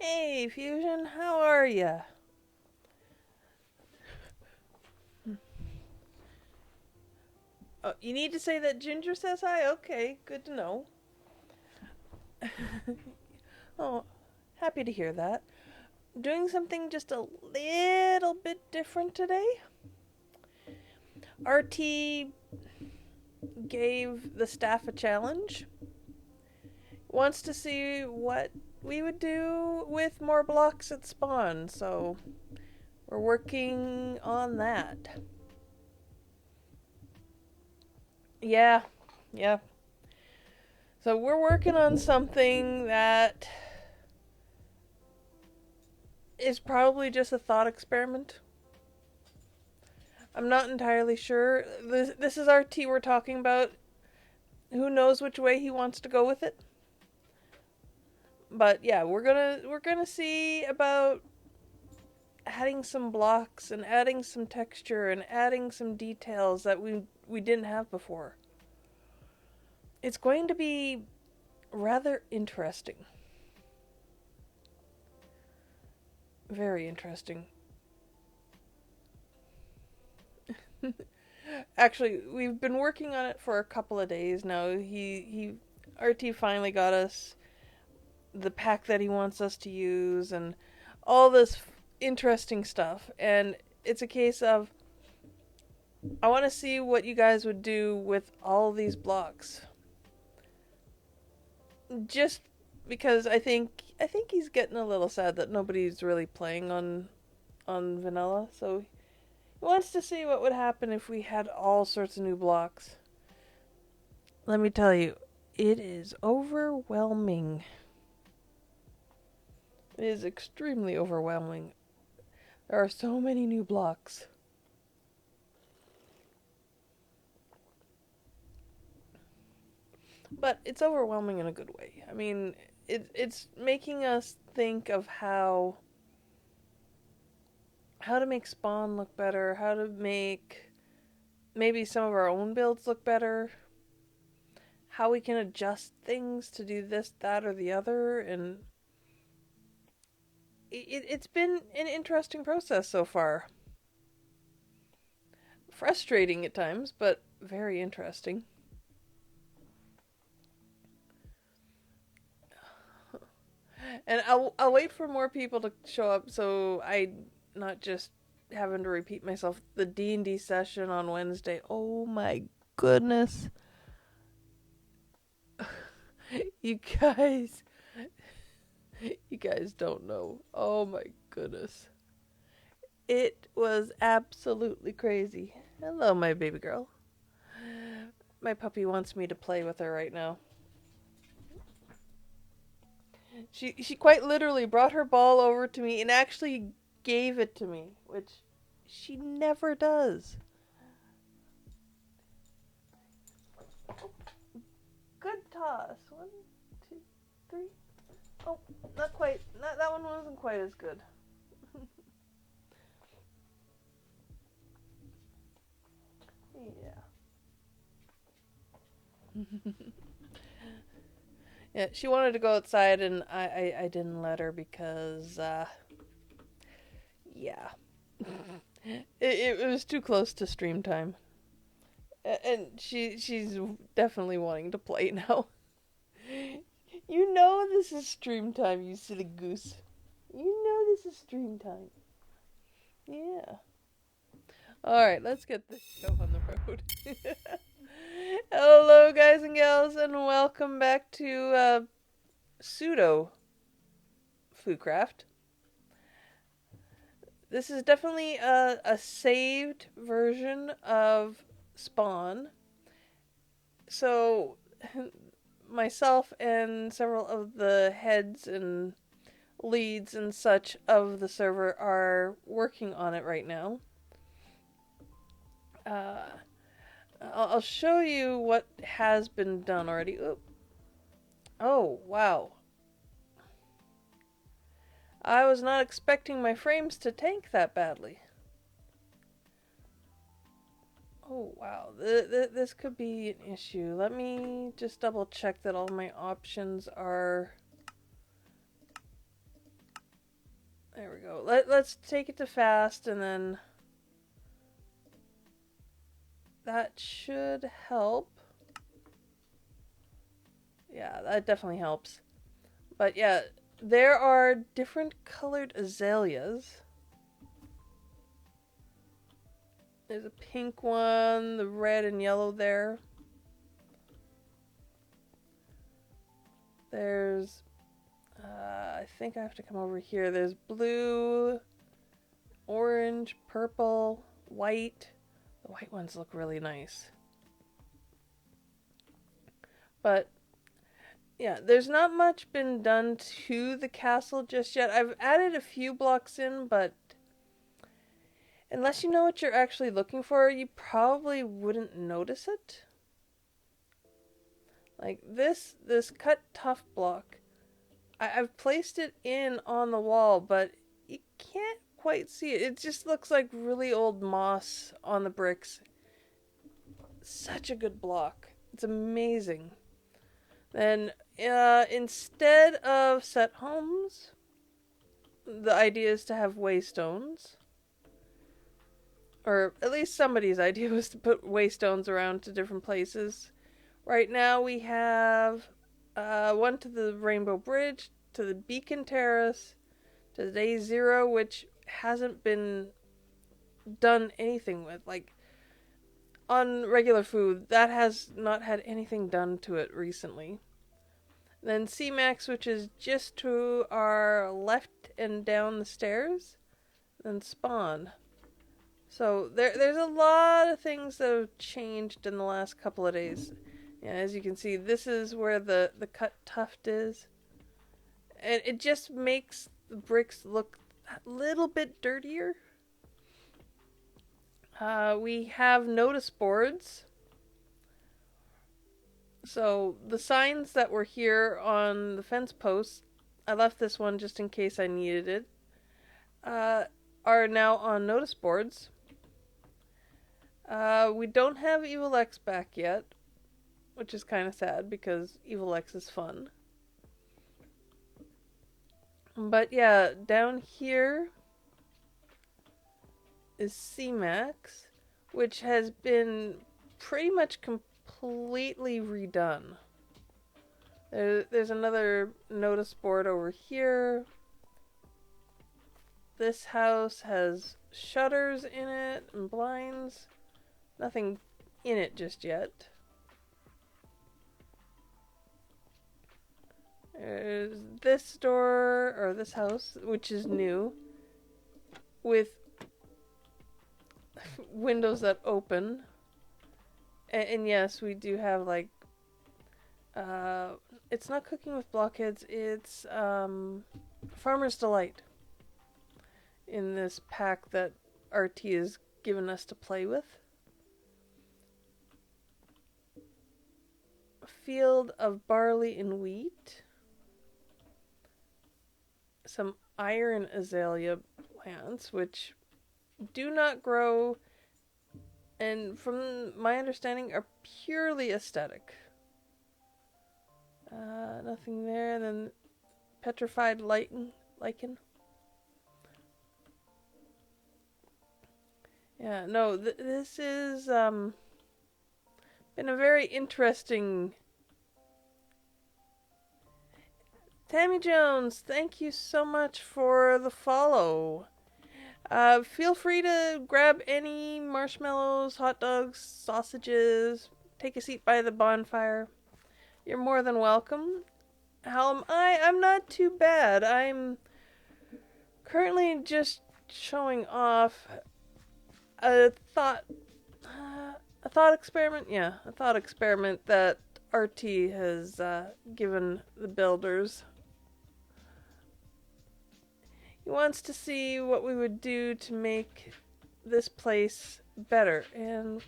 Hey, Fusion, how are ya? Oh, you need to say that Ginger says hi? Okay, good to know. Oh, happy to hear that. Doing something just a little bit different today. RT gave the staff a challenge. Wants to see what we would do with more blocks at spawn, so we're working on that. Yeah, yeah. So we're working on something that is probably just a thought experiment. I'm not entirely sure. This is our T we're talking about. Who knows which way he wants to go with it? But yeah, we're gonna see about adding some blocks and adding some texture and adding some details that we didn't have before. It's going to be rather interesting. Very interesting. Actually, we've been working on it for a couple of days now. He RT finally got us the pack that he wants us to use and all this interesting stuff. And it's a case of I want to see what you guys would do with all these blocks. Just because I think he's getting a little sad that nobody's really playing on vanilla. So he wants to see what would happen if we had all sorts of new blocks. Let me tell you, it is overwhelming. It is extremely overwhelming. There are so many new blocks. But it's overwhelming in a good way. I mean, it's making us think of how to make spawn look better, how to make maybe some of our own builds look better, how we can adjust things to do this, that, or the other, and it's been an interesting process so far. Frustrating at times, but very interesting. And I'll wait for more people to show up so I not just having to repeat myself. The D&D session on Wednesday. Oh my goodness. You guys you guys don't know. Oh my goodness. It was absolutely crazy. Hello, my baby girl. My puppy wants me to play with her right now. She quite literally brought her ball over to me and actually gave it to me, which she never does. Good toss. One, two, three. Oh, not quite. Not, that one wasn't quite as good. Yeah. Yeah, she wanted to go outside and I didn't let her because, yeah. It was too close to stream time. And she's definitely wanting to play now. You know this is stream time, you silly goose. You know this is stream time. Yeah. Alright, let's get this show on the road. Hello, guys and gals, and welcome back to pseudo FooCraft. This is definitely a saved version of Spawn. So, myself and several of the heads and leads and such of the server are working on it right now. Uh, I'll show you what has been done already. Oh, wow. I was not expecting my frames to tank that badly. Oh, wow. This could be an issue. Let me just double check that all my options are There we go. Let's take it to fast, and then that should help. Yeah, that definitely helps. But yeah, there are different colored azaleas. There's a pink one, the red and yellow there. There's, I think I have to come over here. There's blue, orange, purple, white. The white ones look really nice. But yeah, there's not much been done to the castle just yet. I've added a few blocks in, but unless you know what you're actually looking for, you probably wouldn't notice it. Like this cut tough block, I've placed it in on the wall, but you can't quite see it. It just looks like really old moss on the bricks. Such a good block. It's amazing. Then instead of set homes, the idea is to have waystones. Or at least somebody's idea was to put waystones around to different places. Right now we have one to the Rainbow Bridge, to the Beacon Terrace, to Day Zero, which hasn't been done anything with. Like, on regular food, that has not had anything done to it recently. Then C-Max, which is just to our left and down the stairs. Then Spawn. So there's a lot of things that have changed in the last couple of days. Yeah, as you can see, this is where the cut tuft is. And it just makes the bricks look a little bit dirtier. We have notice boards. So the signs that were here on the fence posts, I left this one just in case I needed it, are now on notice boards. We don't have Evil X back yet, which is kind of sad because Evil X is fun. But yeah, down here is C-Max, which has been pretty much completely redone. There's another notice board over here. This house has shutters in it and blinds. Nothing in it just yet. There's this door, or this house, which is new, with windows that open. And yes, we do have, like, it's not Cooking with Blockheads, it's Farmer's Delight in this pack that RT has given us to play with. A field of barley and wheat. Some iron azalea plants, which do not grow, and from my understanding are purely aesthetic. Nothing there. And then petrified lichen. Yeah, no, this is been a very interesting. Tammy Jones, thank you so much for the follow. Feel free to grab any marshmallows, hot dogs, sausages, take a seat by the bonfire. You're more than welcome. How am I? I'm not too bad. I'm currently just showing off a thought experiment. Yeah, a thought experiment that RT has given the builders. He wants to see what we would do to make this place better. And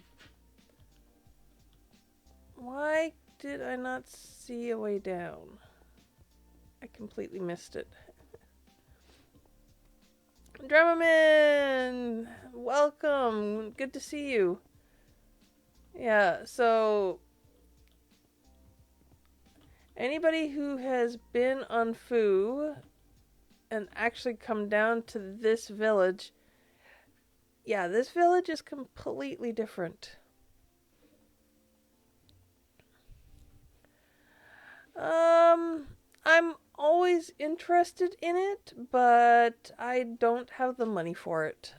why did I not see a way down? I completely missed it. Dramaman! Welcome! Good to see you. Yeah, so anybody who has been on Foo and actually come down to this village. Yeah, this village is completely different. I'm always interested in it, but I don't have the money for it.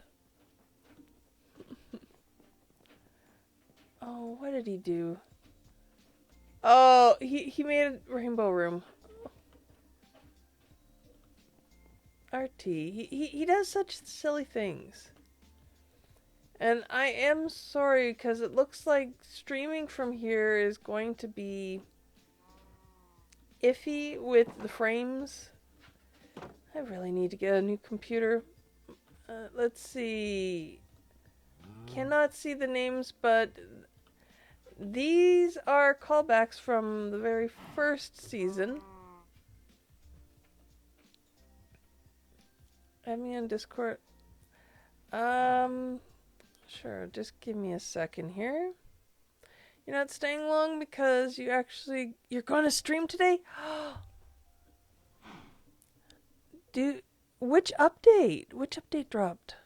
Oh, what did he do? Oh, he made a rainbow room. RT. He does such silly things. And I am sorry, because it looks like streaming from here is going to be iffy with the frames. I really need to get a new computer. Let's see. Cannot see the names, but these are callbacks from the very first season. Add me on Discord. Sure, just give me a second here. You're not staying long because you're going to stream today? Which update? Which update dropped?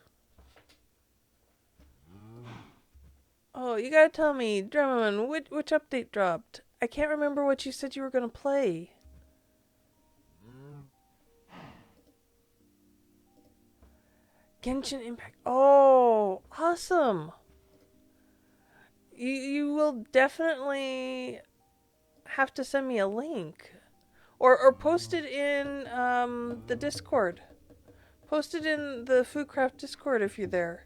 Oh, you gotta tell me, Drumman, which update dropped? I can't remember what you said you were gonna play. Genshin Impact. Oh, awesome. You will definitely have to send me a link. Or post it in the Discord. Post it in the FooCraft Discord if you're there.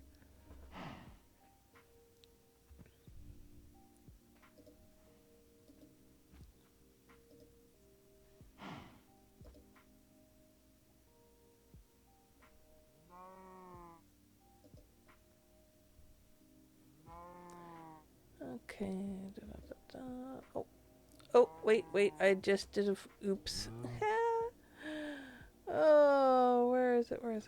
Okay. Oh, wait. I just did a... Oops. Oh, where is it? Come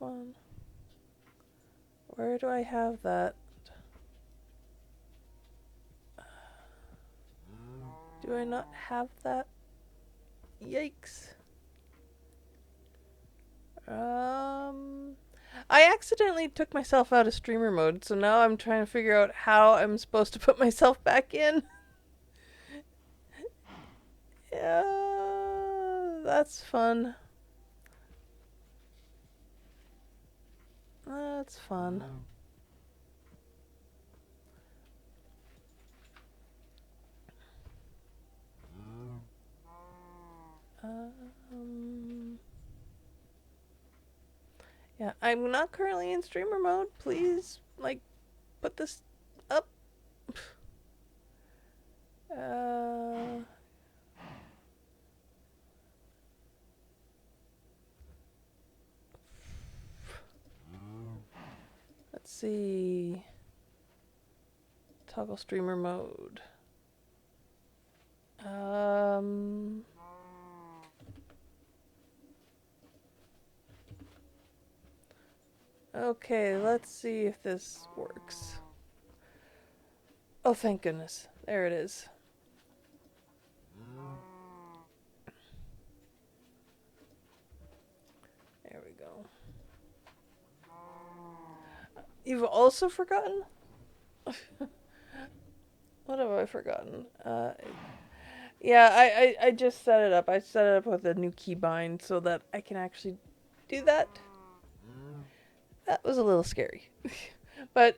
on. Where do I have that? Do I not have that? Yikes. I accidentally took myself out of streamer mode, so now I'm trying to figure out how I'm supposed to put myself back in. Yeah, that's fun. That's fun. Yeah, I'm not currently in streamer mode. Please, put this up. Let's see. Toggle streamer mode. Okay, let's see if this works. Oh, thank goodness. There it is. There we go. You've also forgotten? What have I forgotten? Yeah, I just set it up. I set it up with a new keybind so that I can actually do that. That was a little scary. But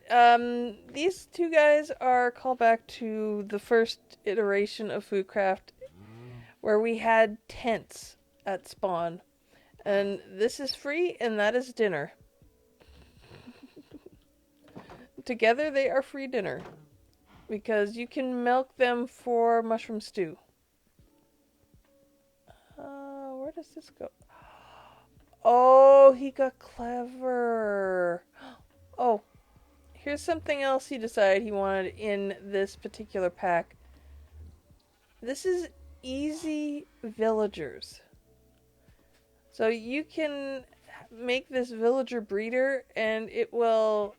these two guys are callback to the first iteration of FooCraft, where we had tents at spawn. And this is free, and that is dinner. Together they are free dinner. Because you can milk them for mushroom stew. Where does this go? Oh, he got clever. Oh, here's something else he decided he wanted in this particular pack. This is easy villagers. So you can make this villager breeder and it will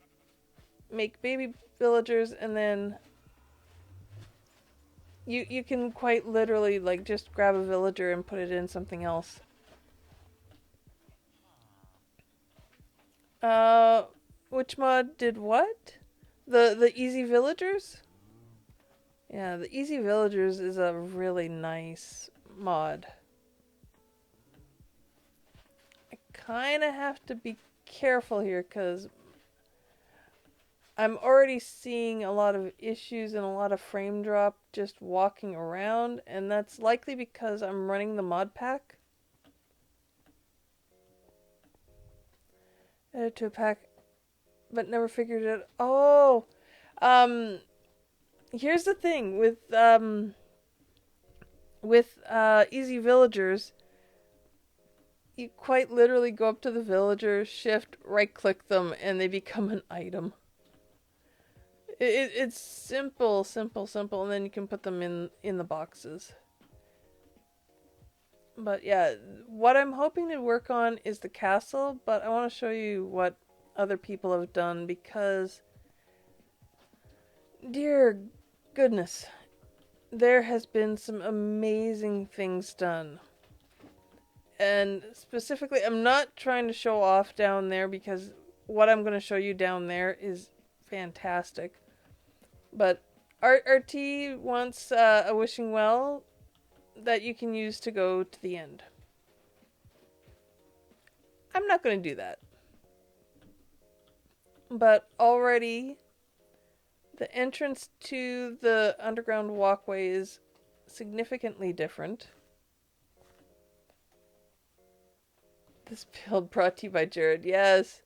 make baby villagers, and then you can quite literally like just grab a villager and put it in something else. Uh, which mod did what? The easy villagers? Yeah, the easy villagers is a really nice mod. I kind of have to be careful here because I'm already seeing a lot of issues and a lot of frame drop just walking around, and that's likely because I'm running the mod pack. Added to a pack, but never figured it. Oh, um, here's the thing with easy villagers. You quite literally go up to the villager, shift, right click them, and they become an item. It's simple, simple, simple, and then you can put them in the boxes. But yeah, what I'm hoping to work on is the castle, but I want to show you what other people have done because, dear goodness, there has been some amazing things done. And specifically, I'm not trying to show off down there because what I'm going to show you down there is fantastic. But RT wants a wishing well that you can use to go to the end. I'm not going to do that. But already, the entrance to the underground walkway is significantly different. This build brought to you by Jared. Yes.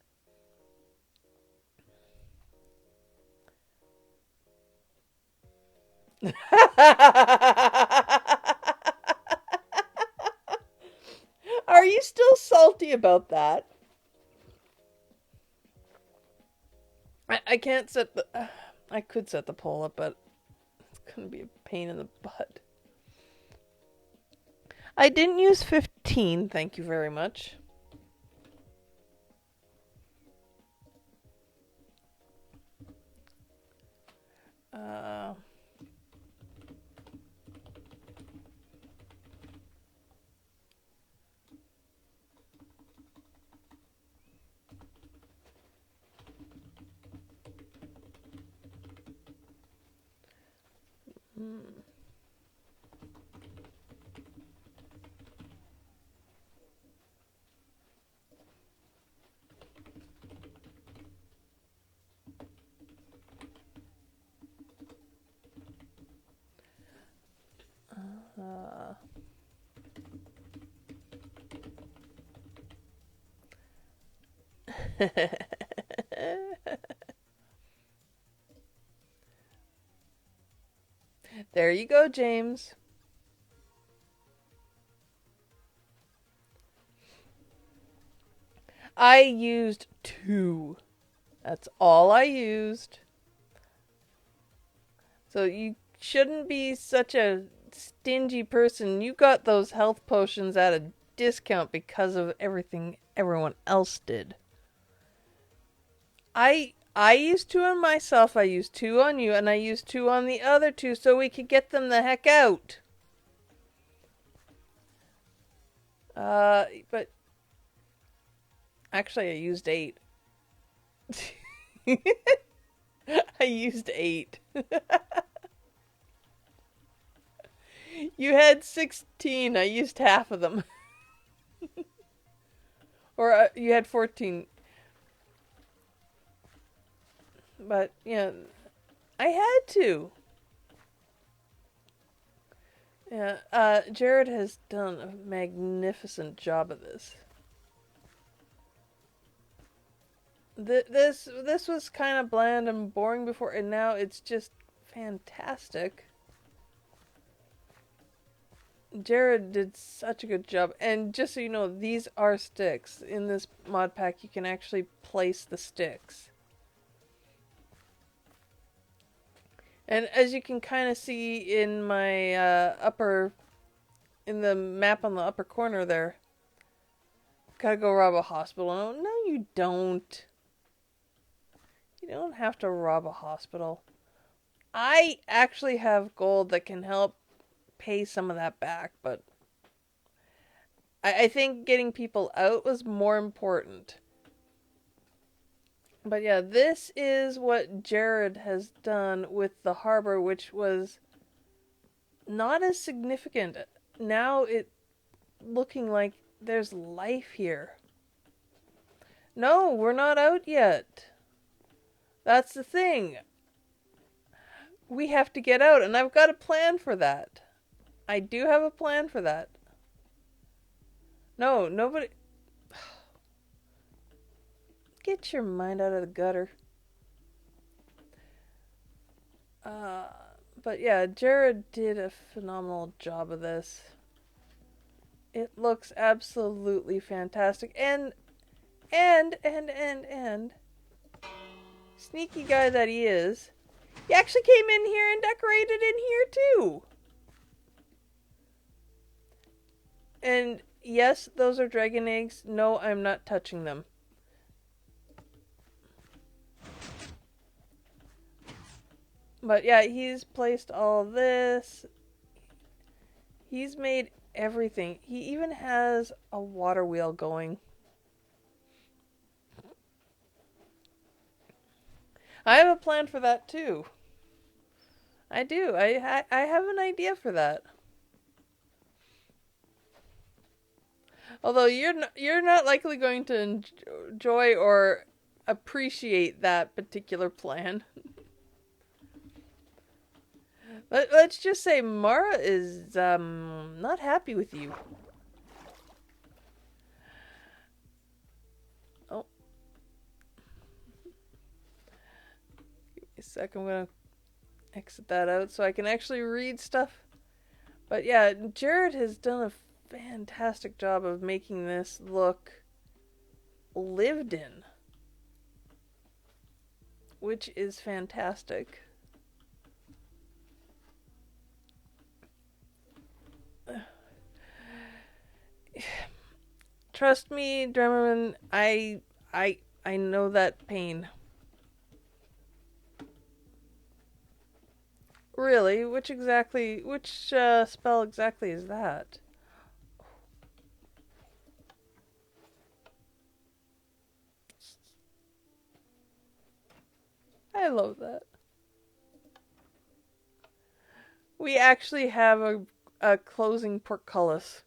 Are you still salty about that? I can't set the... I could set the poll up, but it's going to be a pain in the butt. I didn't use 15, thank you very much. There you go, James. I used 2. That's all I used. So you shouldn't be such a stingy person. You got those health potions at a discount because of everything everyone else did. I used 2 on myself, I used 2 on you, and I used 2 on the other 2 so we could get them the heck out. But actually I used 8. I used 8. You had 16. I used half of them. Or you had 14. But, yeah, I had to. Yeah, Jared has done a magnificent job of this. This was kind of bland and boring before, and now it's just fantastic. Jared did such a good job. And just so you know, these are sticks. In this mod pack, you can actually place the sticks. And as you can kind of see in my in the map on the upper corner there, gotta go rob a hospital. No, you don't. You don't have to rob a hospital. I actually have gold that can help pay some of that back, but I think getting people out was more important. But yeah, this is what Jared has done with the harbor, which was not as significant. Now it looking like there's life here. No, we're not out yet. That's the thing. We have to get out, and I've got a plan for that. I do have a plan for that. No, nobody... Get your mind out of the gutter. But yeah, Jared did a phenomenal job of this. It looks absolutely fantastic. And sneaky guy that he is, he actually came in here and decorated in here too. And yes, those are dragon eggs. No, I'm not touching them. But yeah, he's placed all this. He's made everything. He even has a water wheel going. I have a plan for that too. I do. I have an idea for that. Although you're not likely going to enjoy or appreciate that particular plan. Let's just say Mara is not happy with you. Oh. Give me a sec, I'm gonna exit that out so I can actually read stuff. But yeah, Jared has done a fantastic job of making this look lived in, which is fantastic. Trust me, Dremerman, I know that pain. Really? Which spell exactly is that? I love that. We actually have a closing portcullis.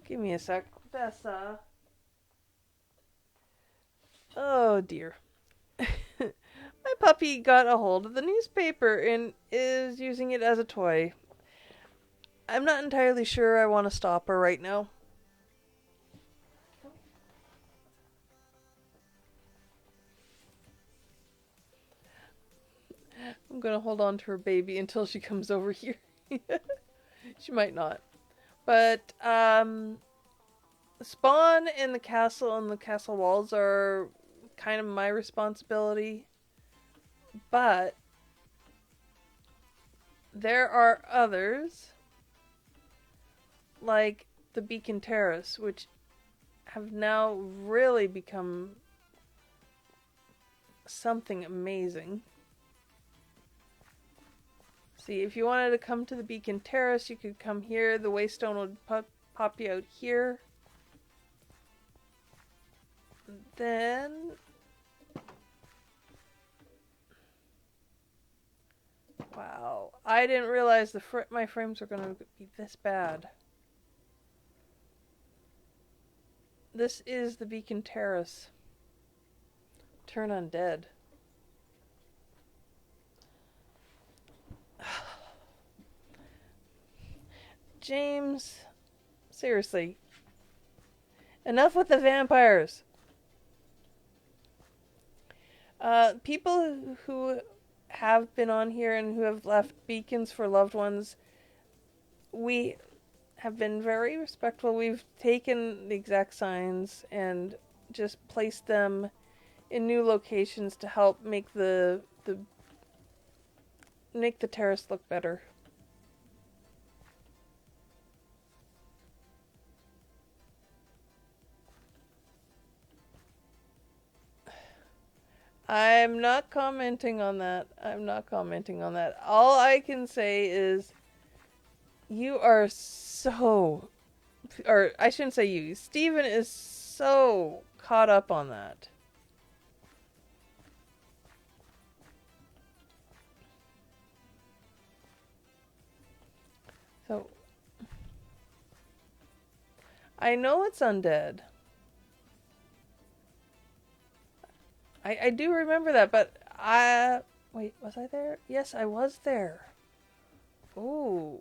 Give me a sec. Bessa. Oh dear. My puppy got a hold of the newspaper and is using it as a toy. I'm not entirely sure I want to stop her right now. I'm gonna hold on to her baby until she comes over here. She might not. But, spawn in the castle and the castle walls are kind of my responsibility. But there are others, like the Beacon Terrace, which have now really become something amazing. See, if you wanted to come to the Beacon Terrace, you could come here. The Waystone would pop you out here. Then... Wow. I didn't realize my frames were going to be this bad. This is the Beacon Terrace. Turn undead. James, seriously. Enough with the vampires. People who have been on here and who have left beacons for loved ones, we have been very respectful. We've taken the exact signs and just placed them in new locations to help make the terrace look better. I'm not commenting on that. I'm not commenting on that. All I can say is you are so, or I shouldn't say you, Steven is so caught up on that. So, I know it's undead. I do remember that, but wait, was I there? Yes, I was there. Ooh.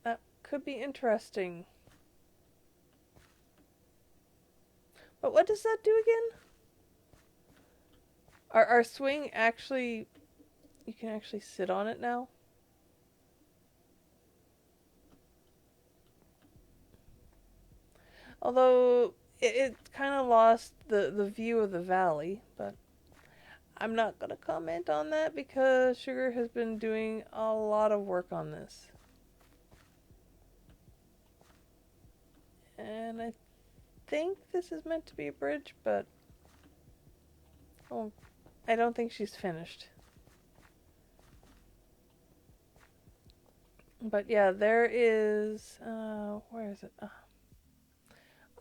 That could be interesting. But what does that do again? Our swing actually... You can actually sit on it now? Although, it kind of lost the view of the valley, but... I'm not going to comment on that because Sugar has been doing a lot of work on this. And I think this is meant to be a bridge, but... Oh, I don't think she's finished. But yeah, there is... where is it?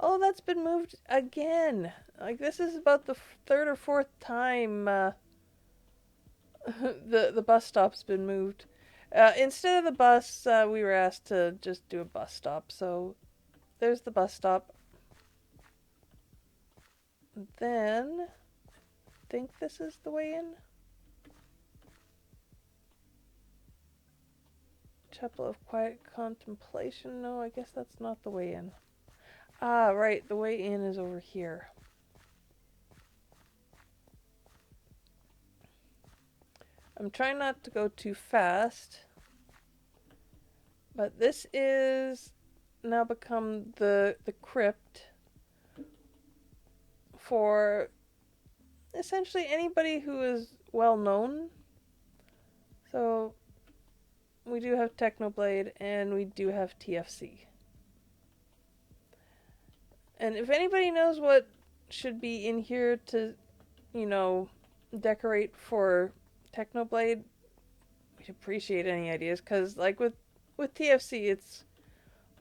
Oh, that's been moved again. Like, this is about the third or fourth time the bus stop's been moved. Instead of the bus, we were asked to just do a bus stop. So, there's the bus stop. Then, I think this is the way in. Chapel of Quiet Contemplation. No, I guess that's not the way in. Ah, right. The way in is over here. I'm trying not to go too fast. But this is now become the crypt for essentially anybody who is well known. So we do have Technoblade and we do have TFC. And if anybody knows what should be in here to, you know, decorate for Technoblade, we'd appreciate any ideas. Because, like, with TFC, it's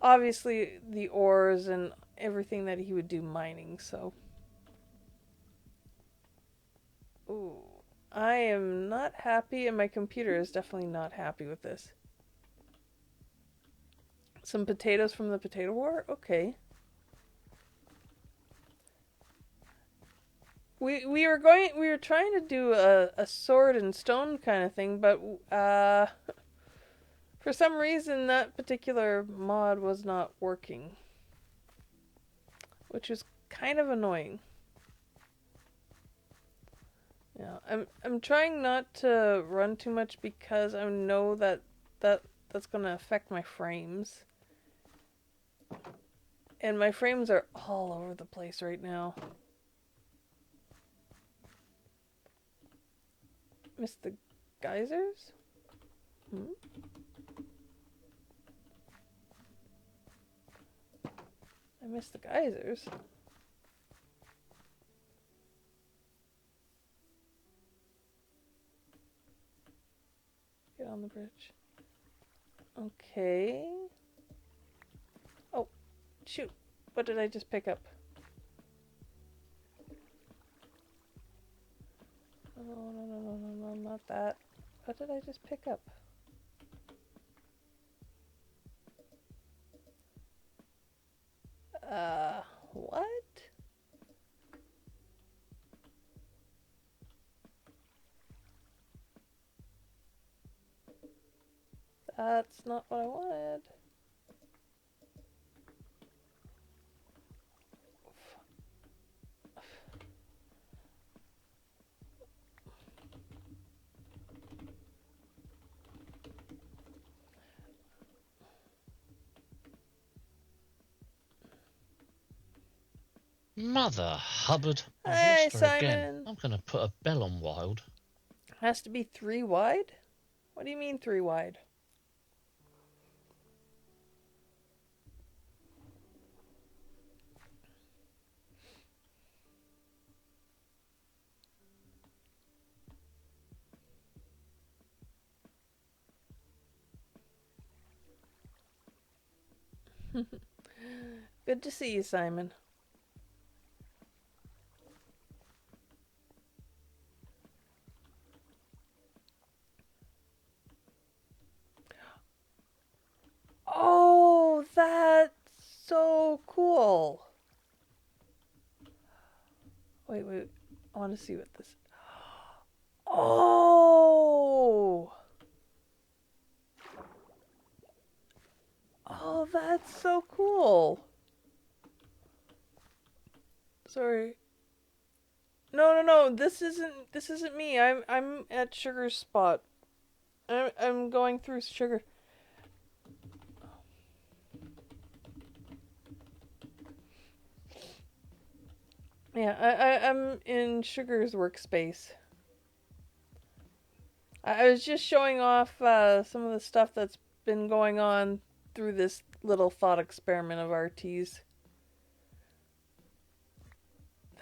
obviously the ores and everything that he would do mining, so. Ooh. I am not happy, and my computer is definitely not happy with this. Some potatoes from the potato war? Okay. We were trying to do a sword and stone kind of thing, but for some reason that particular mod was not working, which is kind of annoying. Yeah, I'm trying not to run too much because I know that's gonna affect my frames, and my frames are all over the place right now. Missed the geysers? I missed the geysers. Get on the bridge. Okay. Oh, shoot. What did I just pick up? No, not that. What did I just pick up? What? That's not what I wanted. Mother Hubbard, I've Hey, lost her Simon. again. I'm going to put a bell on wild. Has to be 3 wide? What do you mean 3 wide? Good to see you, Simon. Oh, that's so cool. Wait, wait. I want to see what this. Oh! Oh, that's so cool. Sorry. No, no, no. This isn't me. I'm at Sugar's spot. I'm going through Sugar. Yeah, I'm in Sugar's workspace. I was just showing off some of the stuff that's been going on through this little thought experiment of RT's.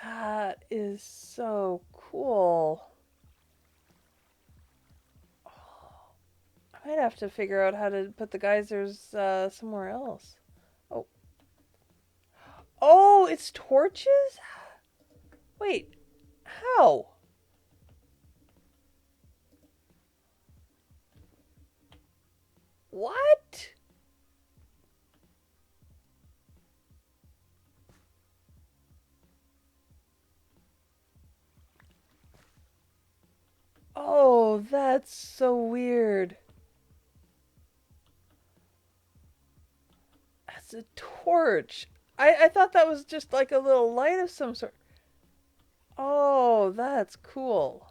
That is so cool. I might have to figure out how to put the geysers somewhere else. Oh. Oh, it's torches? Wait, how? What? Oh, that's so weird. That's a torch. I thought that was just like a little light of some sort. Oh, that's cool.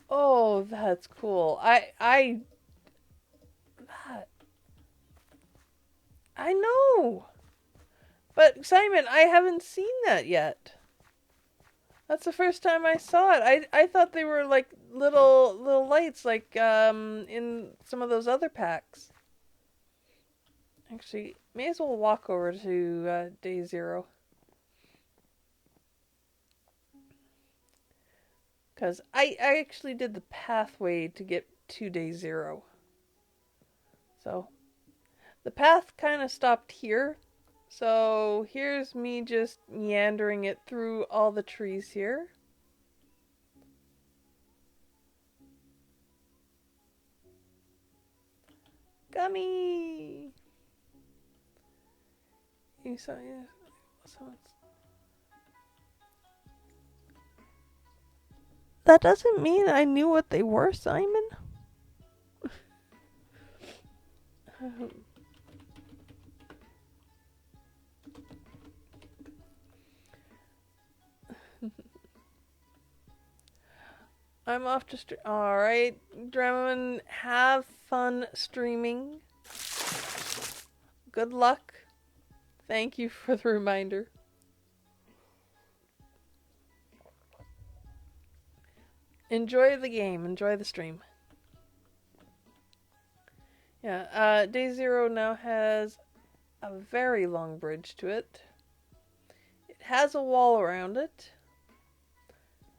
Oh, that's cool. That, I know. But Simon, I haven't seen that yet. That's the first time I saw it. I thought they were like little lights like in some of those other packs. Actually, may as well walk over to day 0. Because I actually did the pathway to get to day 0. So, the path kind of stopped here. So, here's me just meandering it through all the trees here. Gummy! You saw, yeah. That doesn't mean I knew what they were, Simon. I'm off to stream. Alright, Dremen, have fun streaming. Good luck. Thank you for the reminder. Enjoy the game. Enjoy the stream. Yeah, day 0 now has a very long bridge to it. It has a wall around it.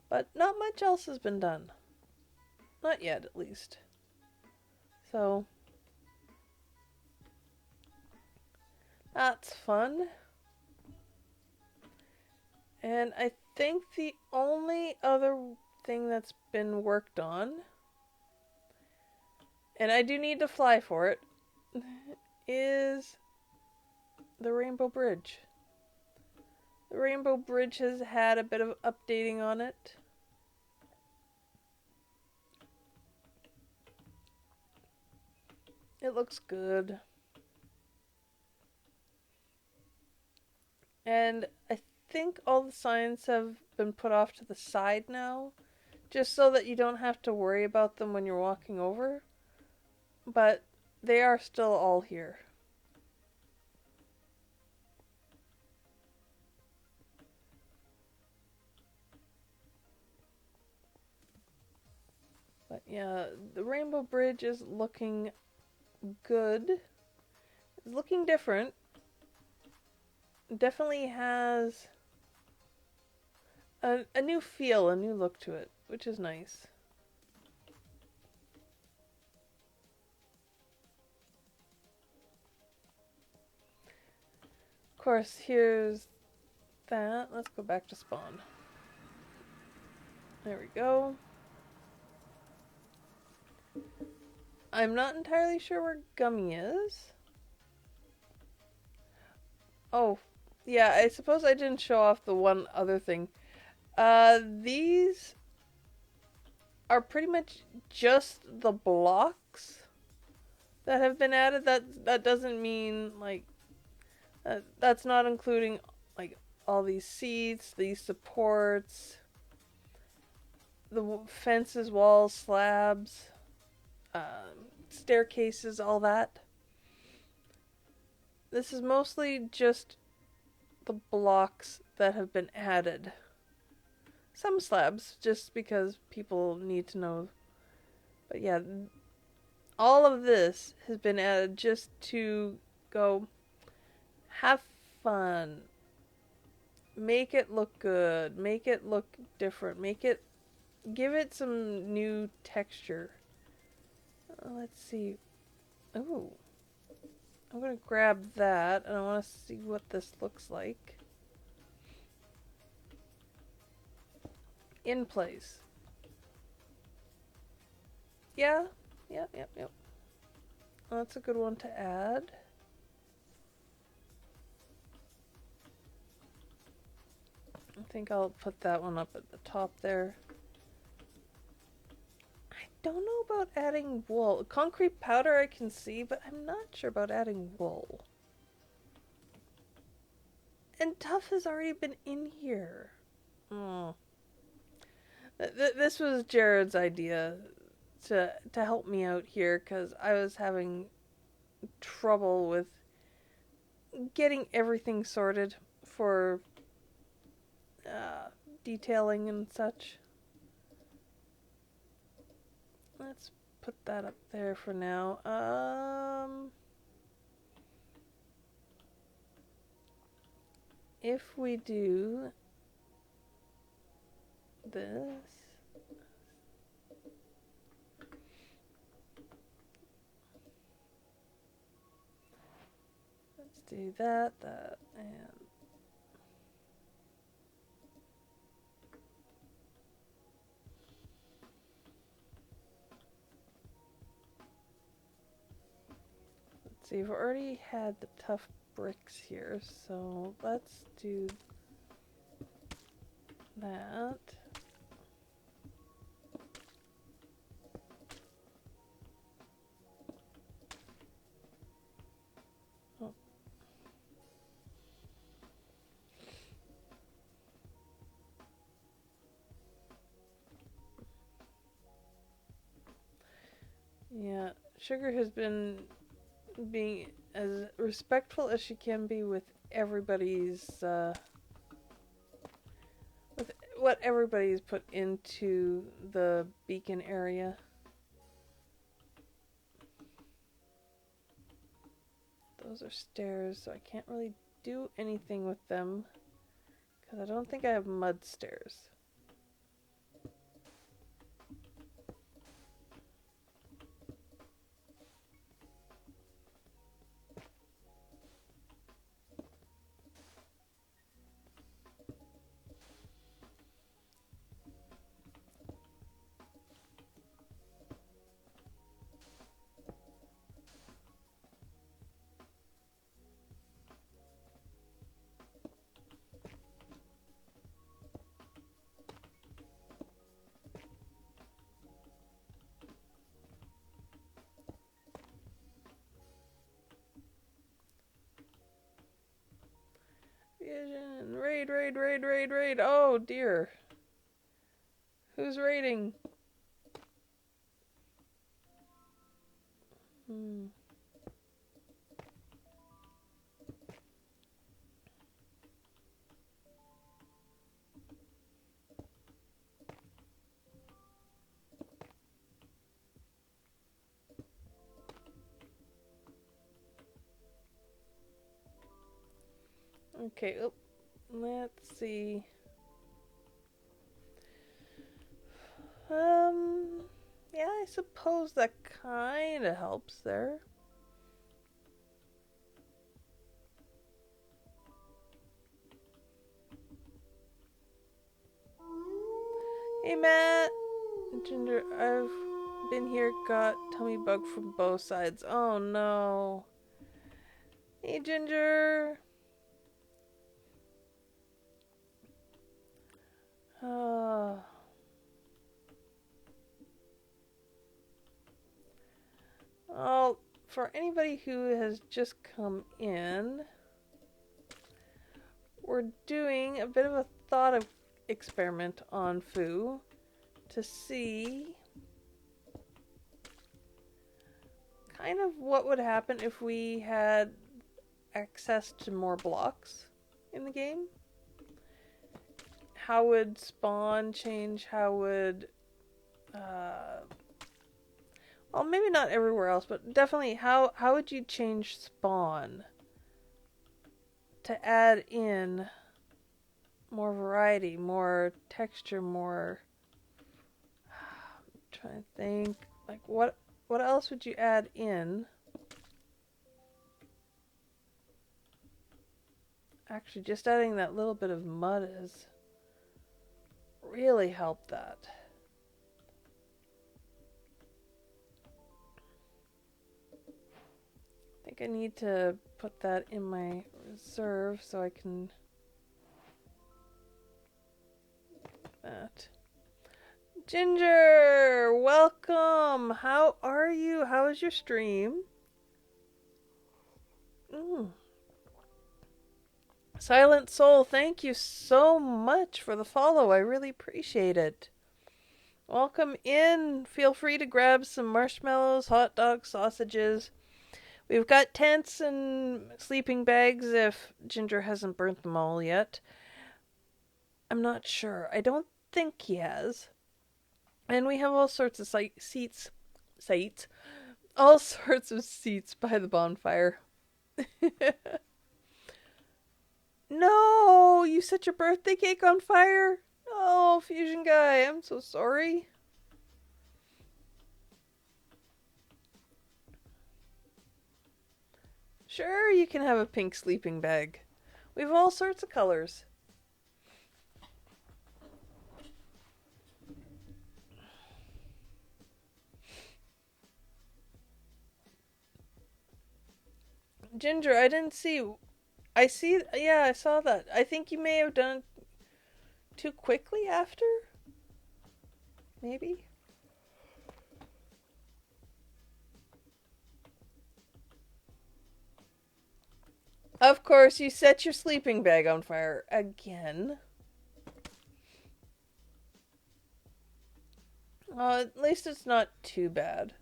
But not much else has been done. Not yet, at least. So, that's fun. And I think the only other thing that's been worked on, and I do need to fly for it, is the Rainbow Bridge. The Rainbow Bridge has had a bit of updating on it. It looks good. And I think all the signs have been put off to the side now, just so that you don't have to worry about them when you're walking over. But they are still all here. But yeah, the Rainbow Bridge is looking good. It's looking different. It definitely has a new feel, a new look to it, which is nice. course, here's that. Let's go back to spawn. There we go. I'm not entirely sure where Gummy is. Oh, yeah, I suppose I didn't show off the one other thing. These are pretty much just the blocks that have been added. That doesn't mean, like, that's not including, like, all these seats, these supports, the fences, walls, slabs, staircases, all that. This is mostly just the blocks that have been added. Some slabs, just because people need to know. But yeah, all of this has been added just to go have fun. Make it look good. Make it look different. Give it some new texture. Let's see. Ooh. I'm going to grab that, and I want to see what this looks like. In place. Yeah. Yep. Well, that's a good one to add. I think I'll put that one up at the top there. I don't know about adding wool. Concrete powder I can see, but I'm not sure about adding wool. And Tuff has already been in here. Oh. This was Jared's idea to help me out here, because I was having trouble with getting everything sorted for detailing and such. Let's put that up there for now. If we do this, let's do that, and let's see, we've already had the tough bricks here, so let's do that. Oh. Yeah, Sugar has been being as respectful as she can be with everybody's with what everybody's put into the beacon area. Those are stairs, so I can't really do anything with them because I don't think I have mud stairs. Vision, raid. Oh dear. Who's raiding? Okay, let's see. Yeah, I suppose that kind of helps there. Hey, Matt. Ginger, I've been here, got tummy bug from both sides. Oh, no. Hey, Ginger. Oh. Well, for anybody who has just come in, we're doing a bit of a thought experiment on Foo to see kind of what would happen if we had access to more blocks in the game. How would spawn change? How would well, maybe not everywhere else, but definitely how would you change spawn to add in more variety, more texture, more I'm trying to think, like what else would you add in? Actually, just adding that little bit of mud has really helped that. I think I need to put that in my reserve so I can that. Ginger, welcome. How are you? How is your stream? Silent Soul, thank you so much for the follow. I really appreciate it. Welcome in. Feel free to grab some marshmallows, hot dogs, sausages. We've got tents and sleeping bags if Ginger hasn't burnt them all yet. I'm not sure. I don't think he has. And we have all sorts of seats, all sorts of seats by the bonfire. No, you set your birthday cake on fire? Oh, Fusion Guy, I'm so sorry. Sure, you can have a pink sleeping bag. We have all sorts of colors. Ginger, I didn't see. I see. Yeah, I saw that. I think you may have done it too quickly after. Maybe. Of course, you set your sleeping bag on fire again. At least it's not too bad.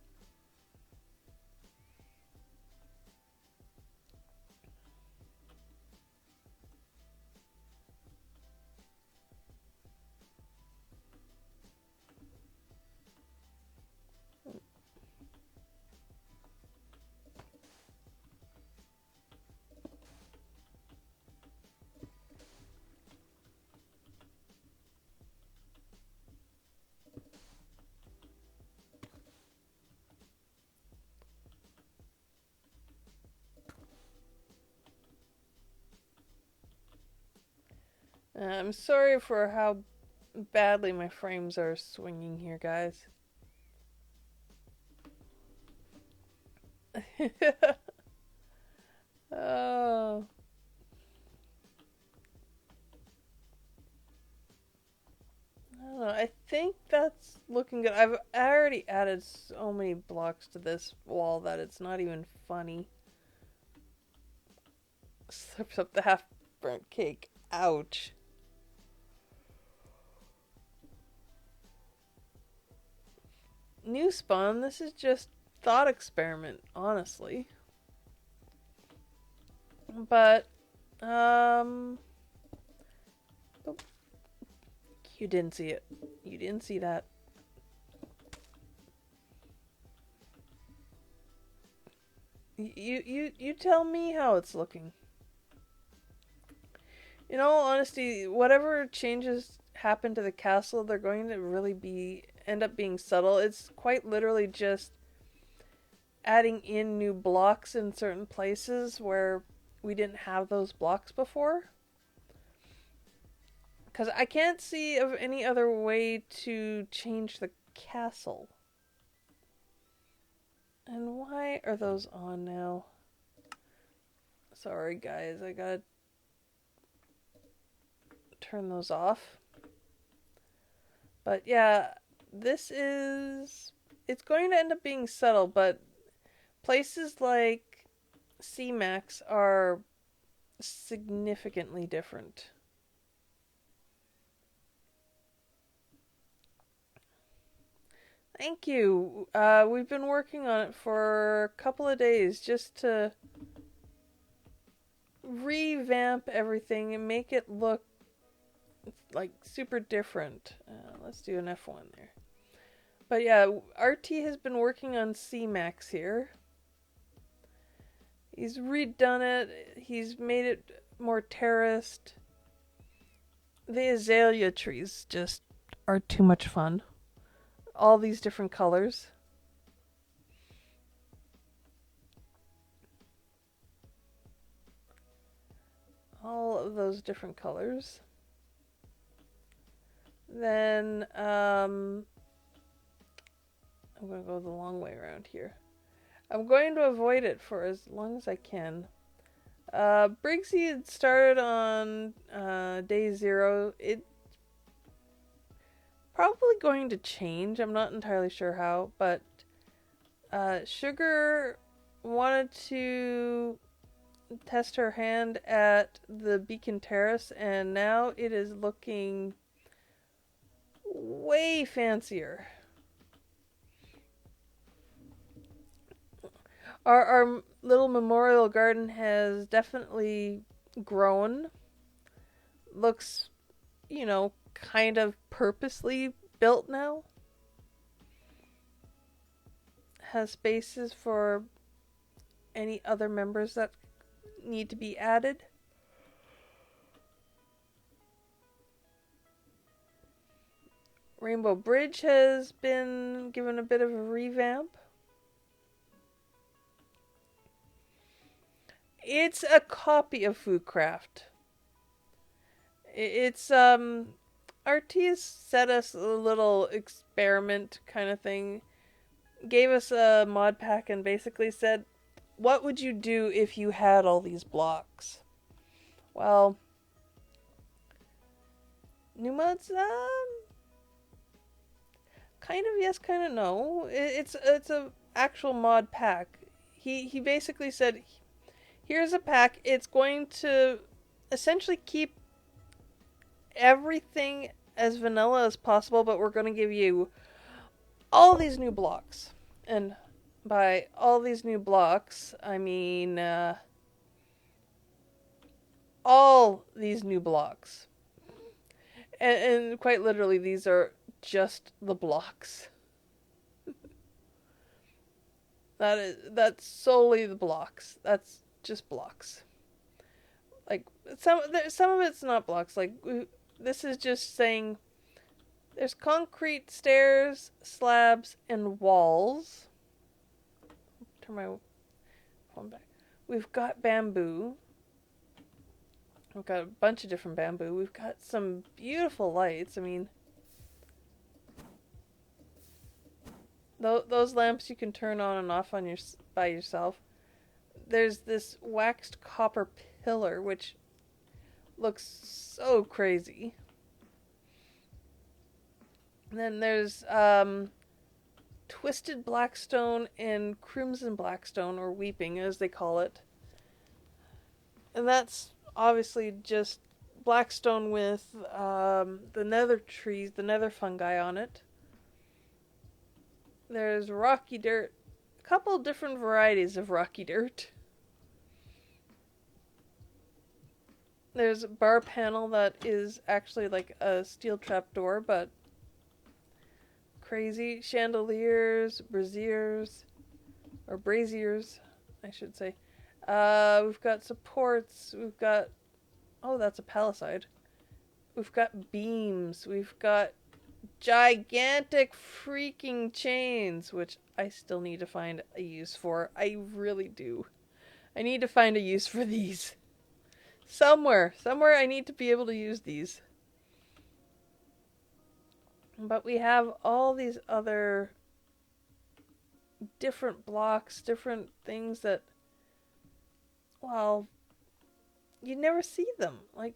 I'm sorry for how badly my frames are swinging here, guys. Oh. I don't know. I think that's looking good. I've already added so many blocks to this wall that it's not even funny. Slips up the half burnt cake. Ouch. New spawn, this is just thought experiment, honestly. But, oh, you didn't see it. You didn't see that. You tell me how it's looking. In all honesty, whatever changes happen to the castle, they're going to really end up being subtle. It's quite literally just adding in new blocks in certain places where we didn't have those blocks before. Because I can't see of any other way to change the castle. And why are those on now? Sorry guys, I gotta turn those off. But yeah, this is... It's going to end up being subtle, but places like C-Max are significantly different. Thank you. We've been working on it for a couple of days just to revamp everything and make it look like super different. Let's do an F1 there. But yeah, RT has been working on C-Max here. He's redone it. He's made it more terraced. The azalea trees just are too much fun. All these different colors. All of those different colors. Then, I'm going to go the long way around here. I'm going to avoid it for as long as I can. Briggsy had started on day 0. It's probably going to change. I'm not entirely sure how, but Sugar wanted to test her hand at the Beacon Terrace, and now it is looking way fancier. Our little memorial garden has definitely grown. Looks, you know, kind of purposely built now. Has spaces for any other members that need to be added. Rainbow Bridge has been given a bit of a revamp. It's a copy of FooCraft. It's RT set us a little experiment kind of thing. Gave us a mod pack and basically said, what would you do if you had all these blocks? Well, new mods, kind of yes, kind of no. It's a actual mod pack. He basically said, here's a pack. It's going to essentially keep everything as vanilla as possible, but we're going to give you all these new blocks. And by all these new blocks, I mean all these new blocks. And quite literally, these are just the blocks. That's solely the blocks. That's just blocks. Like some of it's not blocks. Like this is just saying there's concrete stairs, slabs, and walls. Turn my phone back. We've got bamboo. We've got a bunch of different bamboo. We've got some beautiful lights. I mean, those lamps you can turn on and off on by yourself. There's this waxed copper pillar, which looks so crazy. And then there's twisted blackstone and crimson blackstone, or weeping as they call it. And that's obviously just blackstone with the nether trees, the nether fungi on it. There's rocky dirt, a couple different varieties of rocky dirt. There's a bar panel that is actually like a steel trapdoor, but crazy. Chandeliers, braziers, or braziers, I should say. We've got supports. We've got... Oh, that's a palisade. We've got beams. We've got gigantic freaking chains, which I still need to find a use for. I really do. I need to find a use for these. Somewhere I need to be able to use these. But we have all these other different blocks, different things that, well, you never see them. Like,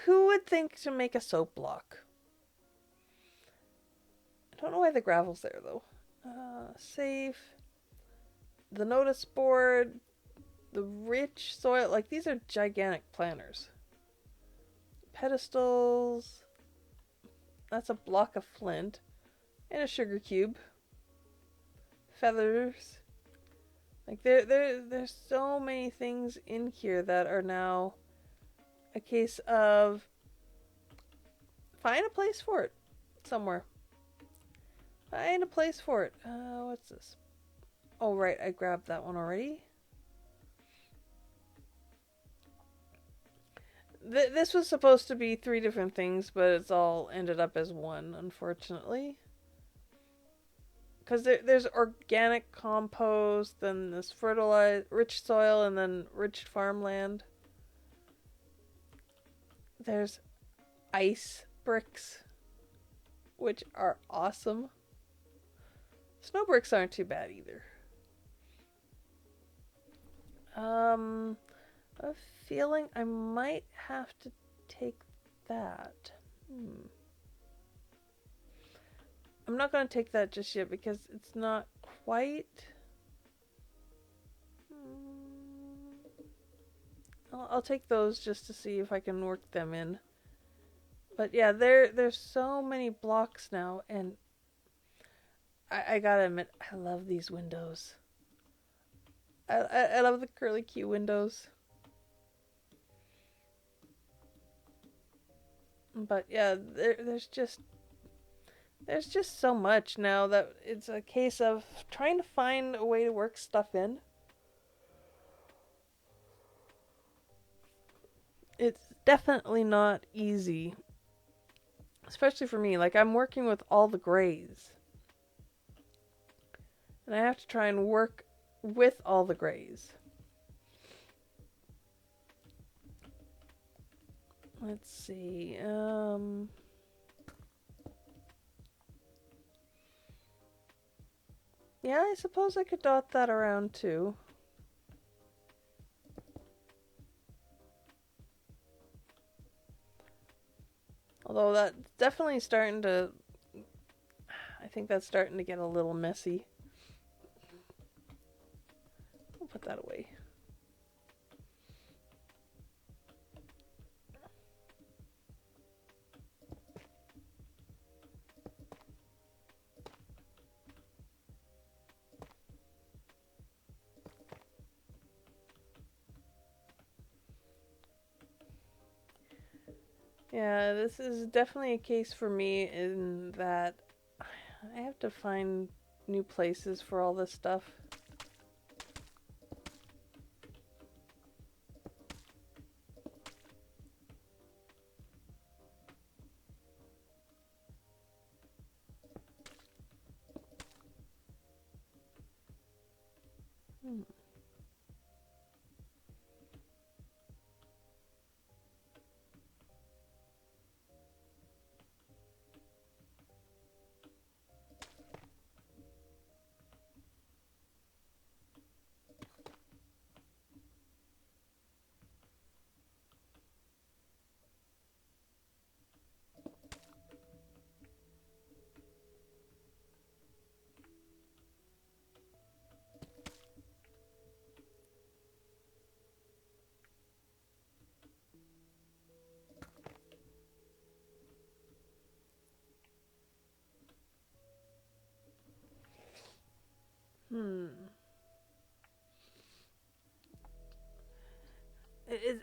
who would think to make a soap block? I don't know why the gravel's there, though. Save. The notice board. The rich soil. Like, these are gigantic planters. Pedestals. That's a block of flint. And a sugar cube. Feathers. Like, there's so many things in here that are now a case of find a place for it somewhere. Find a place for it. What's this? Oh, right, I grabbed that one already. This was supposed to be 3 different things, but it's all ended up as one, unfortunately. Because there's organic compost, then this fertilized, rich soil, and then rich farmland. There's ice bricks, which are awesome. Snow bricks aren't too bad either. A feeling I might have to take that. I'm not going to take that just yet because it's not quite. I'll take those just to see if I can work them in. But yeah, there's so many blocks now, and I gotta admit, I love these windows. I love the curly Q windows. But yeah, there's just so much now that it's a case of trying to find a way to work stuff in. It's definitely not easy. Especially for me. Like, I'm working with all the grays. And I have to try and work with all the grays. Let's see. Yeah, I suppose I could dot that around too. Although that's definitely starting to... I think that's starting to get a little messy. I'll put that away. Yeah, this is definitely a case for me in that I have to find new places for all this stuff.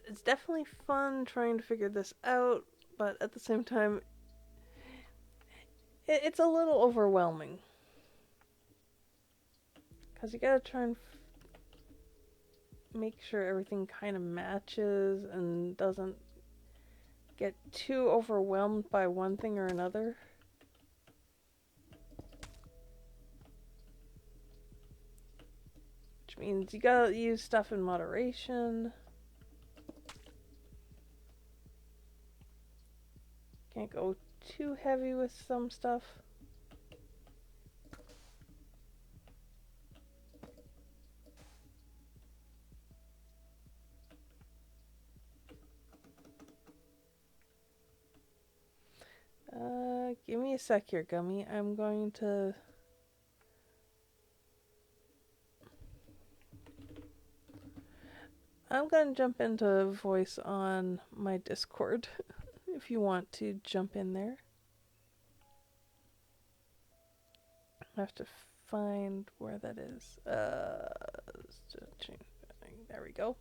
It's definitely fun trying to figure this out, but at the same time, it's a little overwhelming. Because you gotta try and make sure everything kind of matches and doesn't get too overwhelmed by one thing or another. Which means you gotta use stuff in moderation. Can't go too heavy with some stuff. Give me a sec here, Gummy. I'm going to... I'm going to jump into voice on my Discord if you want to jump in there. I have to find where that is. There we go.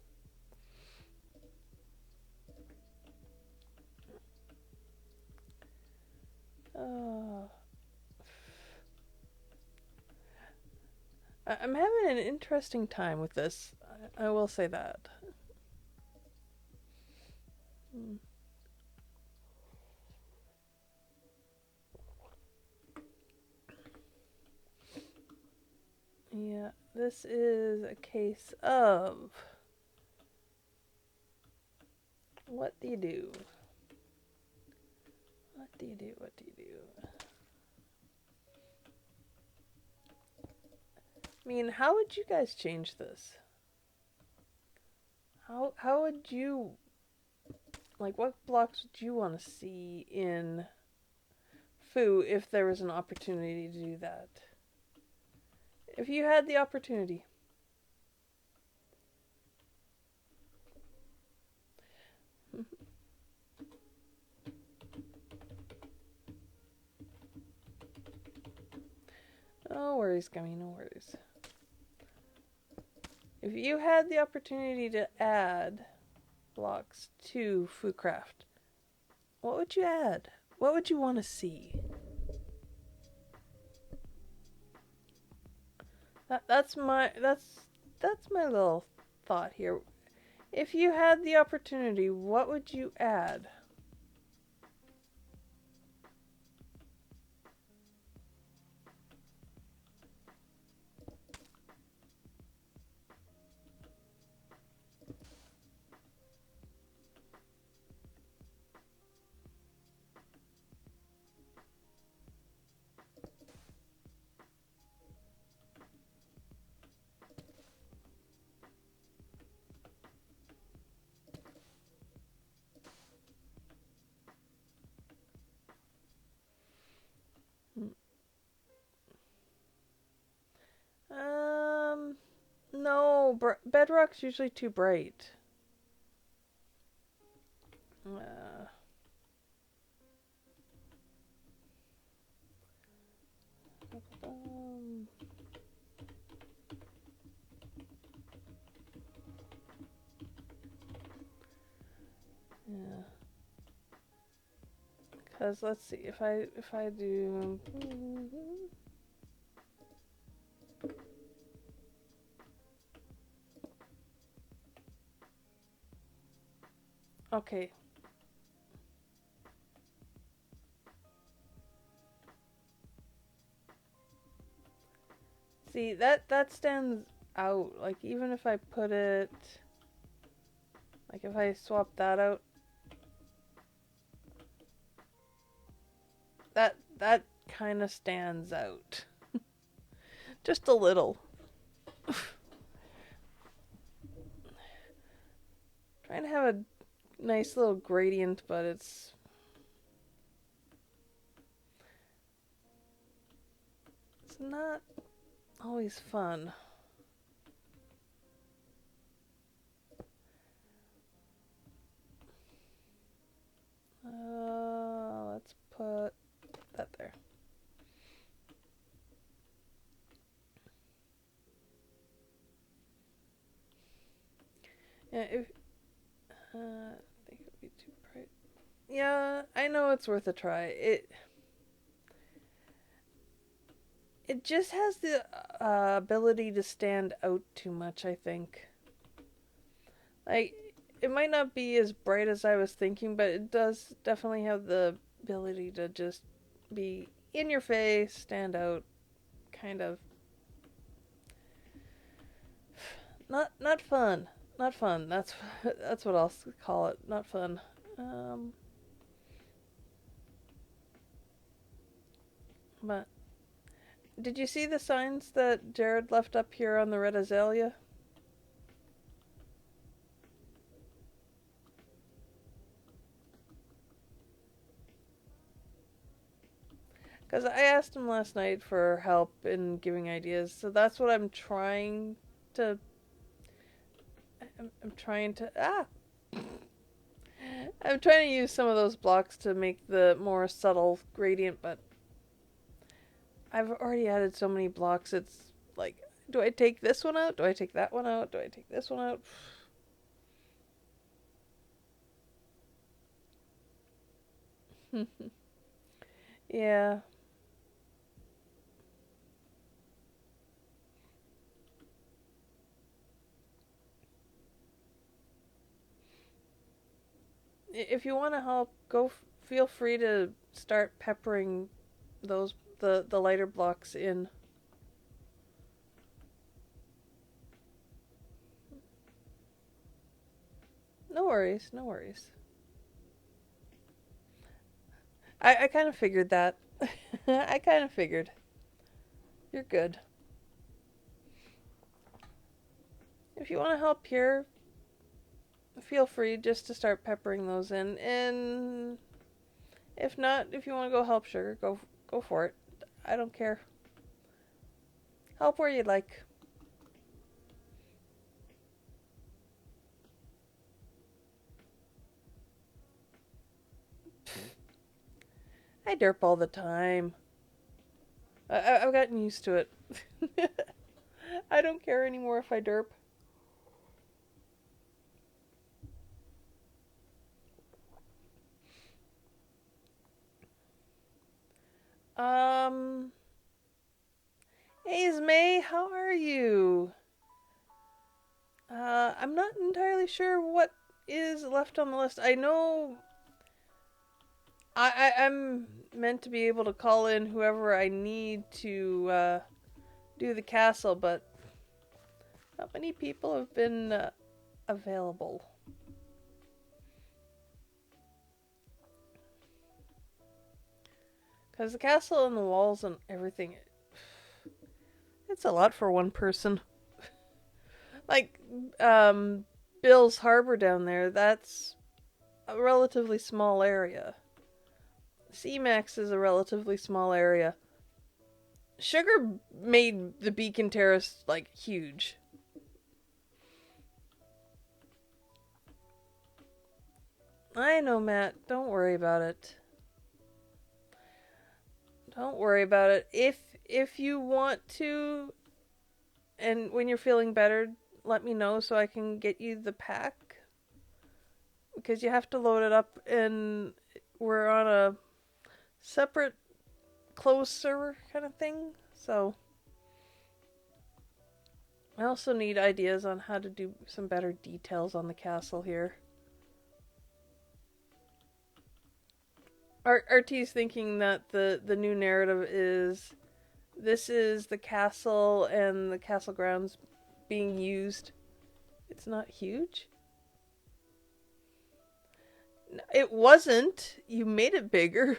I'm having an interesting time with this. I will say that. Yeah, this is a case of... What do you do? What do you do? What do you do? I mean, how would you guys change this? How would you... Like, what blocks would you want to see in Foo if there was an opportunity to do that? If you had the opportunity. No worries, Gummy, no worries. If you had the opportunity to add blocks to FooCraft, what would you add? What would you want to see? That's my little thought here. If you had the opportunity, what would you add? No, bedrock's usually too bright. Yeah. Cause let's see if I do. Okay. See, that stands out. Like, even if I put it... Like, if I swap that out... That kind of stands out. Just a little. Trying to have a nice little gradient, but it's not always fun. Let's put that there. Yeah, if I think it would be too bright. Yeah, I know it's worth a try. It just has the ability to stand out too much, I think. Like, it might not be as bright as I was thinking, but it does definitely have the ability to just be in your face, stand out, kind of. Not fun. Not fun. That's what I'll call it. Not fun. But did you see the signs that Jared left up here on the red azalea? Because I asked him last night for help in giving ideas, so that's what I'm trying to. I'm trying to. I'm trying to use some of those blocks to make the more subtle gradient, but I've already added so many blocks, it's like, do I take this one out? Do I take that one out? Do I take this one out? Yeah. If you want to help, feel free to start peppering the lighter blocks in. No worries, no worries. I kind of figured that. I kind of figured. You're good. If you want to help here, feel free just to start peppering those in. And if not, if you want to go help Sugar, go for it. I don't care. Help where you'd like. I derp all the time. I've gotten used to it. I don't care anymore if I derp. Hey Ismay, how are you? I'm not entirely sure what is left on the list. I know I'm meant to be able to call in whoever I need to do the castle, but not many people have been available. Because the castle and the walls and everything, it's a lot for one person. Like, Bill's Harbor down there, that's a relatively small area. C-Max is a relatively small area. Sugar made the Beacon Terrace, like, huge. I know, Matt. Don't worry about it. Don't worry about it. If you want to, and when you're feeling better, let me know so I can get you the pack. Because you have to load it up, and we're on a separate closed server kind of thing. So I also need ideas on how to do some better details on the castle here. RT's thinking that the new narrative is this is the castle and the castle grounds being used. It's not huge. It wasn't. You made it bigger.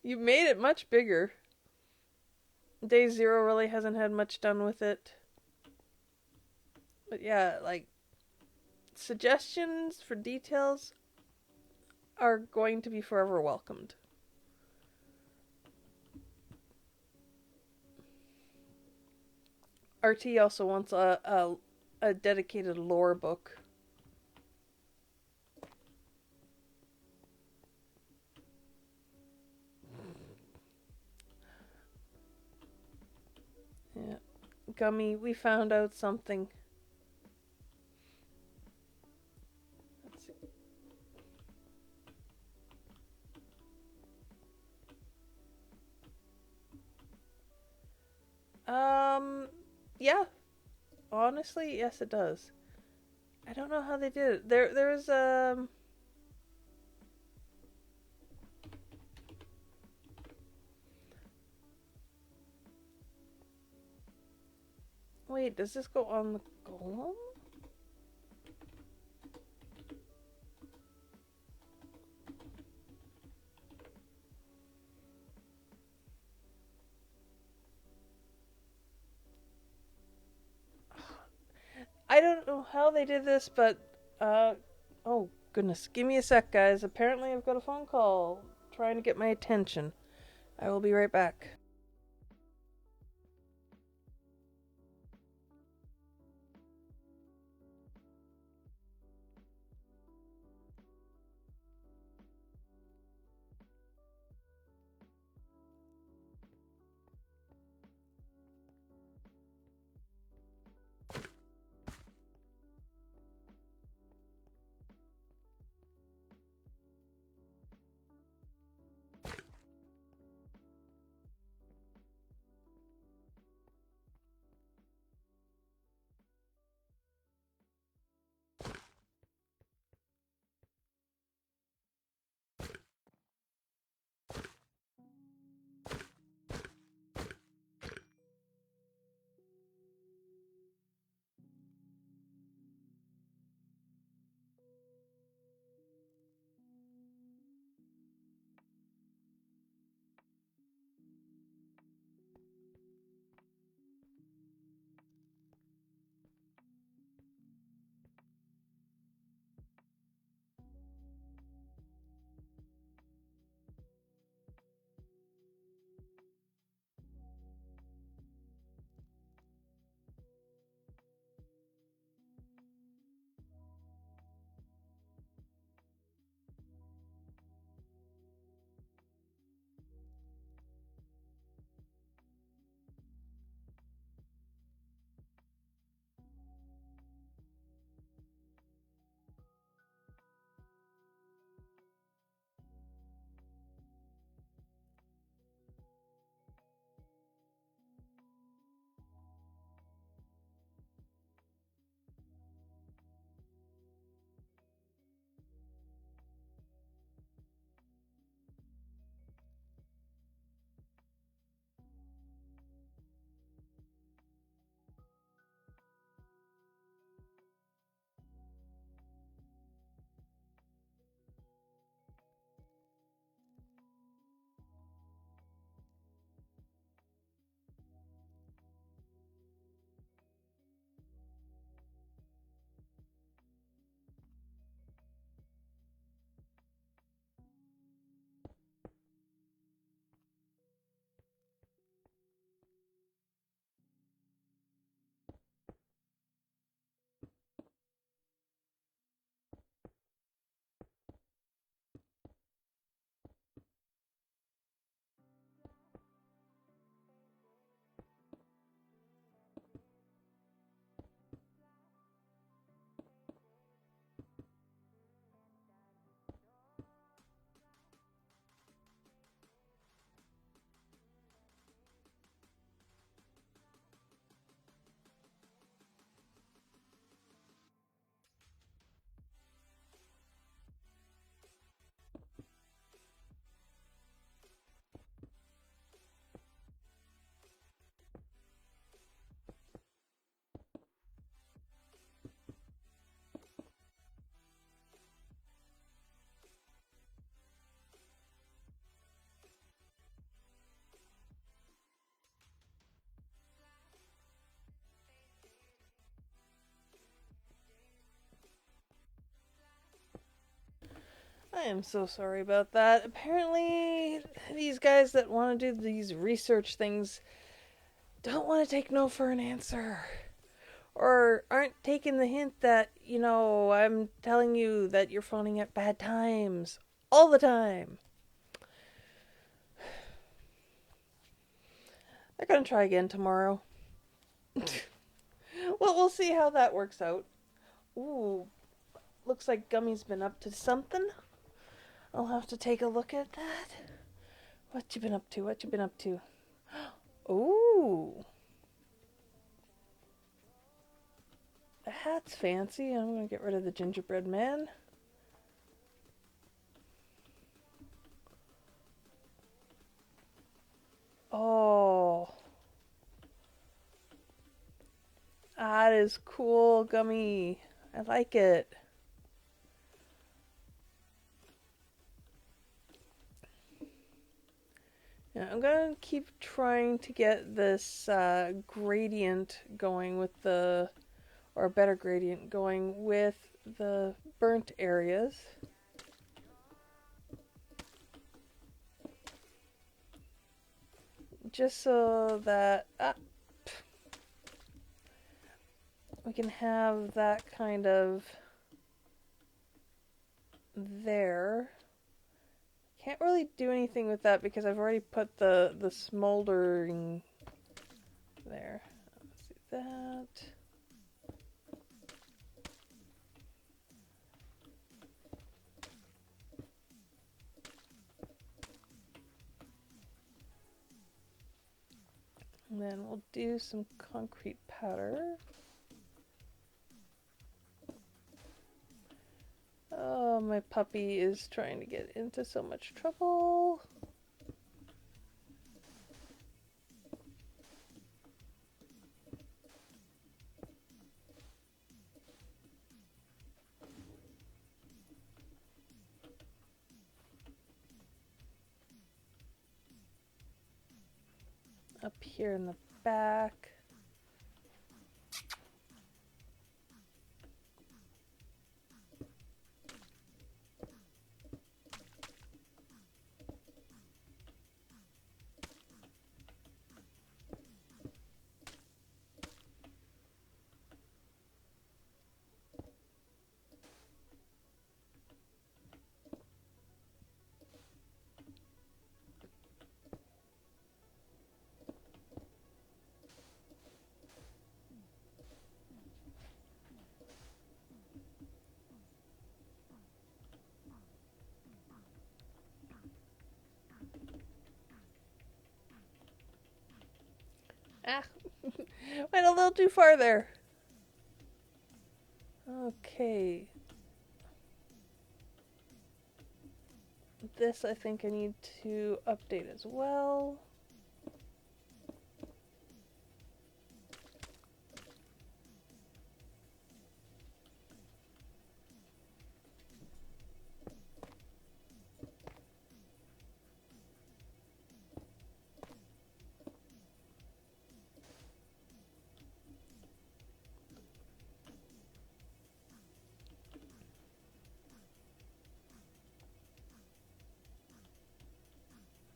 You made it much bigger. Day Zero really hasn't had much done with it. But yeah, like, suggestions for details are going to be forever welcomed. RT also wants a dedicated lore book. Yeah. Gummy, we found out something. Let's see. Yeah. Honestly, yes it does. I don't know how they did it. There's wait, does this go on the golem? don't know how they did this, but oh goodness, give me a sec, guys. Apparently, I've got a phone call trying to get my attention. I will be right back. I am so sorry about that. Apparently, these guys that want to do these research things don't want to take no for an answer. Or aren't taking the hint that, I'm telling you that you're phoning at bad times. All the time. They're going to try again tomorrow. Well, we'll see how that works out. Ooh, looks like Gummy's been up to something. I'll have to take a look at that. What you been up to? What you been up to? Ooh. The hat's fancy. I'm going to get rid of the gingerbread man. Oh. That is cool, Gummy. I like it. Yeah, I'm gonna keep trying to get this gradient going with the or a better gradient going with the burnt areas. Just so that we can have that kind of there. Can't really do anything with that because I've already put the smoldering there. Let's see that. And then we'll do some concrete powder. Oh, my puppy is trying to get into so much trouble. Up here in the back. Ah, went a little too far there. Okay. This I think I need to update as well.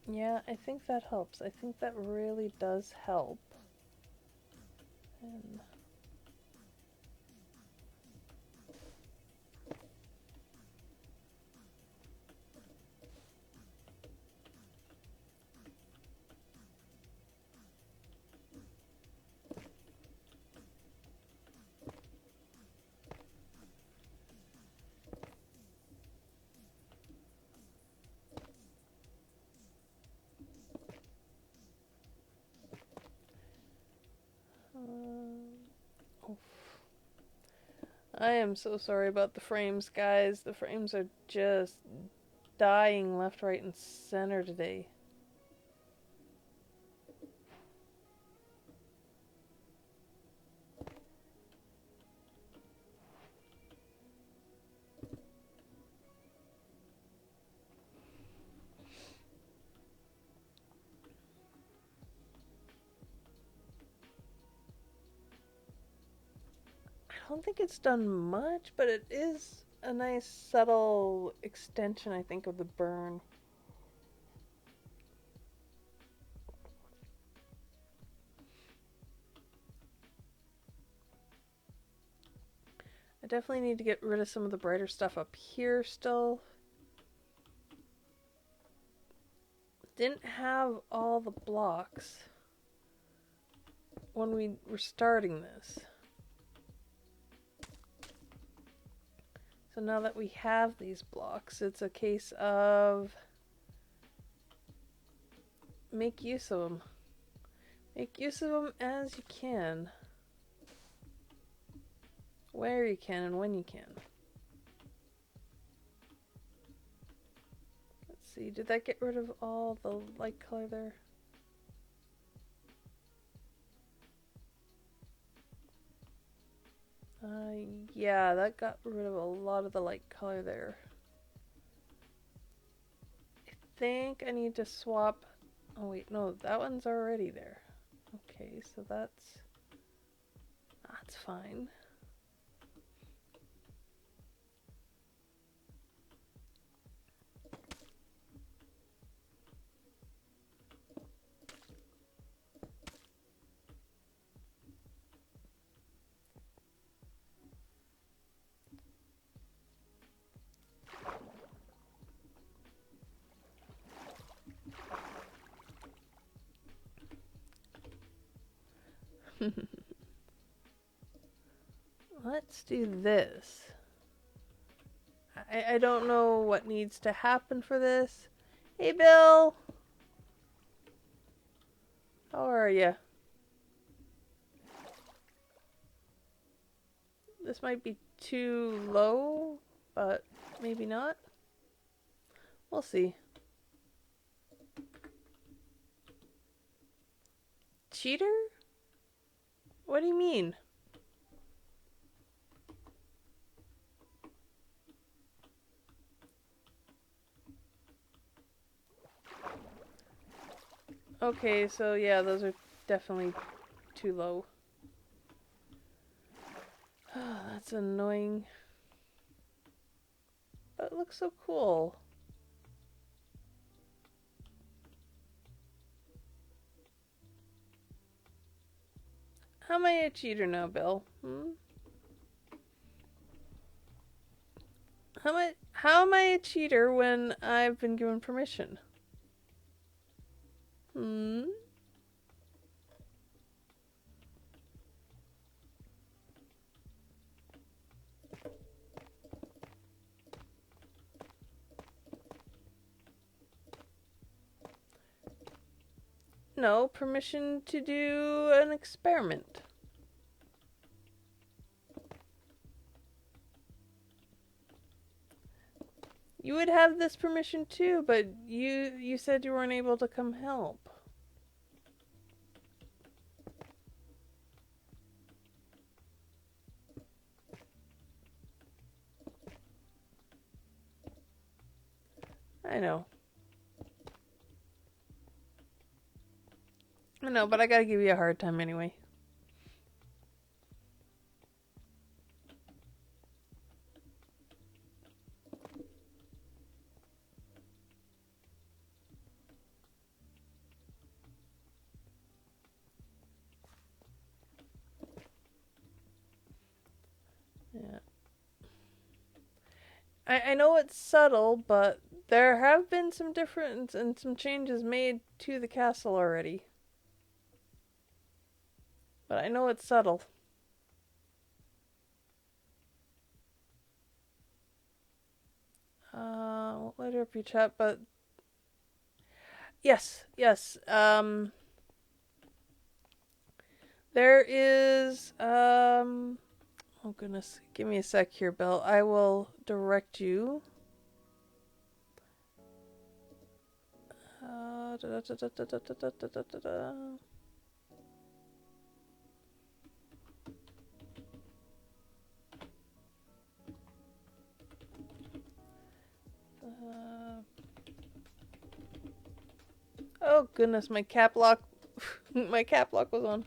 Yeah, I think that helps. I think that really does help. And oof. I am so sorry about the frames, guys. The frames are just dying left, right, and center today. I don't think it's done much, but it is a nice subtle extension, I think, of the burn. I definitely need to get rid of some of the brighter stuff up here still. Didn't have all the blocks when we were starting this. So now that we have these blocks, it's a case of make use of them. Make use of them as you can. Where you can and when you can. Let's see, did that get rid of all the light color there? Yeah, that got rid of a lot of the light color there. I think I need to swap. Oh wait, no, that one's already there. Okay, so that's fine. Let's do this. I don't know what needs to happen for this. Hey, Bill! How are you? This might be too low, but maybe not. We'll see. Cheater? What do you mean? Okay, so yeah, those are definitely too low. That's annoying. But it looks so cool. How am I a cheater now, Bill? How am I a cheater when I've been given permission? No, permission to do an experiment. You would have this permission too, but you said you weren't able to come help. I know. I know, but I gotta give you a hard time anyway. Yeah. I know it's subtle, but there have been some difference and some changes made to the castle already. But I know it's subtle. Won't let her up your chat, but yes. There is oh goodness, give me a sec here, Bill. I will direct you. Da, da, da, da, da, da, da, da, da, da. Oh goodness, my cap lock my cap lock was on.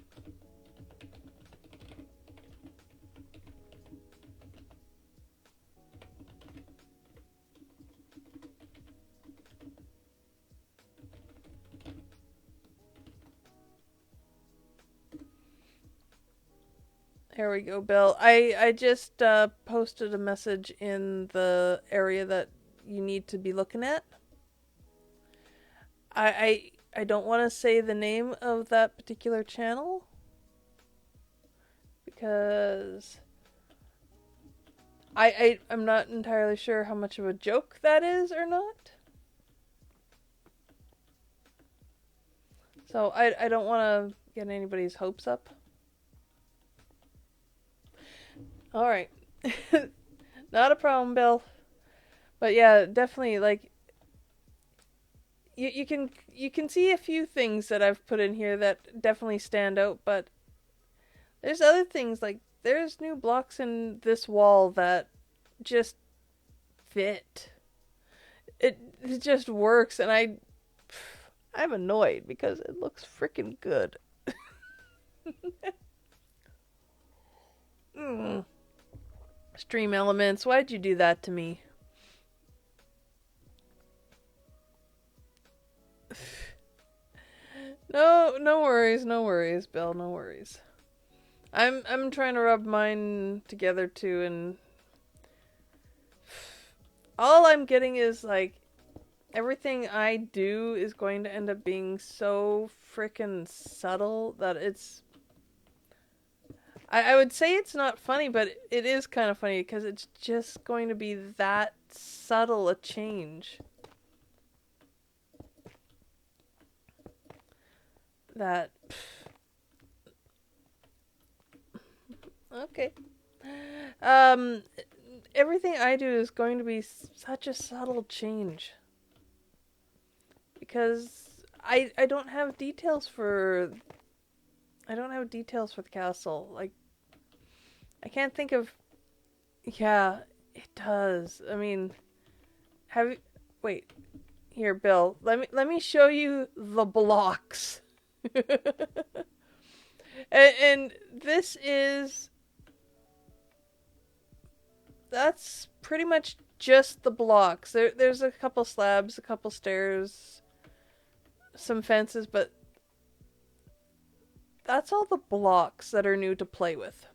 There we go, Bill. I just posted a message in the area that you need to be looking at. I don't want to say the name of that particular channel because I'm not entirely sure how much of a joke that is or not. So I don't want to get anybody's hopes up. Alright. Not a problem, Bill. But yeah, definitely, like, you can see a few things that I've put in here that definitely stand out, but there's other things, like, there's new blocks in this wall that just fit. It just works, and I'm annoyed because it looks freaking good. Stream Elements, why'd you do that to me? No worries, Bill, no worries. I'm trying to rub mine together too, and all I'm getting is like everything I do is going to end up being so freaking subtle that it's I would say it's not funny, but it is kind of funny because it's just going to be that subtle a change. That. Okay. Um, Everything I do is going to be such a subtle change. Because I don't have details for. I don't have details for the castle. Like, I can't think of. Yeah, it does. I mean, have you, wait. Here, Bill. Let me show you the blocks. and this is that's pretty much just the blocks. There's a couple slabs, a couple stairs, some fences, but that's all the blocks that are new to play with.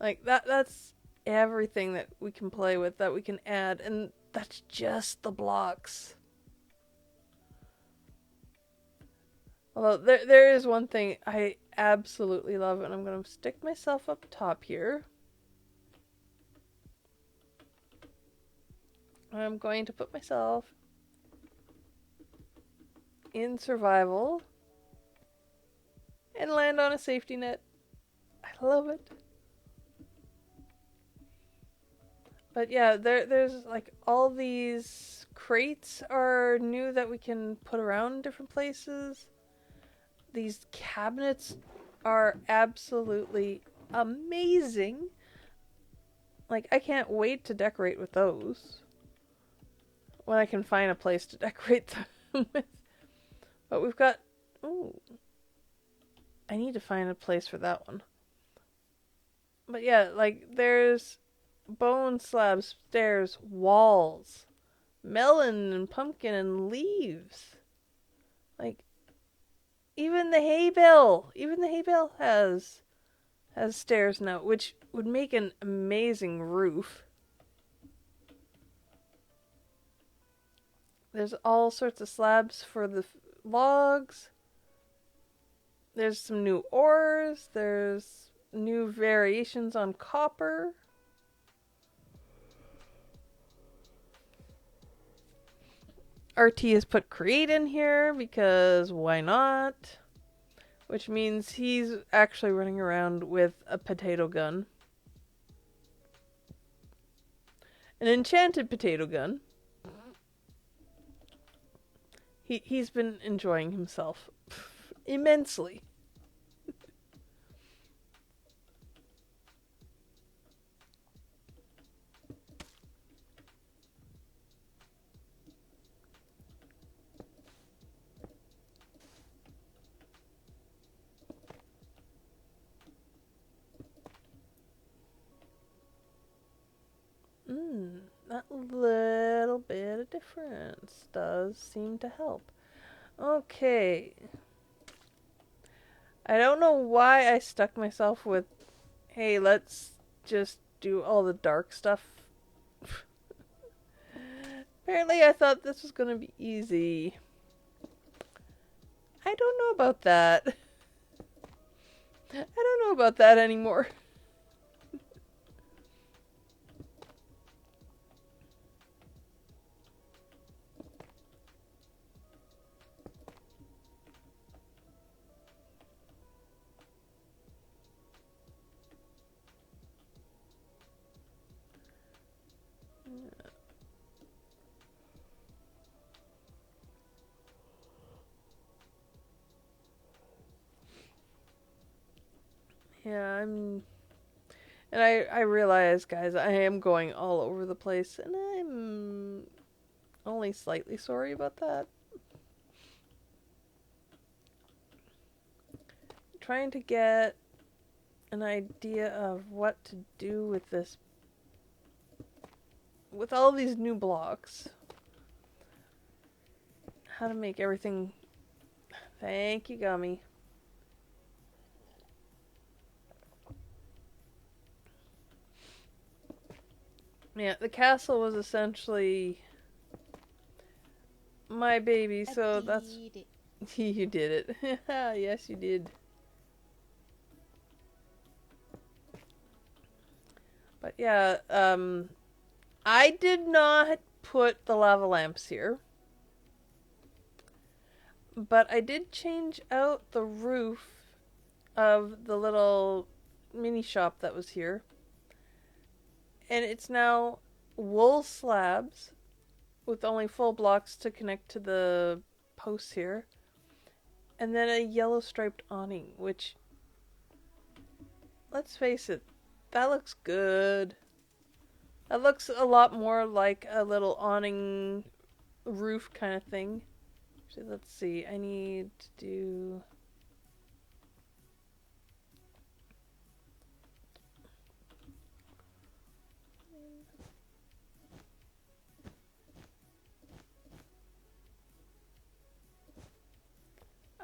Like that's everything that we can play with, that we can add, and that's just the blocks. Although there is one thing I absolutely love, and I'm going to stick myself up top here. I'm going to put myself in survival and land on a safety net. I love it. But yeah, there's like all these crates are new that we can put around different places. These cabinets are absolutely amazing. Like, I can't wait to decorate with those. When I can find a place to decorate them with. But we've got... Ooh. I need to find a place for that one. But yeah, like, there's bone slabs, stairs, walls, melon and pumpkin and leaves. Like, even the hay bale has stairs now, which would make an amazing roof. There's all sorts of slabs for the logs. There's some new ores. There's new variations on copper. RT has put create in here because why not? Which means he's actually running around with a potato gun. An enchanted potato gun. He's been enjoying himself immensely. That little bit of difference does seem to help. Okay. I don't know why I stuck myself with, hey, let's just do all the dark stuff. Apparently I thought this was going to be easy. I don't know about that. I don't know about that anymore. Yeah, and I realize, guys, I am going all over the place, and I'm only slightly sorry about that. Trying to get an idea of what to do with this, with all these new blocks. How to make everything... Thank you, Gummy. Yeah, the castle was essentially my baby, so that's... You did it. Yes, you did. But yeah, I did not put the lava lamps here. But I did change out the roof of the little mini shop that was here. And it's now wool slabs with only full blocks to connect to the posts here. And then a yellow striped awning, which, let's face it, that looks good. That looks a lot more like a little awning roof kind of thing. Actually, let's see. I need to do...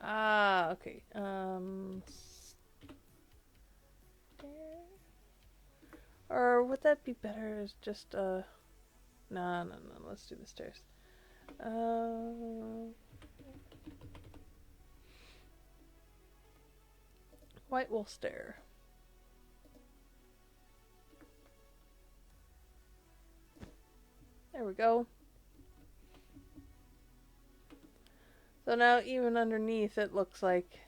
Ah, okay. Or would that be better as just no, let's do the stairs. White wool stair. There we go. So now even underneath it looks like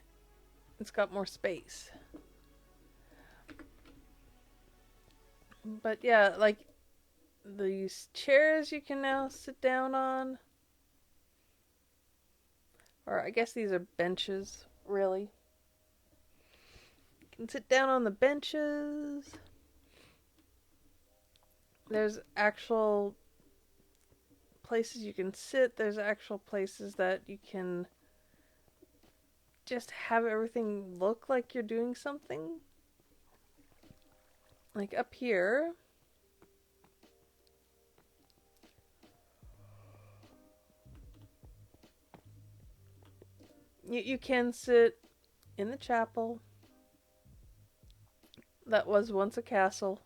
it's got more space. But yeah, like these chairs you can now sit down on. Or I guess these are benches, really. You can sit down on the benches. There's actual places you can sit. There's actual places that you can just have everything look like you're doing something. Like up here. You can sit in the chapel that was once a castle.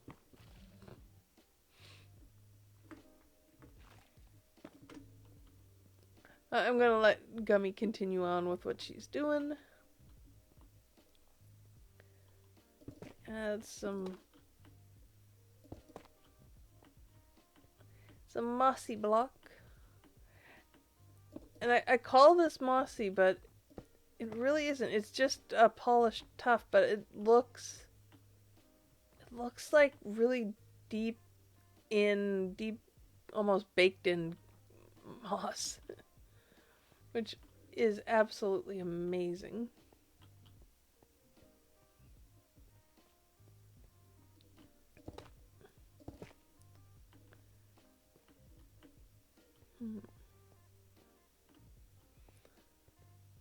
I'm gonna let Gummy continue on with what she's doing. Add some mossy block. And I call this mossy, but it really isn't. It's just a polished tuff, but it looks like really deep, almost baked in moss, which is absolutely amazing.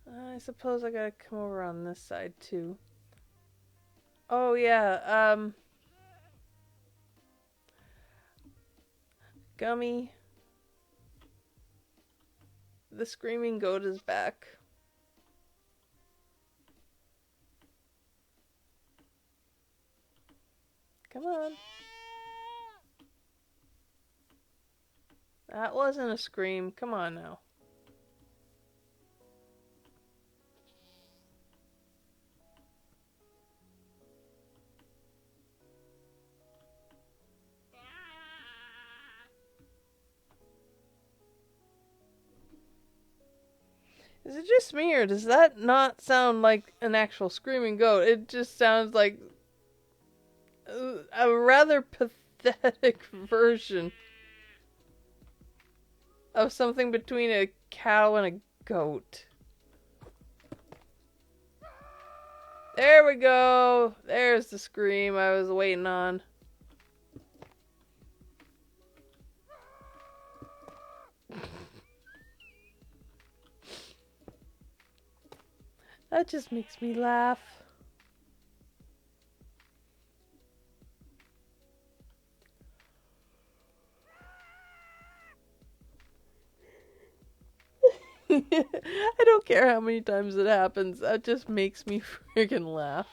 I suppose I gotta come over on this side too. Oh yeah, Gummy. The screaming goat is back. Come on. That wasn't a scream. Come on now. Is it just me, or does that not sound like an actual screaming goat? It just sounds like a rather pathetic version of something between a cow and a goat. There we go. There's the scream I was waiting on. That just makes me laugh. I don't care how many times it happens. That just makes me freaking laugh.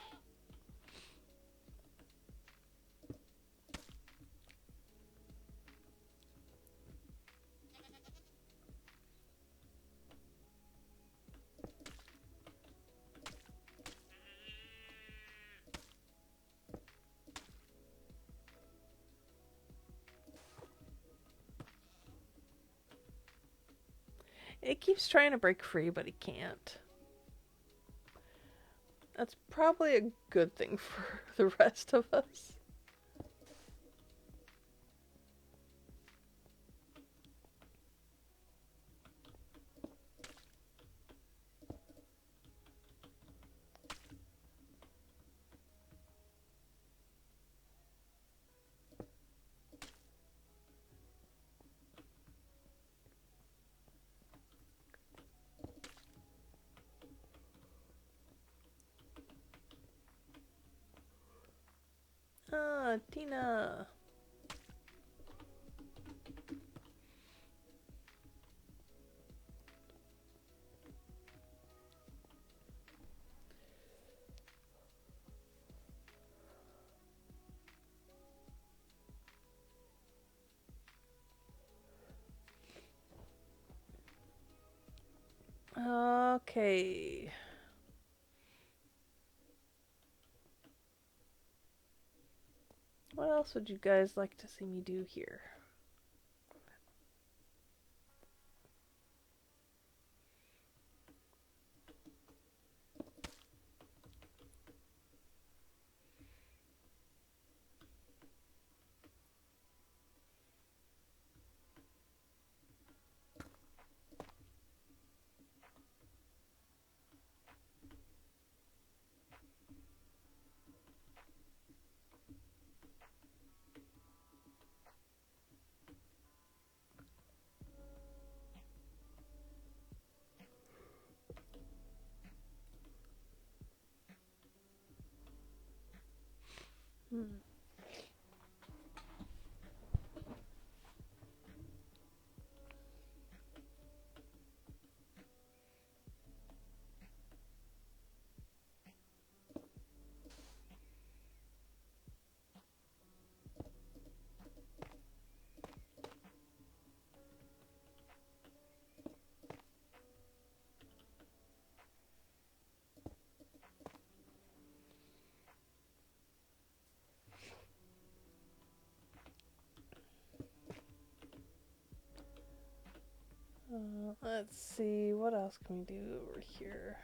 It keeps trying to break free, but it can't. That's probably a good thing for the rest of us. Ah, Tina. Okay. What else would you guys like to see me do here? Hmm. Let's see, what else can we do over here?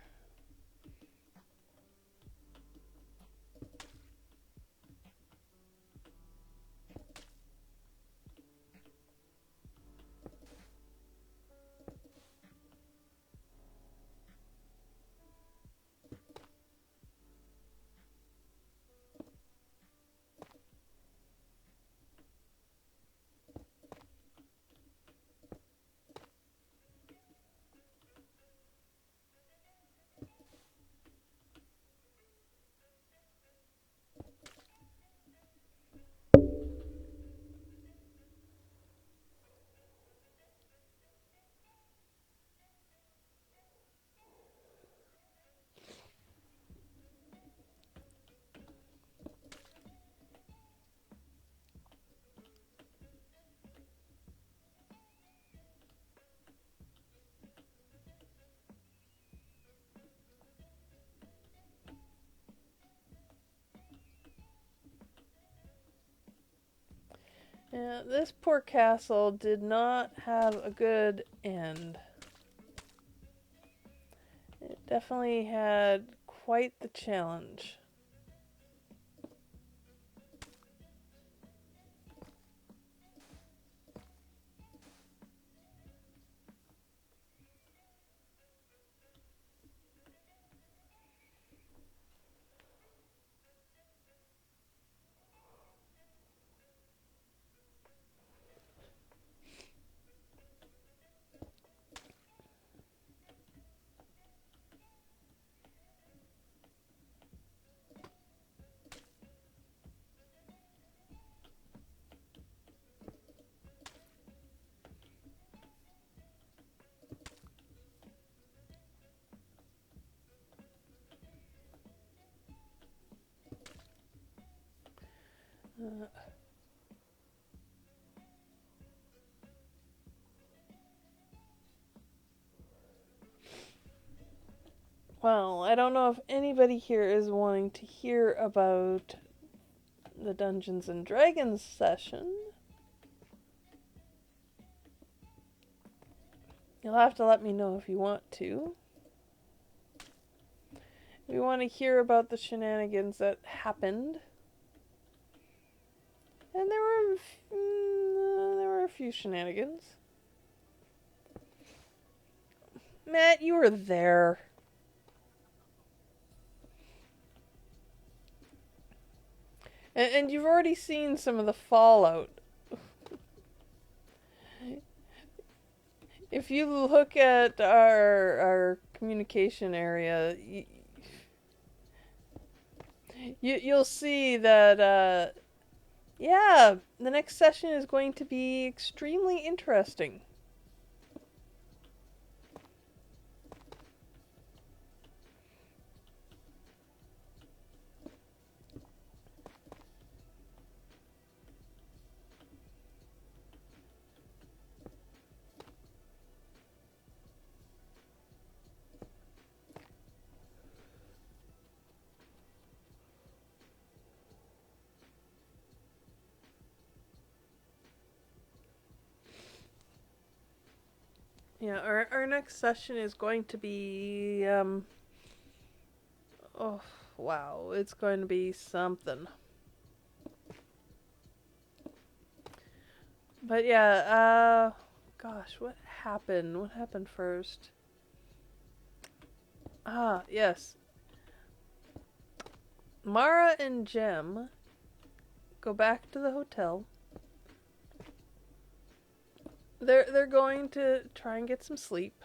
Yeah, this poor castle did not have a good end. It definitely had quite the challenge. Uh, well, I don't know if anybody here is wanting to hear about the Dungeons and Dragons session. You'll have to let me know if you want to. If you want to hear about the shenanigans that happened. And there were a few shenanigans. Matt, you were there. And you've already seen some of the fallout. If you look at our communication area, you'll see that, yeah, the next session is going to be extremely interesting. Yeah, our next session is going to be, oh, wow, it's going to be something. But yeah, gosh, what happened? What happened first? Ah, yes. Mara and Jem go back to the hotel. They're going to try and get some sleep.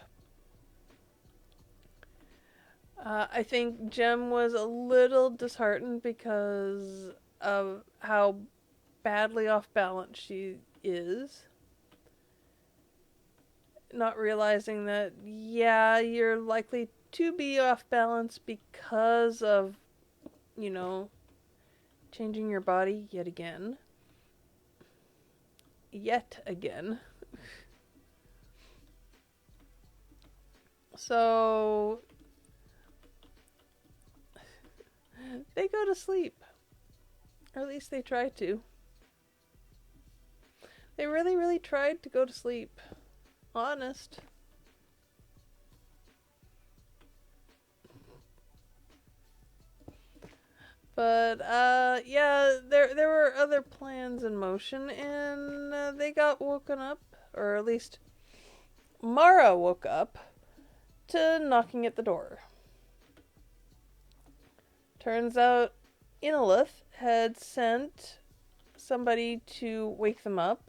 I think Jem was a little disheartened because of how badly off balance she is. Not realizing that, yeah, you're likely to be off balance because of, changing your body yet again. Yet again. So they go to sleep. Or at least they try to. They really, really tried to go to sleep. Honest. But, yeah, there were other plans in motion, and they got woken up, or at least Mara woke up to knocking at the door. Turns out Inalith had sent somebody to wake them up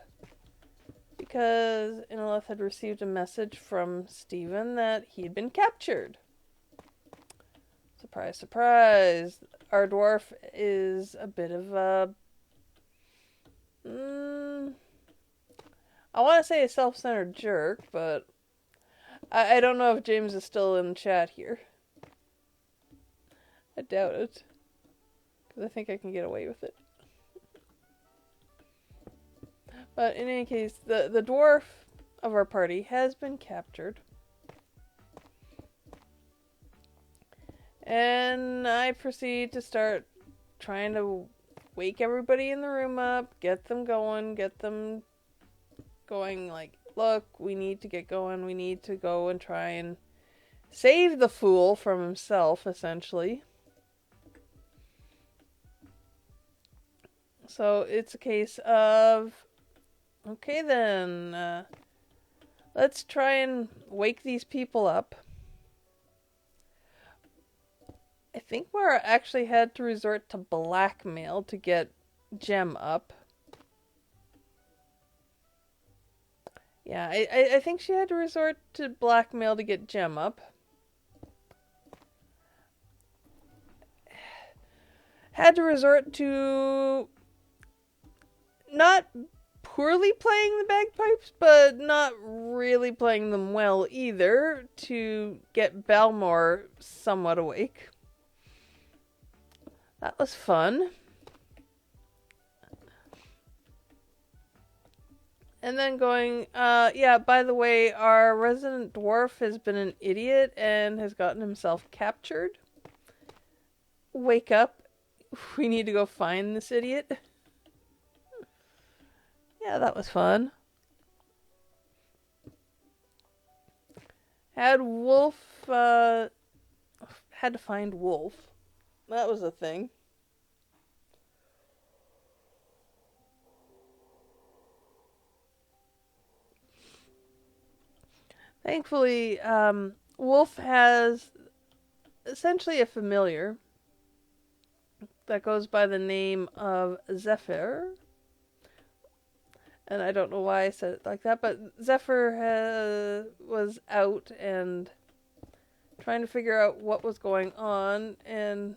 because Inalith had received a message from Stephen that he had been captured. Surprise, surprise. Our dwarf is a bit of a... I want to say a self-centered jerk, but I don't know if James is still in the chat here. I doubt it. Because I think I can get away with it. But in any case, the dwarf of our party has been captured. And I proceed to start trying to wake everybody in the room up, get them going, like, look, we need to get going, we need to go and try and save the fool from himself, essentially. So it's a case of, okay then, let's try and wake these people up. I think Mara actually had to resort to blackmail to get Jem up. Yeah, I think she had to resort to blackmail to get Jem up. Had to resort to not poorly playing the bagpipes, but not really playing them well either to get Balmor somewhat awake. That was fun. And then going, yeah, by the way, our resident dwarf has been an idiot and has gotten himself captured. Wake up. We need to go find this idiot. Yeah, that was fun. Had Wolf, had to find Wolf. That was a thing. Thankfully, Wolf has essentially a familiar that goes by the name of Zephyr. And I don't know why I said it like that, but Zephyr was out and trying to figure out what was going on, and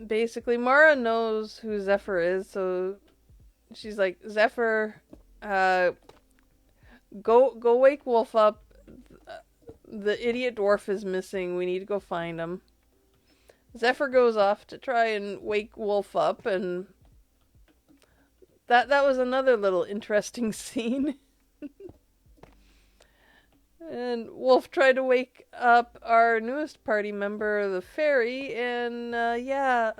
basically Mara knows who Zephyr is, so she's like, Zephyr, go wake Wolf up. The idiot dwarf is missing. We need to go find him. Zephyr goes off to try and wake Wolf up, and that was another little interesting scene. And Wolf tried to wake up our newest party member, the fairy, and that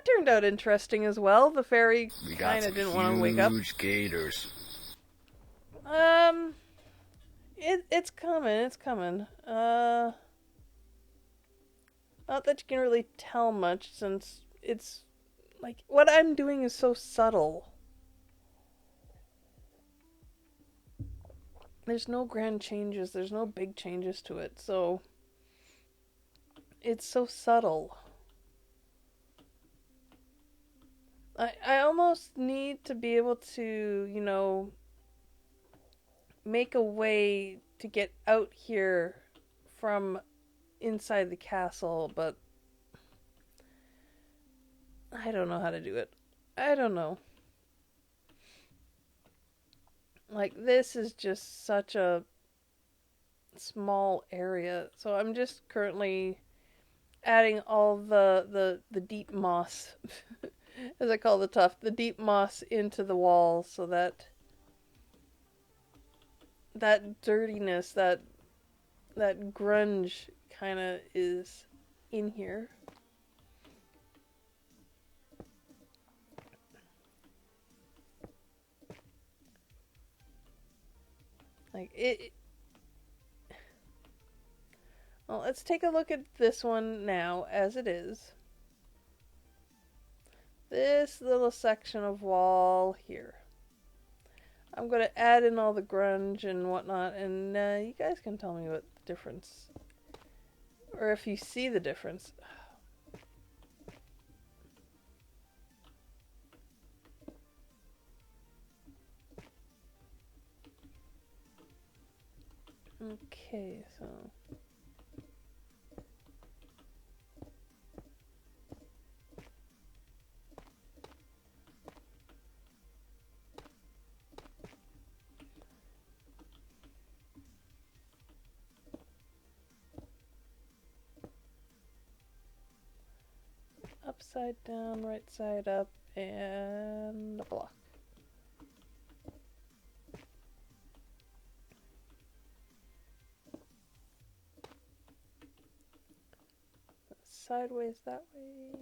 turned out interesting as well. The fairy kind of didn't want to wake up. Huge gators. It's coming. Not that you can really tell much, since it's like what I'm doing is so subtle. There's no grand changes, there's no big changes to it, so it's so subtle. I almost need to be able to, make a way to get out here from inside the castle, but I don't know how to do it. I don't know. Like, this is just such a small area, so I'm just currently adding all the deep moss, as I call the tuft, the deep moss into the wall, so that dirtiness, that grunge kind of is in here. Like it. Well, let's take a look at this one now as it is. This little section of wall here. I'm going to add in all the grunge and whatnot, and you guys can tell me what the difference, or if you see the difference. Okay, so upside down, right side up, and a block. Sideways that way.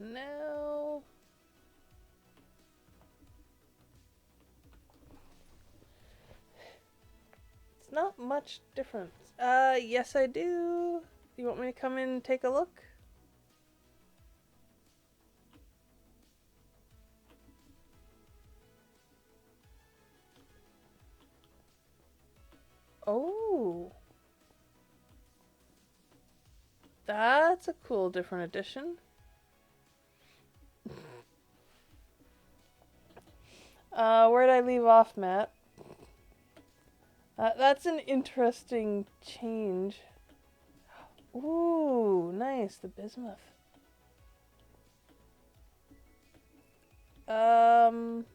And now it's not much difference. Yes I do. You want me to come in and take a look? Oh. That's a cool different addition. Where'd I leave off, Matt? That's an interesting change. Ooh, nice, the bismuth. Um,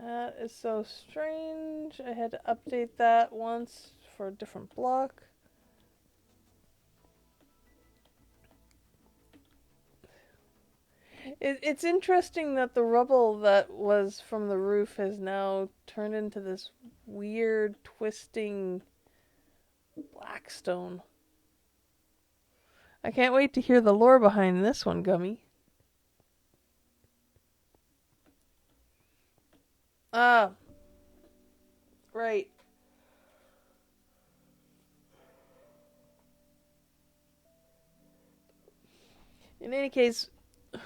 that is so strange. I had to update that once for a different block. It's interesting that the rubble that was from the roof has now turned into this weird, twisting black stone. I can't wait to hear the lore behind this one, Gummy. Ah, right. In any case,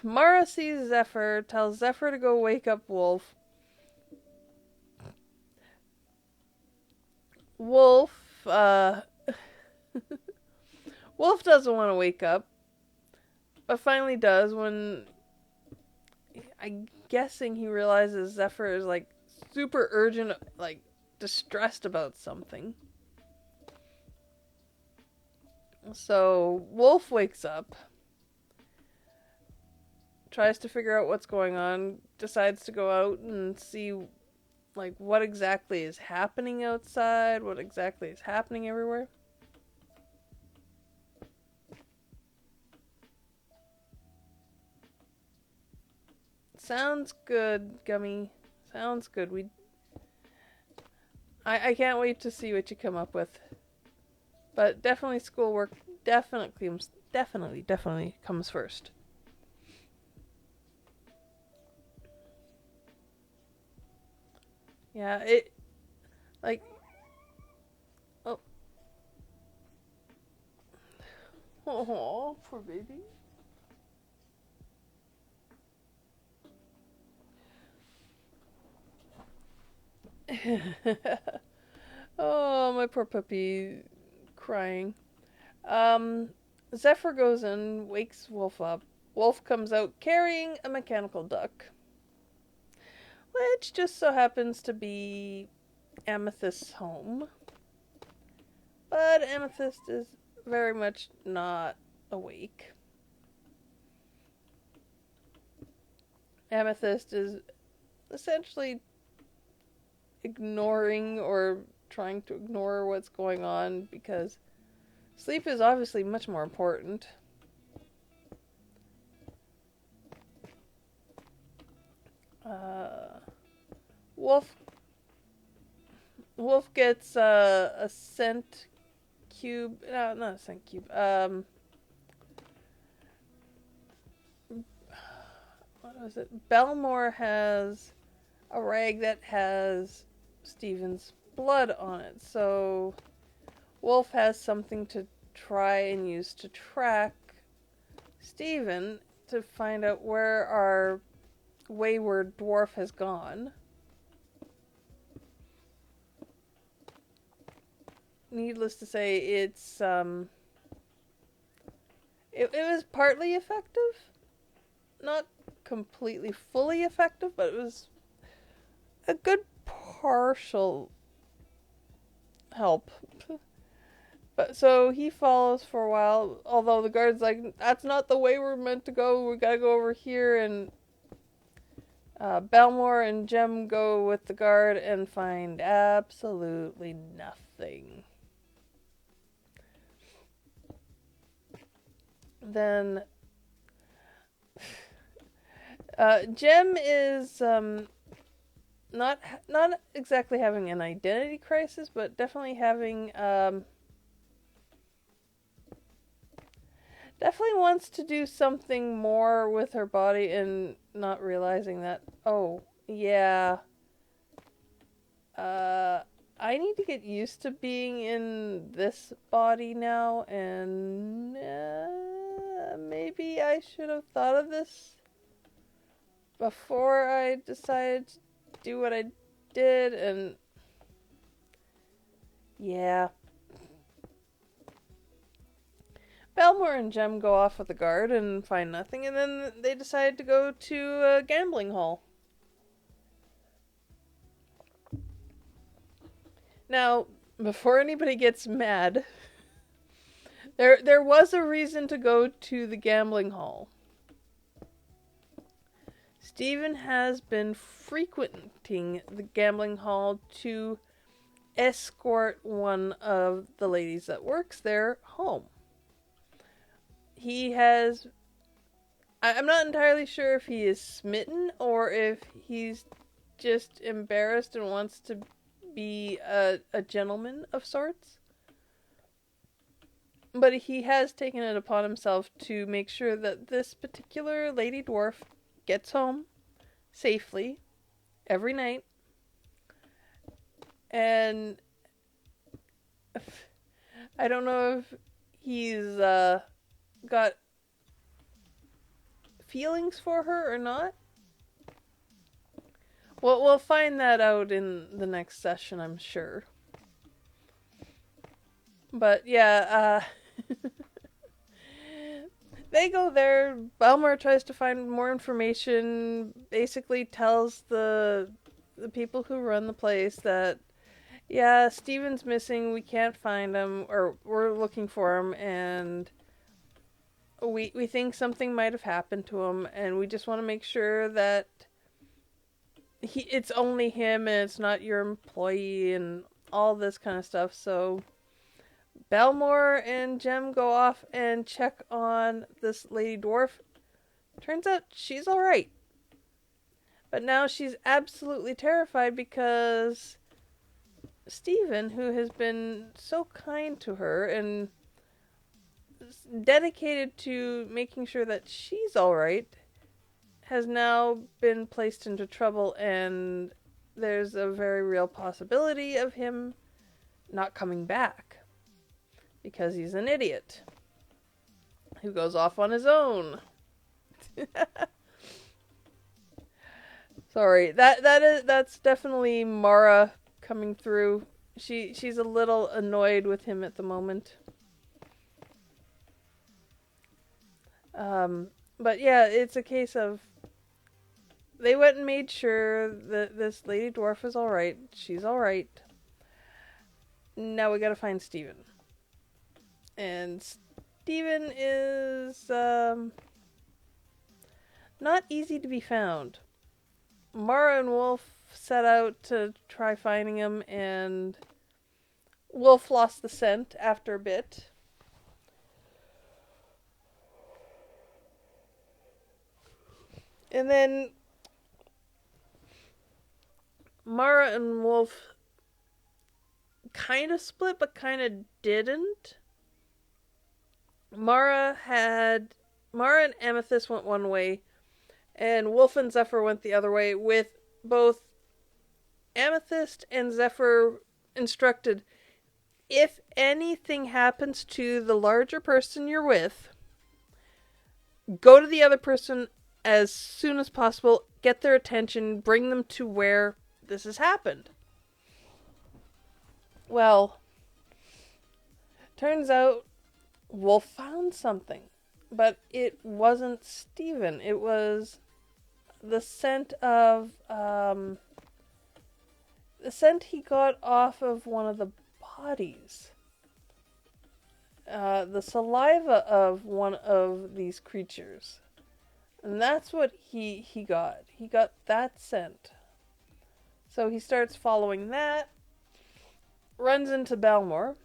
Mara sees Zephyr, tells Zephyr to go wake up Wolf. Wolf, Wolf doesn't want to wake up, but finally does when I'm guessing he realizes Zephyr is like super urgent, like distressed about something. So Wolf wakes up, tries to figure out what's going on, decides to go out and see like what exactly is happening outside, what exactly is happening everywhere. Sounds good, Gummy. Sounds good. I can't wait to see what you come up with. But definitely schoolwork definitely comes first. Yeah, it like oh oh poor baby. Oh, my poor puppy crying. Um Zephyr goes in, wakes Wolf up. Wolf comes out carrying a mechanical duck, which just so happens to be Amethyst's home. But Amethyst is very much not awake. Amethyst is essentially ignoring or trying to ignore what's going on because sleep is obviously much more important. Uh, Wolf Wolf gets a scent cube. No, not a scent cube. What was it? Belmore has a rag that has Steven's blood on it. So Wolf has something to try and use to track Steven to find out where our wayward dwarf has gone. Needless to say, it was partly effective. Not completely fully effective, but it was a good partial help. But so he follows for a while, although the guard's like, that's not the way we're meant to go, we gotta go over here, and Belmore and Jem go with the guard and find absolutely nothing. Then Jem is not exactly having an identity crisis, but definitely having definitely wants to do something more with her body and not realizing that, oh yeah, I need to get used to being in this body now, and maybe I should have thought of this before I decided to do what I did, and yeah. Belmore and Jem go off with the guard and find nothing, and then they decide to go to a gambling hall. Now, before anybody gets mad, there was a reason to go to the gambling hall. Stephen has been frequenting the gambling hall to escort one of the ladies that works there home. He has... I'm not entirely sure if he is smitten or if he's just embarrassed and wants to be a gentleman of sorts. But he has taken it upon himself to make sure that this particular lady dwarf gets home safely every night. And I don't know if he's got feelings for her or not. Well, we'll find that out in the next session, I'm sure. But yeah, they go there. Belmore tries to find more information. Basically, tells the people who run the place that, yeah, Steven's missing. We can't find him, or we're looking for him, and we think something might have happened to him, and we just want to make sure that it's only him and it's not your employee and all this kind of stuff. So Belmore and Jem go off and check on this lady dwarf. Turns out she's alright. But now she's absolutely terrified because Stephen, who has been so kind to her and dedicated to making sure that she's alright, has now been placed into trouble, and there's a very real possibility of him not coming back because he's an idiot who goes off on his own. Sorry, that's definitely Mara coming through. She's a little annoyed with him at the moment. But yeah, it's a case of they went and made sure that this lady dwarf is alright. She's alright. Now we gotta find Stephen. And Stephen is not easy to be found. Mara and Wolf set out to try finding him, and Wolf lost the scent after a bit. And then Mara and Wolf kind of split, but kind of didn't. Mara and Amethyst went one way, and Wolf and Zephyr went the other way, with both Amethyst and Zephyr instructed, if anything happens to the larger person you're with, go to the other person as soon as possible, get their attention, bring them to where this has happened. Well, turns out Wolf found something, but it wasn't Stephen. It was the scent of the scent he got off of one of the bodies. The saliva of one of these creatures. And that's what he got. He got that scent. So he starts following that. Runs into Belmore.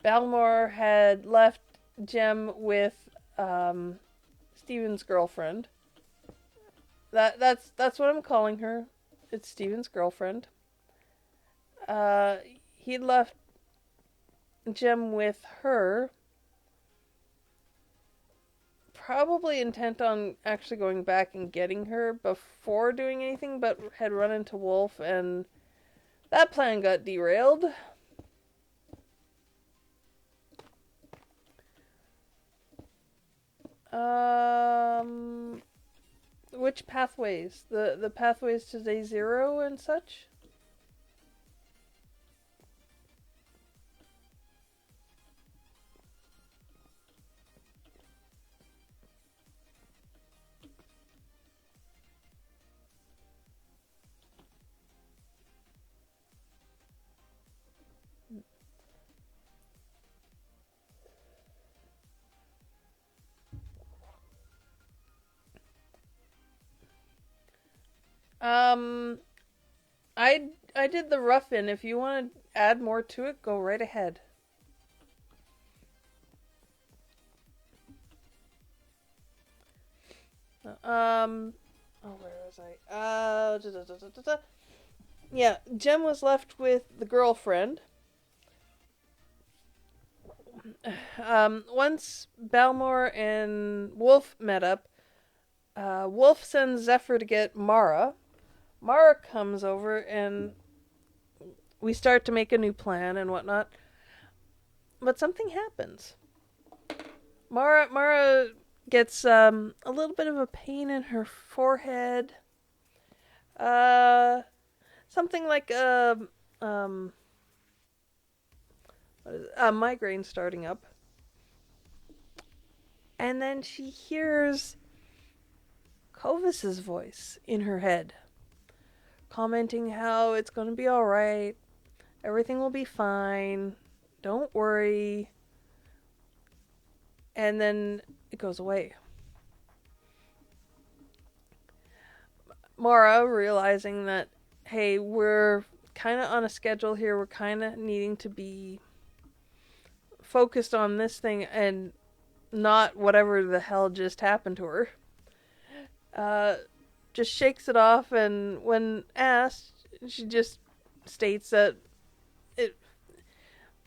Belmore had left Jem with Stephen's girlfriend. That's what I'm calling her. It's Stephen's girlfriend. He left Jem with her, probably intent on actually going back and getting her before doing anything, but had run into Wolf, and that plan got derailed. Which pathways? The pathways to day 0 and such? Um, I did the rough in. If you want to add more to it, go right ahead. Where was I? Yeah, Jem was left with the girlfriend. Once Balmore and Wolf met up, Wolf sends Zephyr to get Mara. Mara comes over and we start to make a new plan and whatnot. But something happens. Mara gets a little bit of a pain in her forehead. Uh, Something like um, a migraine starting up. And then she hears Kovis's voice in her head, commenting how it's going to be alright, everything will be fine, don't worry. And then it goes away. Mara, realizing that, hey, we're kind of on a schedule here, we're kind of needing to be focused on this thing and not whatever the hell just happened to her, just shakes it off, and when asked, she just states that it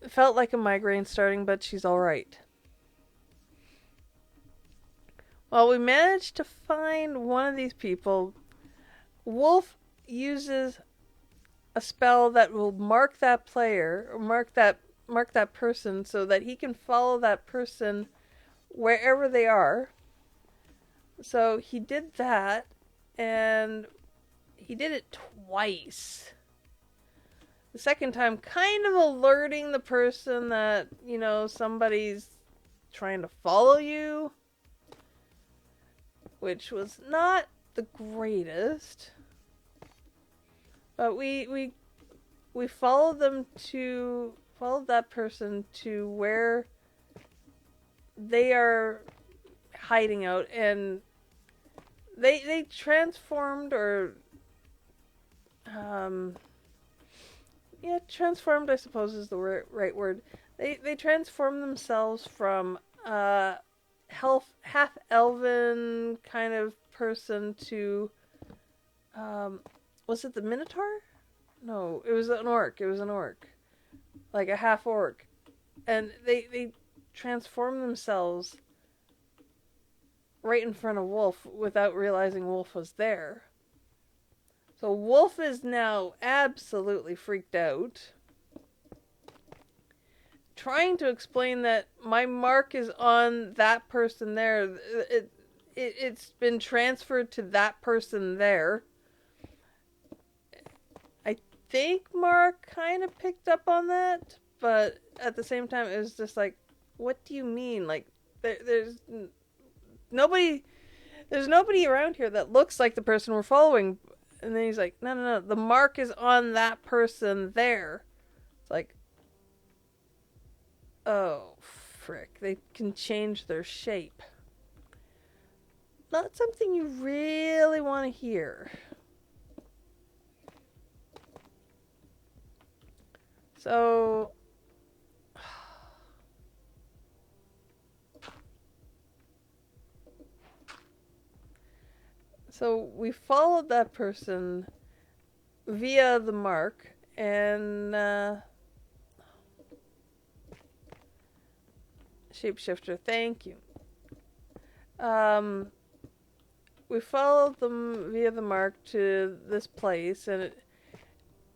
felt like a migraine starting, but she's alright. Well, we managed to find one of these people. Wolf uses a spell that will mark that player, or mark that person, so that he can follow that person wherever they are. So he did that, and he did it twice. The second time, kind of alerting the person that, somebody's trying to follow you, which was not the greatest. But we followed that person to where they are hiding out, and they transformed, or transformed, I suppose, is the right word. They transformed themselves from half elven kind of person to was it the Minotaur? No, it was an orc. Like a half orc. And they transformed themselves right in front of Wolf without realizing Wolf was there. So Wolf is now absolutely freaked out, trying to explain that my mark is on that person there. It's been transferred to that person there. I think Mark kind of picked up on that, but at the same time, it was just like, what do you mean? Like, there's nobody around here that looks like the person we're following. And then he's like, no, the mark is on that person there. It's like, oh, frick, they can change their shape. Not something you really want to hear. So we followed that person via the mark, and shapeshifter, thank you. We followed them via the mark to this place, and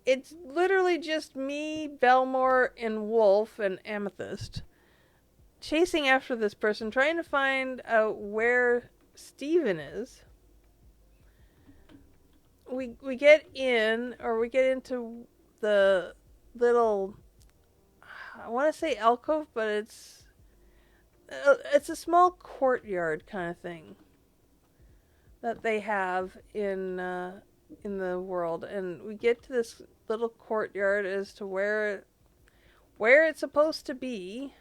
it's literally just me, Belmore, and Wolf, and Amethyst chasing after this person, trying to find out where Steven is. We get into the little, I want to say alcove, but it's a small courtyard kind of thing that they have in the world, and we get to this little courtyard as to where it's supposed to be.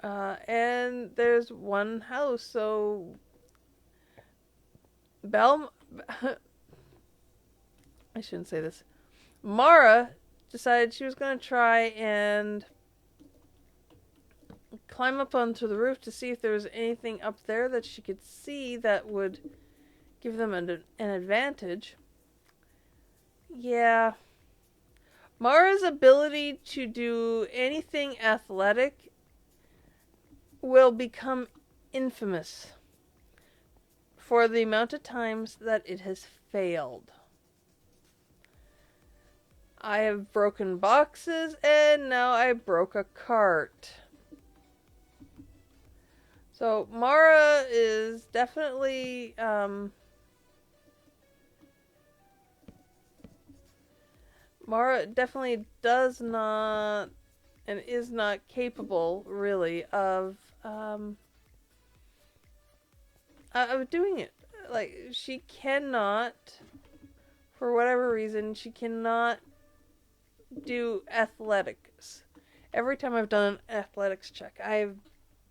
And there's one house, so Bel... I shouldn't say this. Mara decided she was going to try and climb up onto the roof to see if there was anything up there that she could see that would give them an advantage. Yeah. Mara's ability to do anything athletic will become infamous for the amount of times that it has failed. I have broken boxes, and now I broke a cart. So Mara is definitely Mara definitely does not and is not capable really of doing it. Like, she cannot, for whatever reason, she cannot do athletics. Every time I've done an athletics check, I've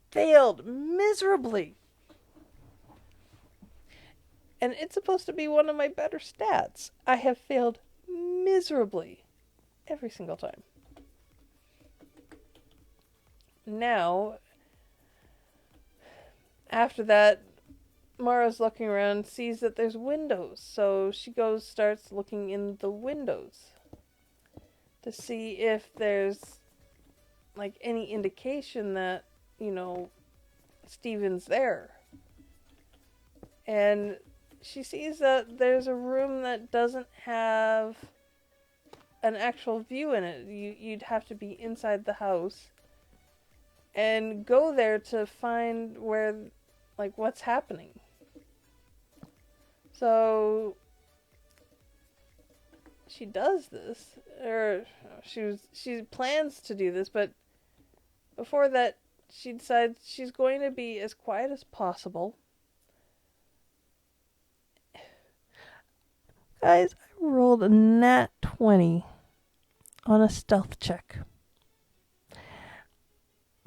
failed miserably. And it's supposed to be one of my better stats. I have failed miserably every single time. Now, after that, Mara's looking around, sees that there's windows. So she starts looking in the windows to see if there's like any indication that, Steven's there. And she sees that there's a room that doesn't have an actual view in it. You'd have to be inside the house and go there to find where, like, what's happening. So she does this, or she plans to do this, but before that, she decides she's going to be as quiet as possible. Guys, I rolled a nat 20 on a stealth check.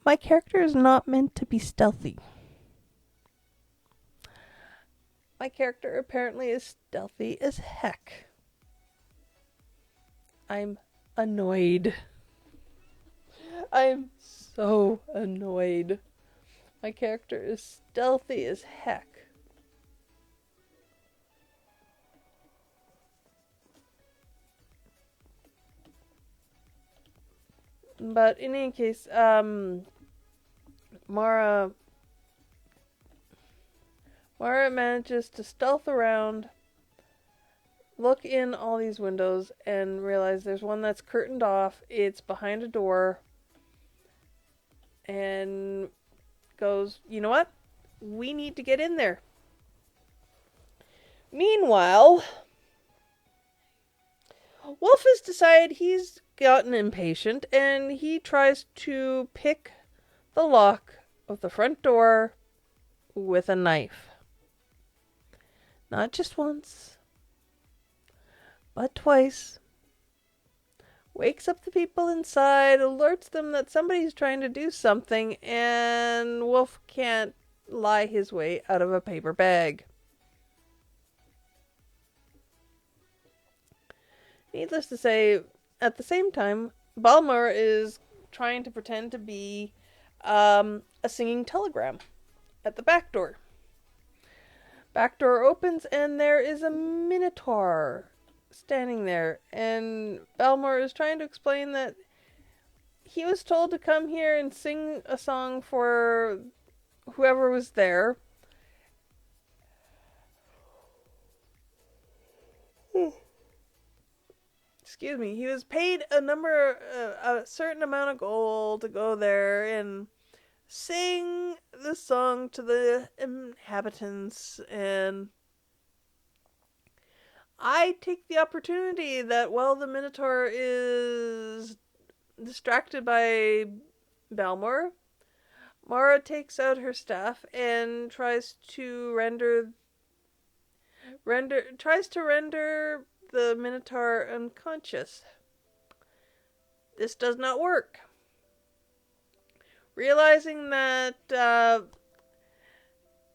My character is not meant to be stealthy. My character apparently is stealthy as heck. I'm annoyed. I'm so annoyed. My character is stealthy as heck. But in any case, Mara manages to stealth around, look in all these windows, and realize there's one that's curtained off. It's behind a door. And goes, you know what? We need to get in there. Meanwhile, Wolf has decided he's gotten impatient, and he tries to pick the lock of the front door with a knife. Not just once, but twice. Wakes up the people inside, alerts them that somebody's trying to do something, and Wolf can't lie his way out of a paper bag. Needless to say, at the same time, Balmer is trying to pretend to be a singing telegram at the back door. Back door opens, and there is a minotaur standing there, and Balmer is trying to explain that he was told to come here and sing a song for whoever was there. Excuse me. He was paid a certain amount of gold to go there and sing the song to the inhabitants, and I take the opportunity that while the Minotaur is distracted by Balmor, Mara takes out her staff and tries to render the Minotaur unconscious. This does not work. Realizing that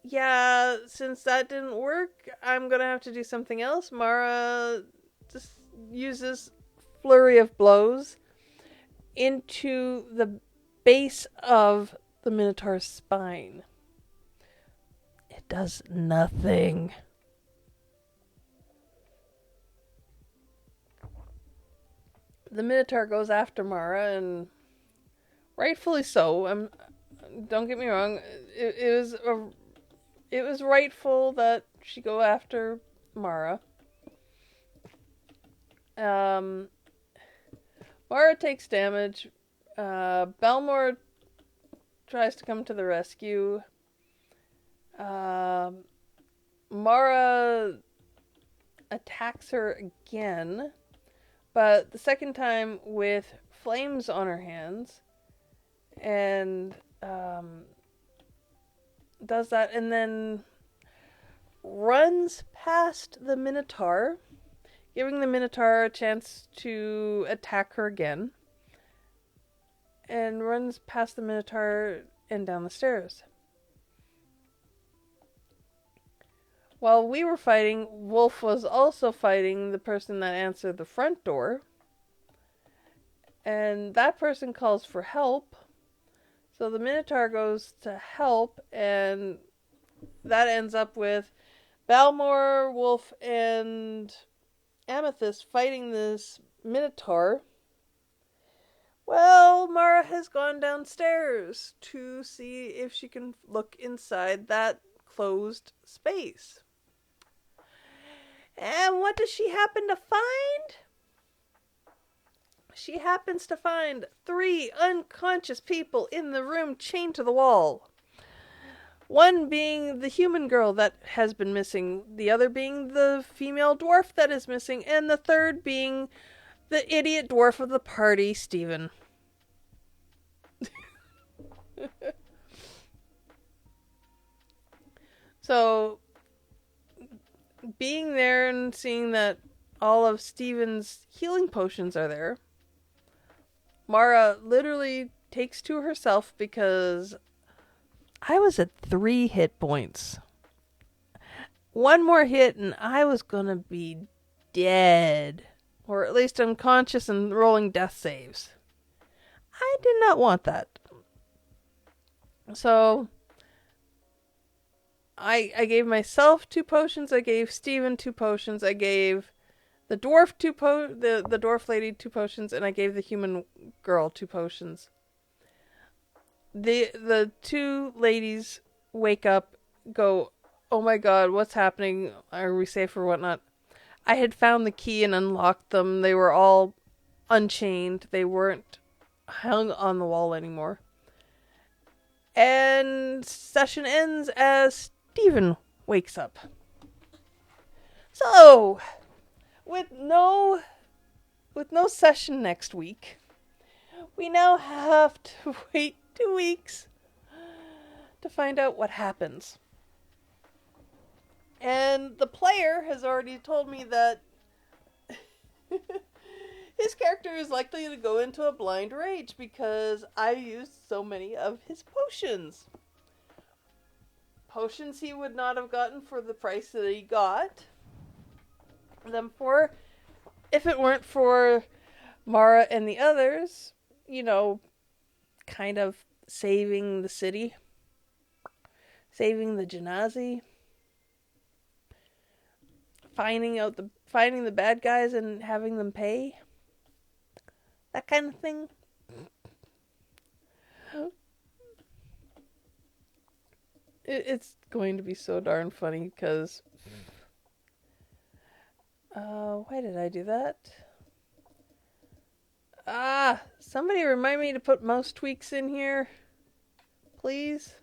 yeah, since that didn't work, I'm gonna have to do something else. Mara just uses flurry of blows into the base of the Minotaur's spine. It does nothing. The Minotaur goes after Mara, and rightfully so. Don't get me wrong. It was rightful that she go after Mara. Um, Mara takes damage. Belmore tries to come to the rescue. Mara attacks her again, but the second time with flames on her hands, and does that, and then runs past the Minotaur, giving the Minotaur a chance to attack her again, and runs past the Minotaur and down the stairs. While we were fighting, Wolf was also fighting the person that answered the front door, and that person calls for help. So the Minotaur goes to help, and that ends up with Balmor, Wolf, and Amethyst fighting this Minotaur. Well, Mara has gone downstairs to see if she can look inside that closed space. And what does she happen to find? She happens to find 3 unconscious people in the room chained to the wall. One being the human girl that has been missing, the other being the female dwarf that is missing, and the third being the idiot dwarf of the party, Stephen. So, being there and seeing that all of Stephen's healing potions are there, Mara literally takes to herself because I was at 3 hit points. One more hit and I was gonna be dead. Or at least unconscious and rolling death saves. I did not want that. So I gave myself 2 potions, I gave Stephen 2 potions, I gave the dwarf the dwarf lady 2 potions, and I gave the human girl 2 potions. The 2 ladies wake up, go, "Oh my god, what's happening? Are we safe or whatnot?" I had found the key and unlocked them. They were all unchained. They weren't hung on the wall anymore. And session ends as Stephen wakes up. So, with no session next week, we now have to wait 2 weeks to find out what happens. And the player has already told me that his character is likely to go into a blind rage because I used so many of his potions. Potions he would not have gotten for the price that he got them for if it weren't for Mara and the others, kind of saving the city, saving the Genasi, finding the bad guys and having them pay. That kind of thing. It's going to be so darn funny because why did I do that? Somebody remind me to put mouse tweaks in here, please.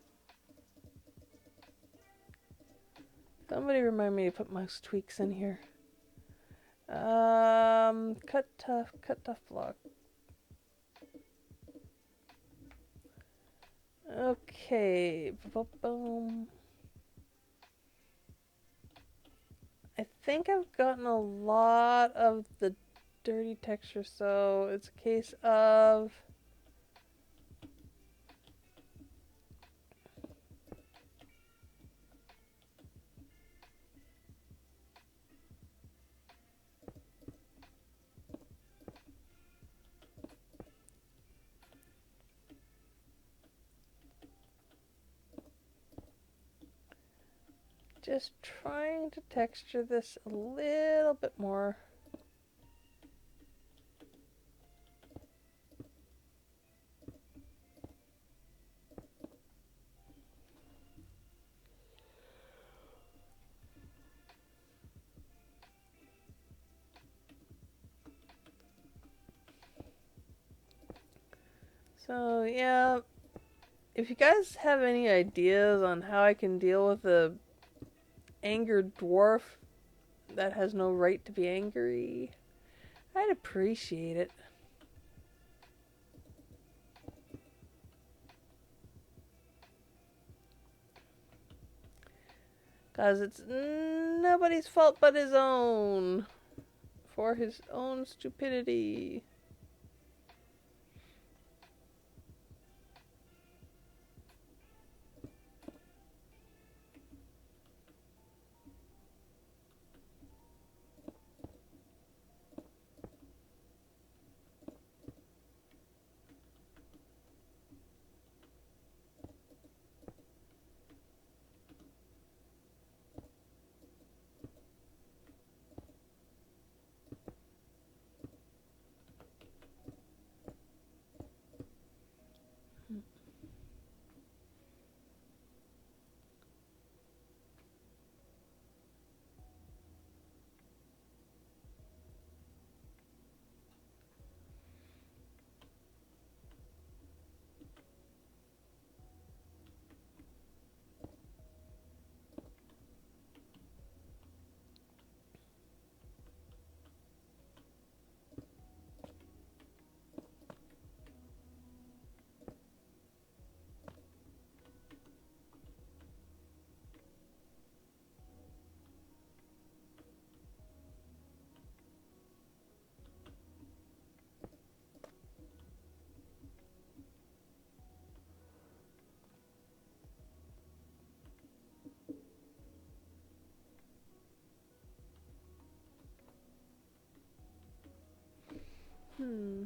Somebody remind me to put mouse tweaks in here. Cut tough block. Okay, boom. I think I've gotten a lot of the dirty texture, so it's a case of Just trying to texture this a little bit more. So, yeah, if you guys have any ideas on how I can deal with a angered dwarf that has no right to be angry, I'd appreciate it. Because it's nobody's fault but his own. For his own stupidity. Hmm.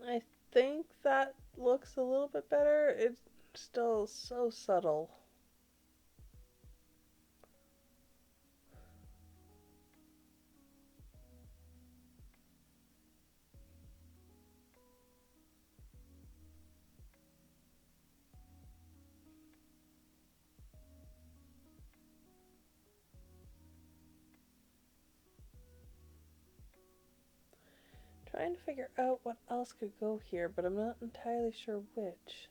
I think that looks a little bit better. It's still so subtle. Trying to figure out what else could go here, but I'm not entirely sure which.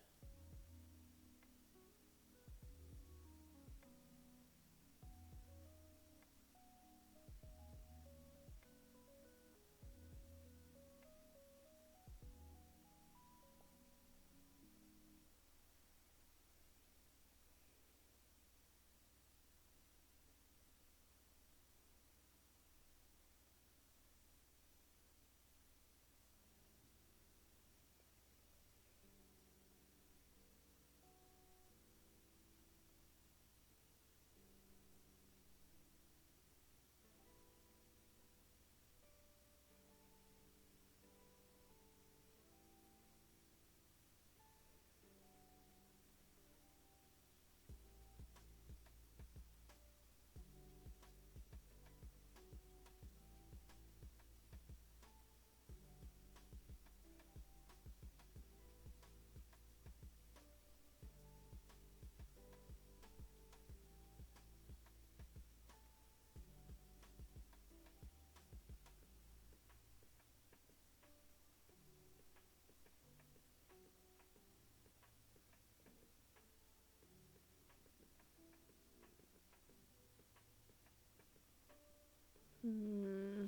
Hmm.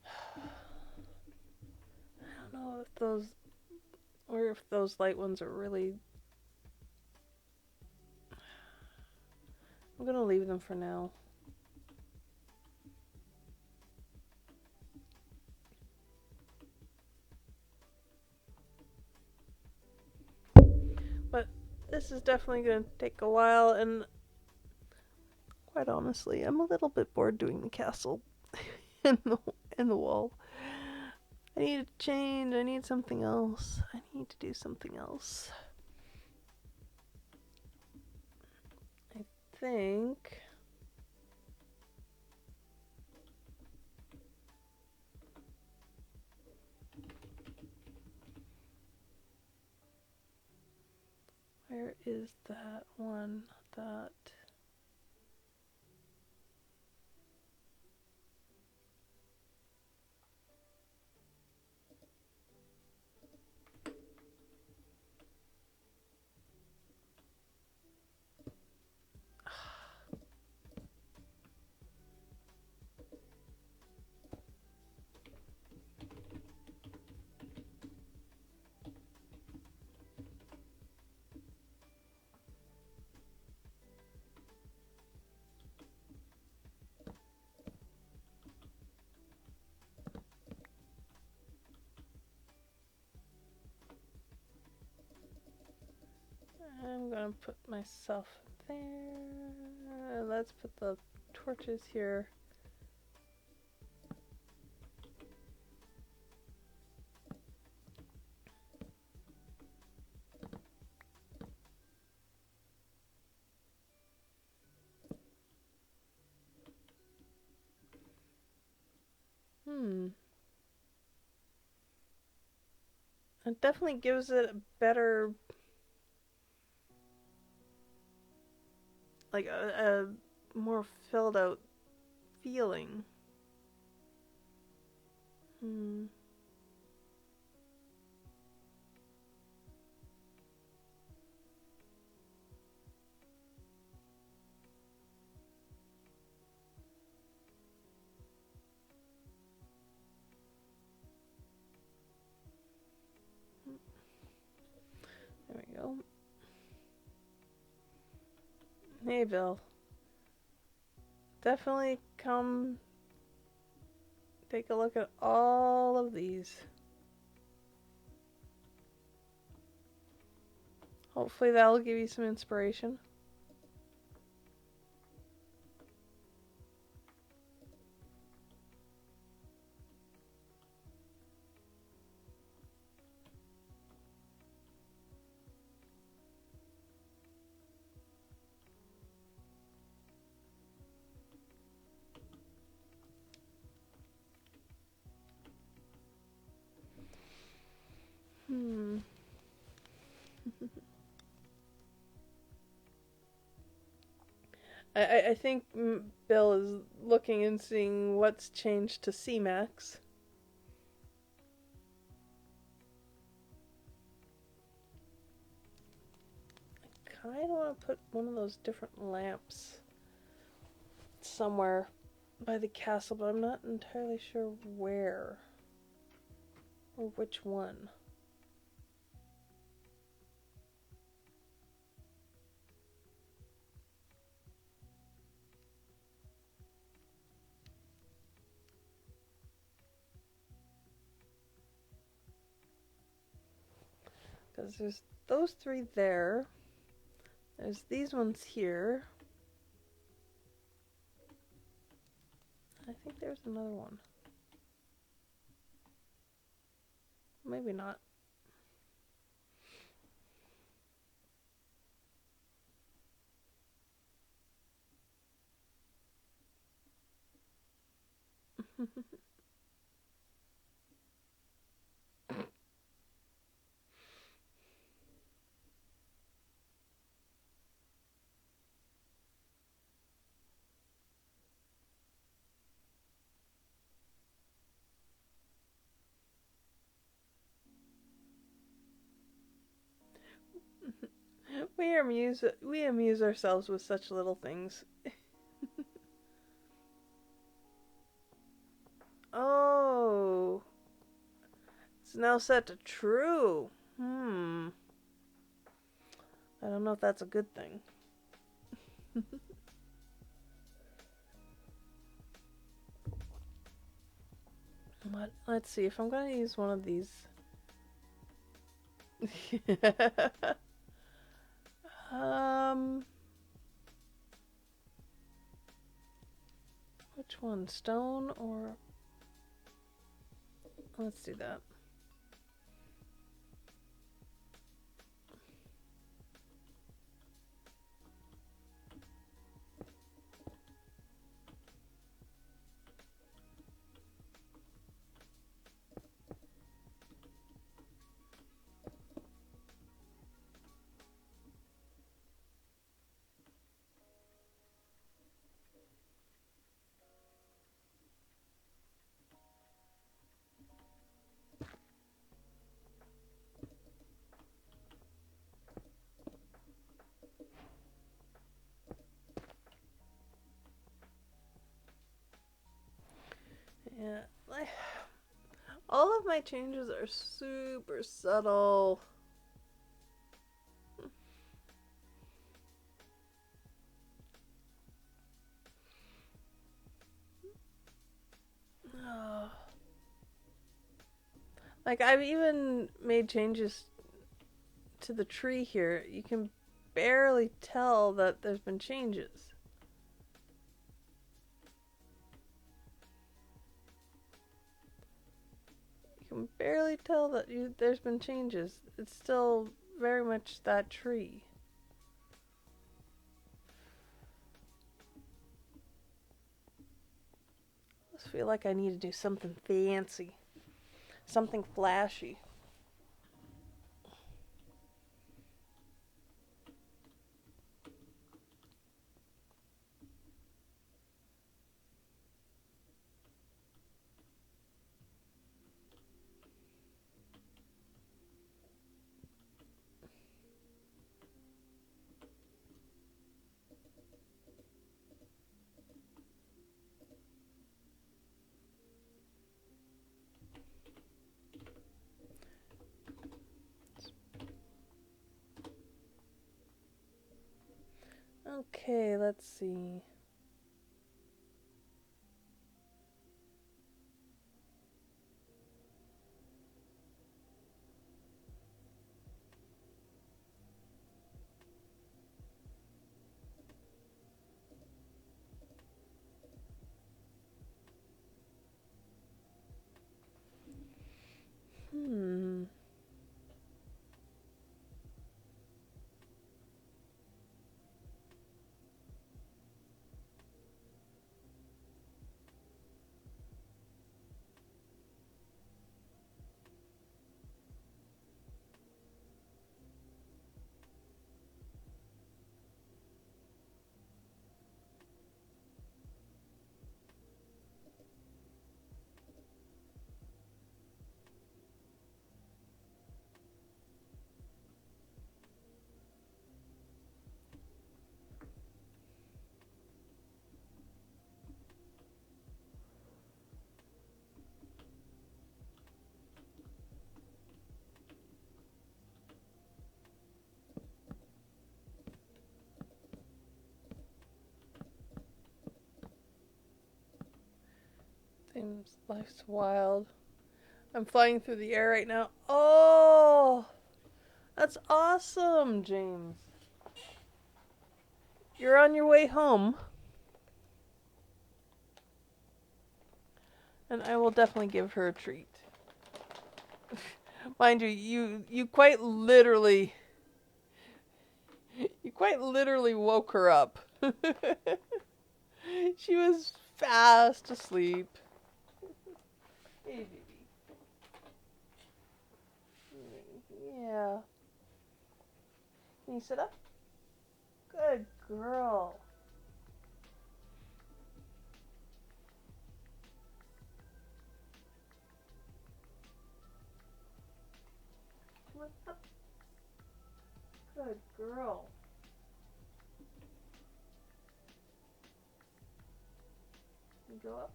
I don't know if those light ones are really. I'm gonna leave them for now. But this is definitely going to take a while, and quite honestly, I'm a little bit bored doing the castle and the wall. I need to change. I need something else. I need to do something else. I think. Where is that one? That. I'm gonna put myself there. Let's put the torches here. It definitely gives it a better, like a more filled out feeling. There we go. Hey, Bill. Definitely come take a look at all of these. Hopefully that'll give you some inspiration. I think Bill is looking and seeing what's changed to C-Max. I kind of want to put one of those different lamps somewhere by the castle, but I'm not entirely sure where or which one. Because there's those three there. There's these ones here. I think there's another one. Maybe not. We amuse ourselves with such little things. Oh, it's now set to true. I don't know if that's a good thing. But let's see if I'm going to use one of these. on stone or... Let's do that. Yeah, all of my changes are super subtle. Oh. Like, I've even made changes to the tree here. You can barely tell that there's been changes. You can barely tell that there's been changes. It's still very much that tree. I just feel like I need to do something fancy. Something flashy. Okay, let's see. Hmm. Life's wild. I'm flying through the air right now. Oh, that's awesome, James. You're on your way home. And I will definitely give her a treat. Mind you quite literally woke her up. She was fast asleep. Hey, baby. Yeah. Can you sit up? Good girl. Come on, up. Good girl. You go up.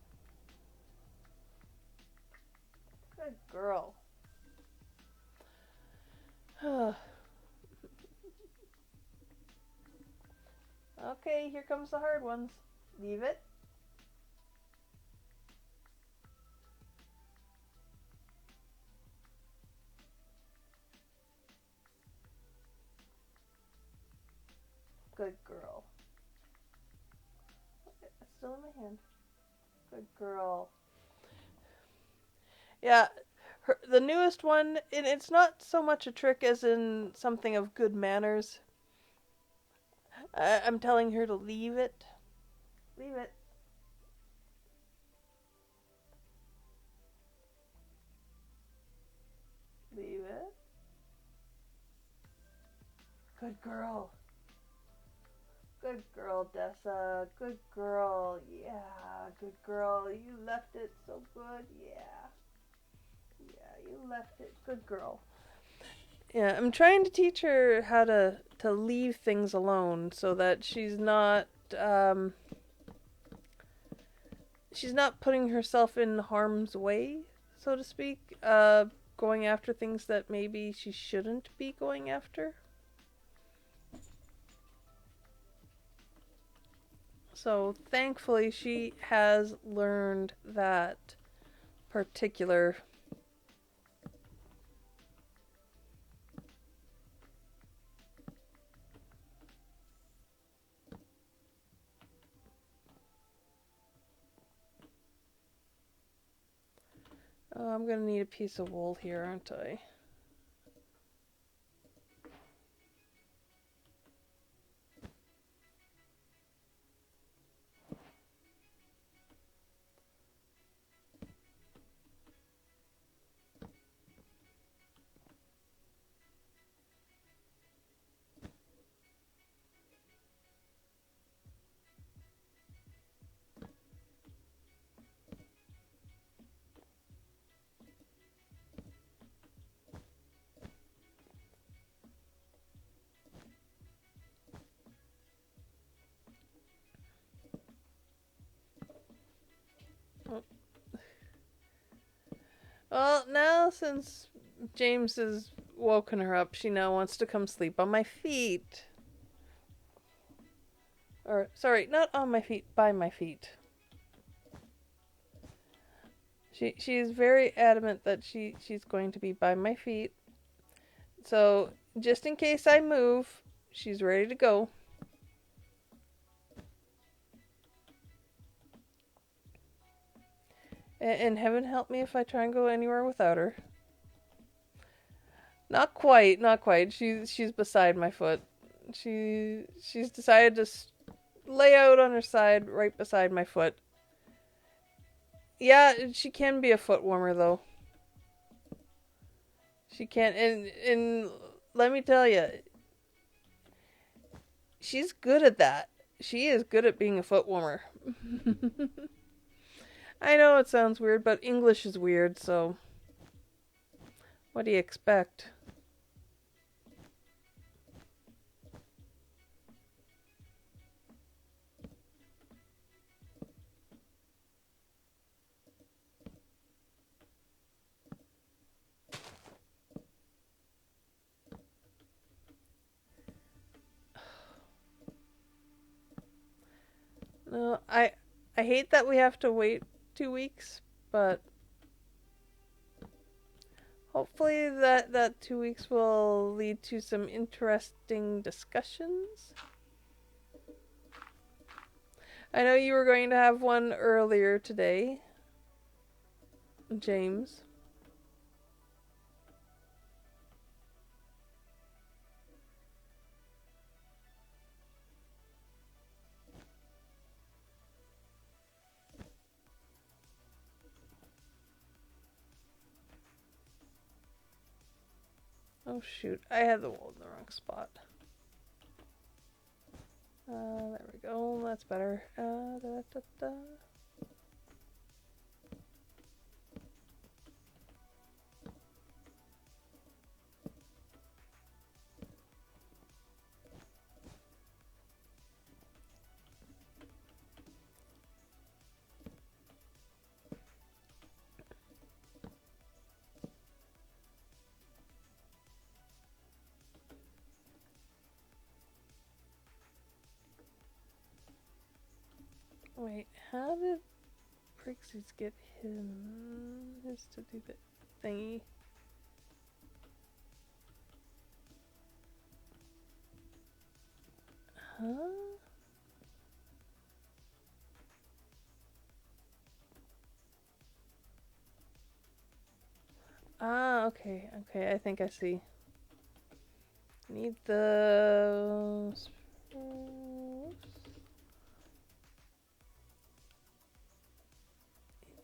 Good girl. Okay, here comes the hard ones. Leave it. Good girl. Okay, it's still in my hand. Good girl. Yeah, the newest one, and it's not so much a trick as in something of good manners. I'm telling her to leave it. Leave it. Leave it. Good girl. Good girl, Dessa. Good girl. Yeah, good girl. You left it so good. Yeah. Yeah, you left it. Good girl. Yeah, I'm trying to teach her how to leave things alone so that she's not putting herself in harm's way, so to speak, going after things that maybe she shouldn't be going after. So thankfully she has learned that particular. Oh, I'm gonna need a piece of wool here, aren't I? Oh. Well, now since James has woken her up, she now wants to come sleep on my feet. Or, sorry, not on my feet, by my feet. She is very adamant that she's going to be by my feet. So, just in case I move, she's ready to go. And heaven help me if I try and go anywhere without her. Not quite, not quite. She's beside my foot. She's decided to lay out on her side right beside my foot. Yeah, she can be a foot warmer though. She can, and let me tell you, she's good at that. She is good at being a foot warmer. I know it sounds weird, but English is weird, so what do you expect? No, I hate that we have to wait 2 weeks, but hopefully that 2 weeks will lead to some interesting discussions. I know you were going to have one earlier today, James. Oh shoot, I had the wool in the wrong spot. There we go, that's better. Da, da, da. Wait, how did Prixies get his to do the thingy? Huh? Ah, okay. Okay, I think I see. Need the...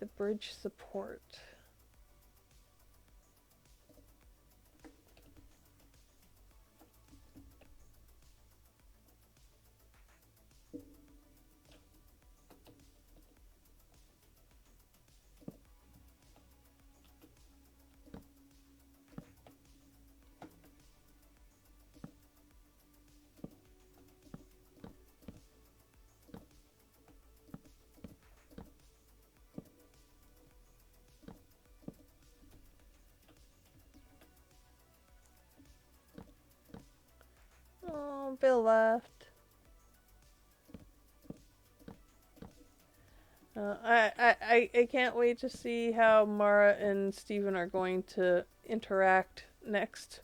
the bridge support. Oh, Bill left. I can't wait to see how Mara and Steven are going to interact next.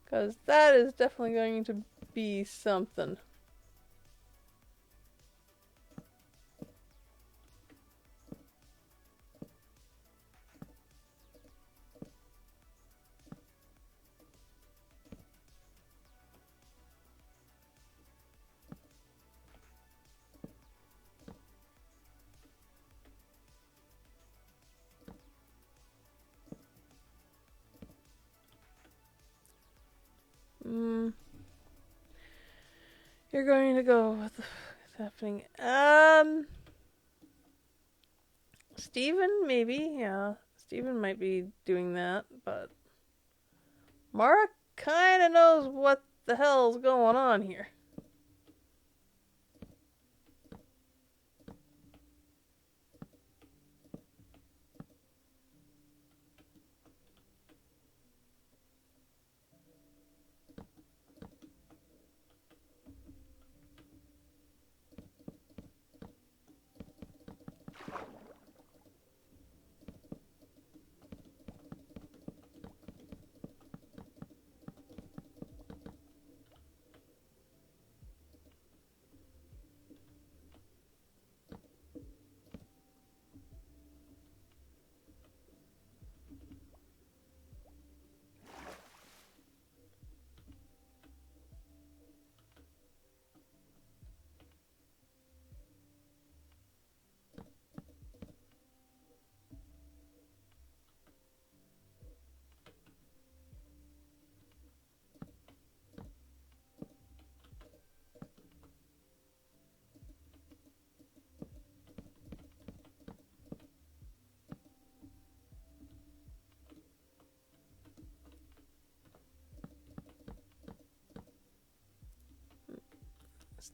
Because that is definitely going to be something. You're going to go with what's happening. Steven, maybe, yeah. Steven might be doing that, but Mara kind of knows what the hell's going on here.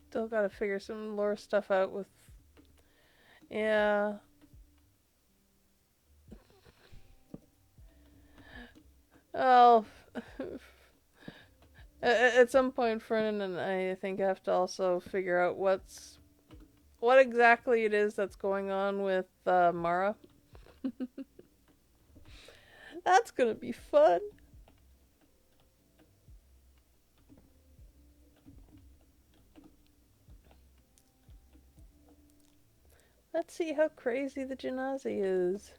Still gotta figure some lore stuff out with. Yeah. Oh. At some point, Fernan and I think have to also figure out what exactly it is that's going on with Mara. That's gonna be fun. Let's see how crazy the Genasi is.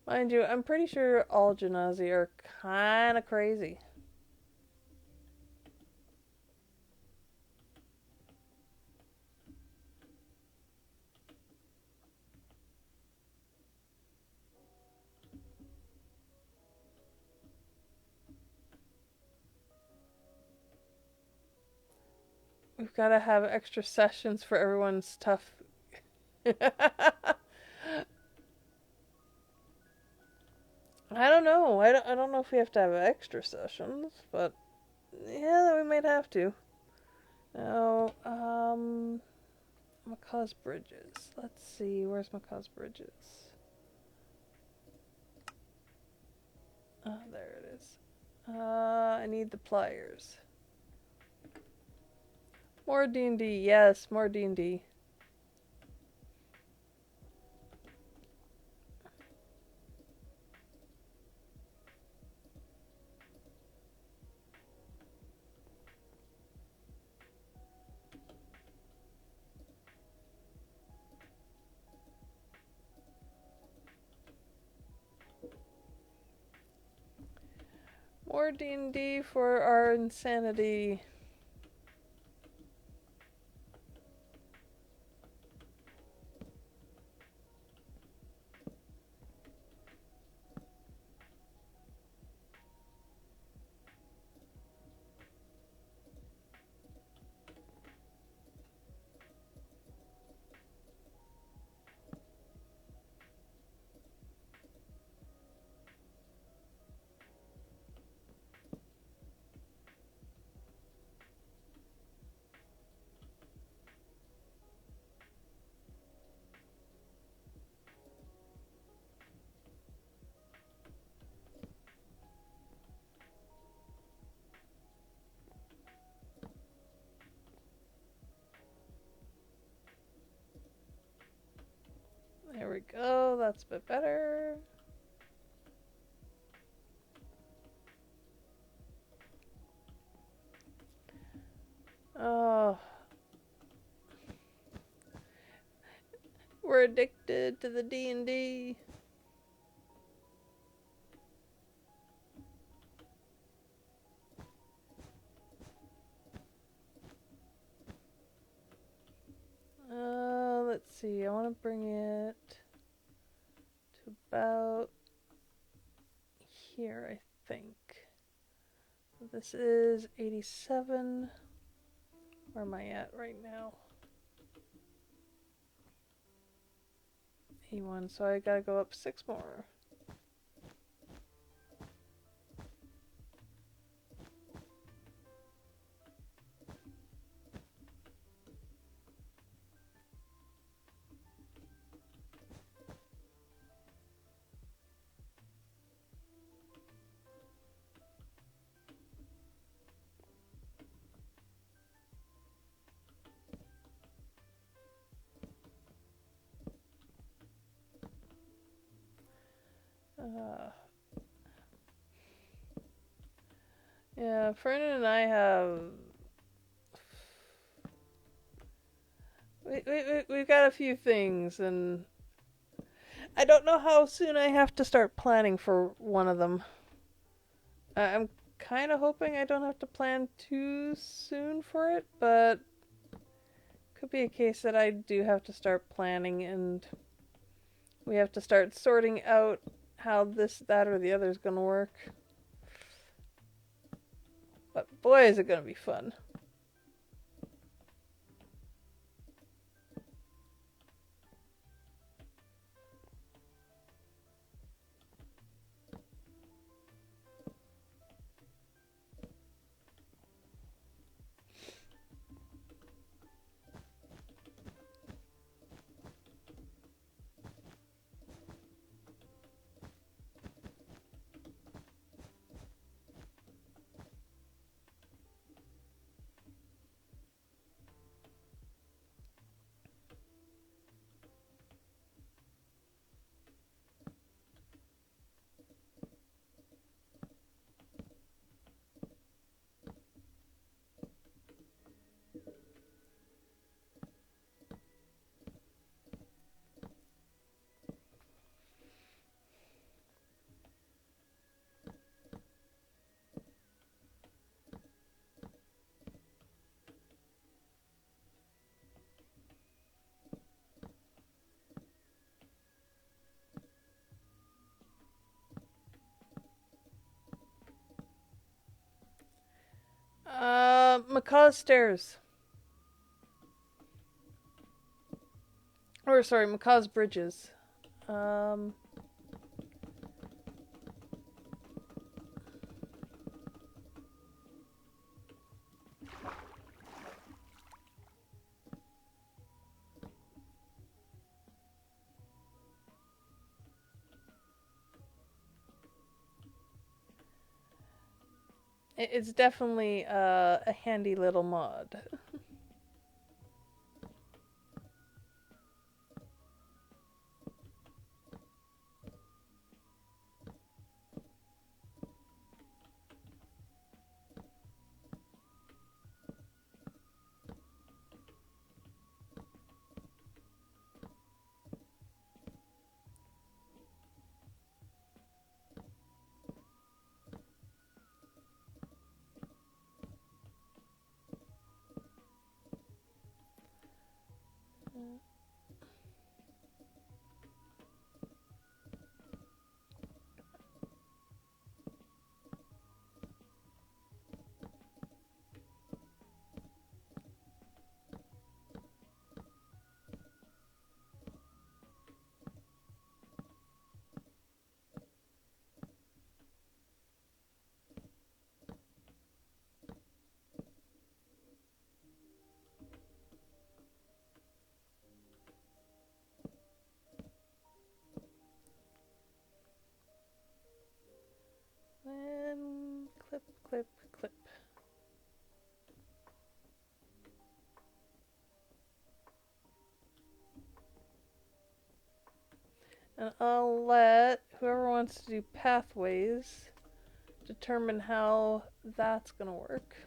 Mind you, I'm pretty sure all Genasi are kind of crazy. We've got to have extra sessions for everyone's stuff. I don't know. I don't know if we have to have extra sessions, but yeah, we might have to. Now, Macaw's Bridges. Let's see, where's Macaw's Bridges? Oh, there it is. I need the pliers. More D&D, yes, more D&D. More D&D for our insanity. There we go, that's a bit better. Oh. We're addicted to the D&D. Let's see, I want to bring it to about here, I think. This is 87. Where am I at right now? 81, so I gotta go up 6 more. Yeah, Fernan and I have... We've got a few things, and I don't know how soon I have to start planning for one of them. I'm kind of hoping I don't have to plan too soon for it, but could be a case that I do have to start planning, and we have to start sorting out how this, that, or the other is going to work. But boy, is it going to be fun. Macaw's Stairs. Or, sorry, Macaw's Bridges. It's definitely a handy little mod. And I'll let whoever wants to do pathways determine how that's gonna work.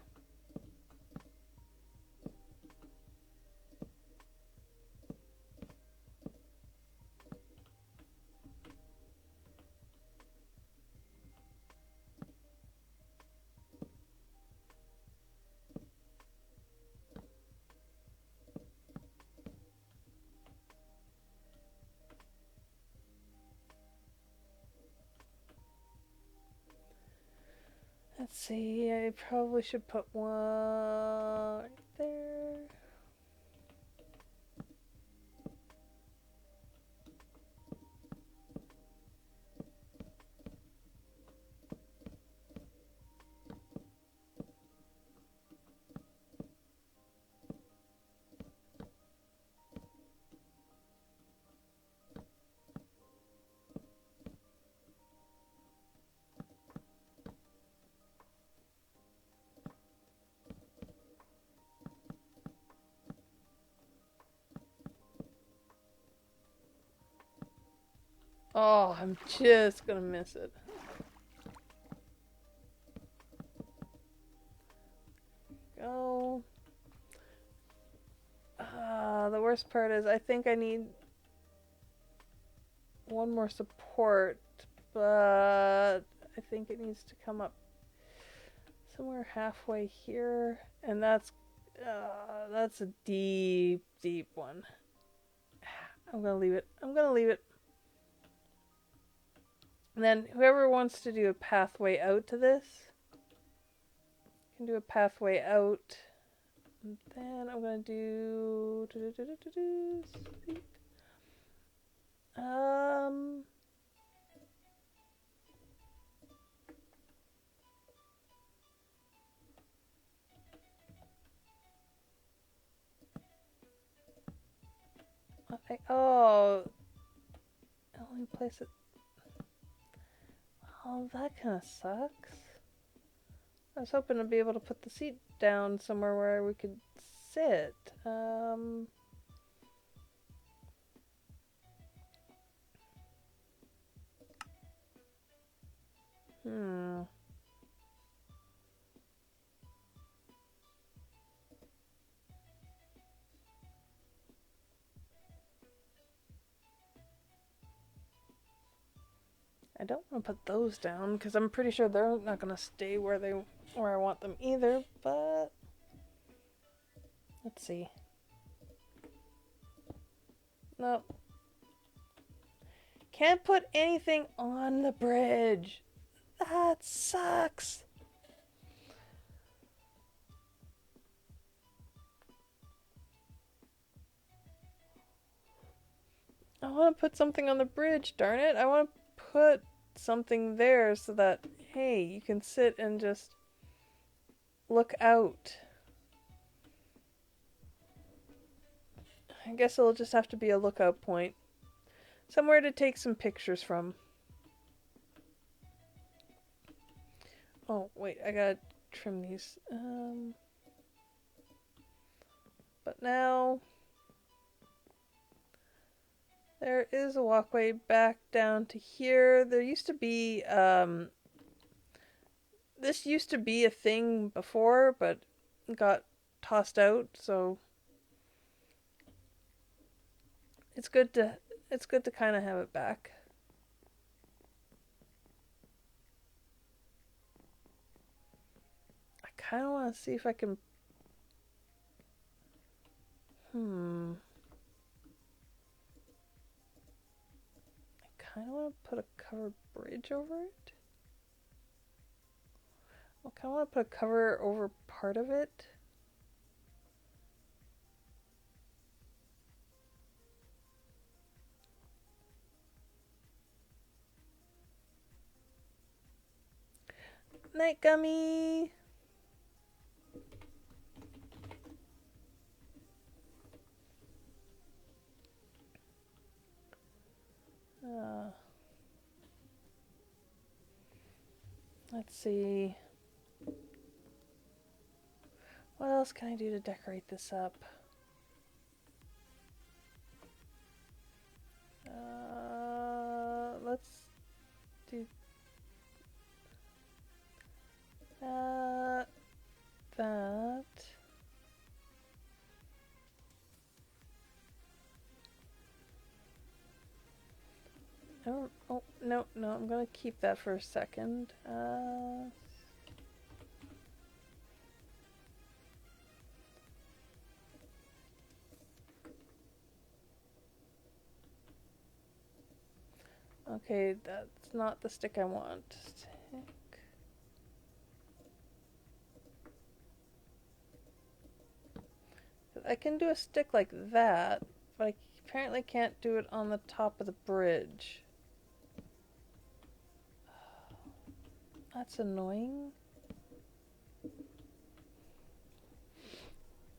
Let's see, I probably should put one right there. Oh, I'm just gonna miss it. Go. The worst part is I think I need one more support, but I think it needs to come up somewhere halfway here, and that's a deep, deep one. I'm gonna leave it. I'm gonna leave it. And then whoever wants to do a pathway out to this can do a pathway out. And then I'm gonna do oh, only place it. Oh, that kind of sucks. I was hoping to be able to put the seat down somewhere where we could sit. I don't want to put those down because I'm pretty sure they're not going to stay where I want them either, but let's see. No. Can't put anything on the bridge. That sucks. I want to put something on the bridge, darn it. I want to put something there so that, hey, you can sit and just look out. I guess it'll just have to be a lookout point. Somewhere to take some pictures from. Oh, wait, I gotta trim these. But now there is a walkway back down to here. There used to be, this used to be a thing before, but got tossed out, so it's good to kind of have it back. I kind of want to see if I can. I kind of want to put a covered bridge over it. I kind of want to put a cover over part of it. Night, Gummy! Let's see. What else can I do to decorate this up? let's do that. Oh, no, I'm gonna keep that for a second. Okay, that's not the stick I want. Stick. I can do a stick like that, but I apparently can't do it on the top of the bridge. That's annoying.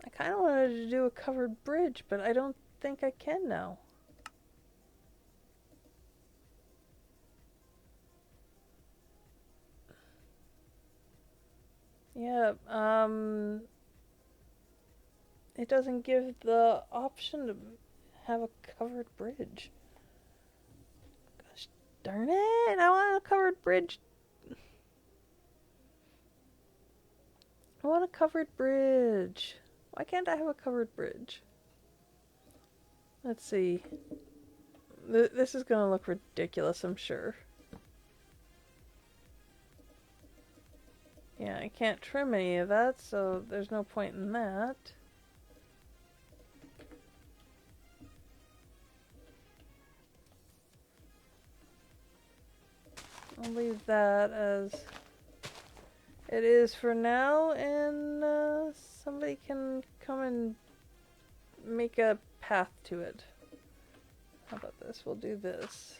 I kind of wanted to do a covered bridge, but I don't think I can now. Yeah, it doesn't give the option to have a covered bridge. Gosh darn it, I want a covered bridge. I want a covered bridge. Why can't I have a covered bridge? Let's see. This is gonna look ridiculous, I'm sure. Yeah, I can't trim any of that, so there's no point in that. I'll leave that as it is for now, and somebody can come and make a path to it. How about this? We'll do this.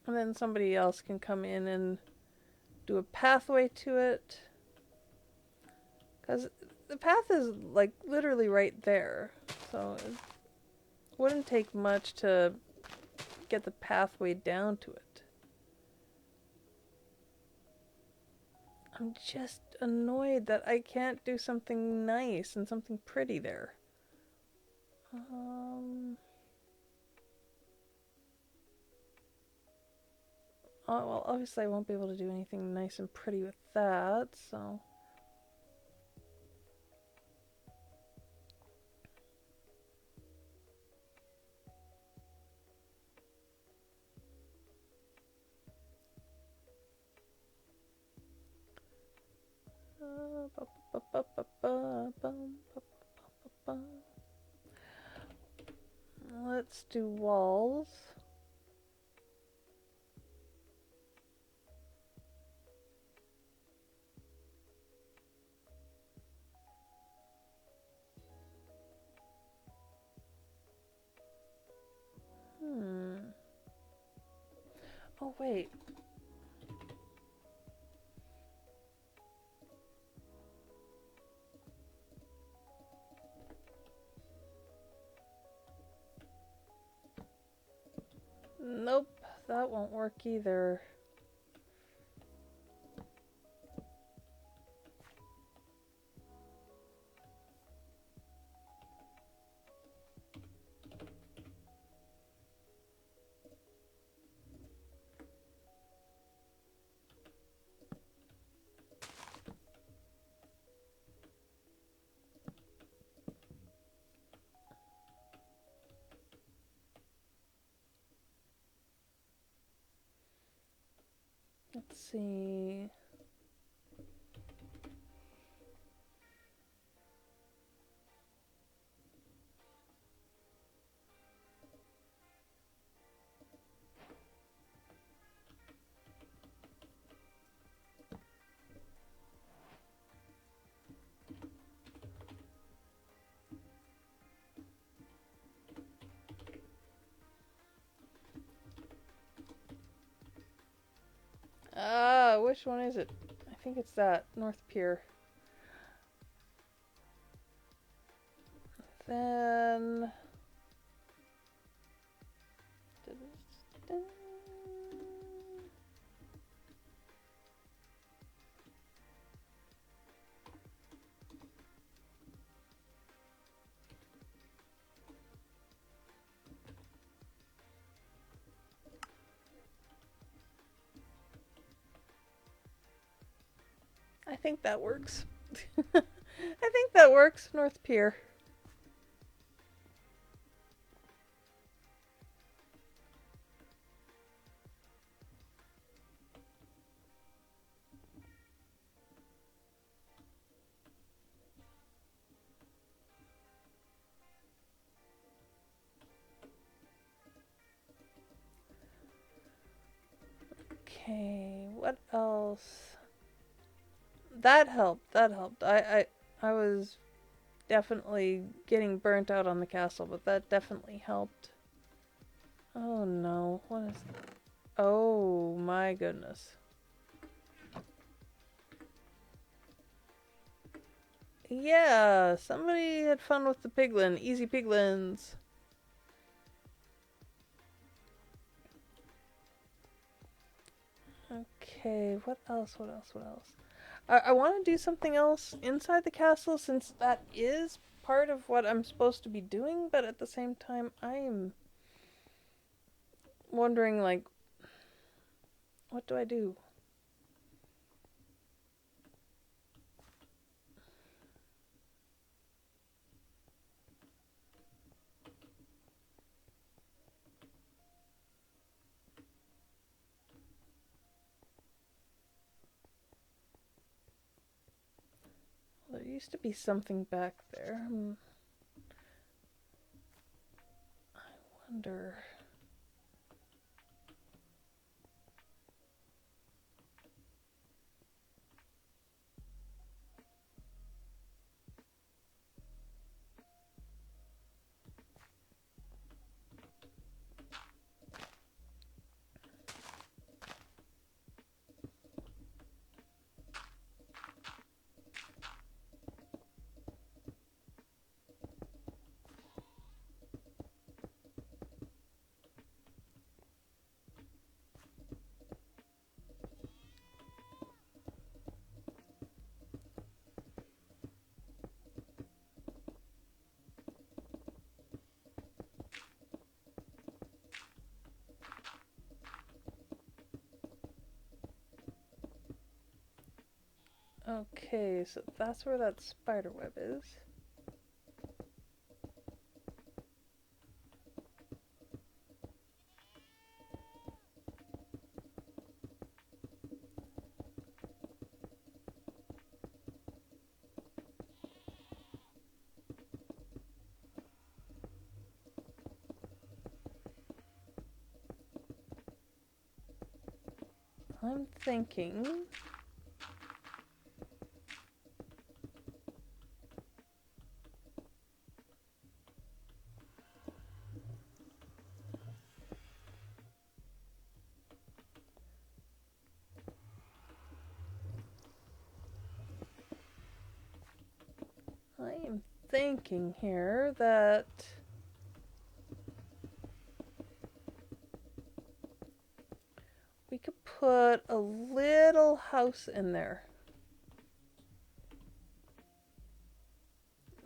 And then somebody else can come in and do a pathway to it. Because the path is like literally right there. So it wouldn't take much to get the pathway down to it. I'm just annoyed that I can't do something nice and something pretty there. Oh, well, obviously I won't be able to do anything nice and pretty with that, so... Let's do walls. Oh, wait. Nope, that won't work either. Let's see. Which one is it? I think it's that North Pier. Then... think that works. I think that works. North Pier. Okay, what else? That helped. That helped. I was definitely getting burnt out on the castle, but that definitely helped. Oh no, what is that? Oh my goodness. Yeah, somebody had fun with the piglin. Easy piglins. Okay, what else? What else? What else? I want to do something else inside the castle since that is part of what I'm supposed to be doing, but at the same time, I'm wondering, like, what do I do? Well, there used to be something back there. I wonder. Okay, so that's where that spider web is. I'm thinking. I am thinking here that we could put a little house in there.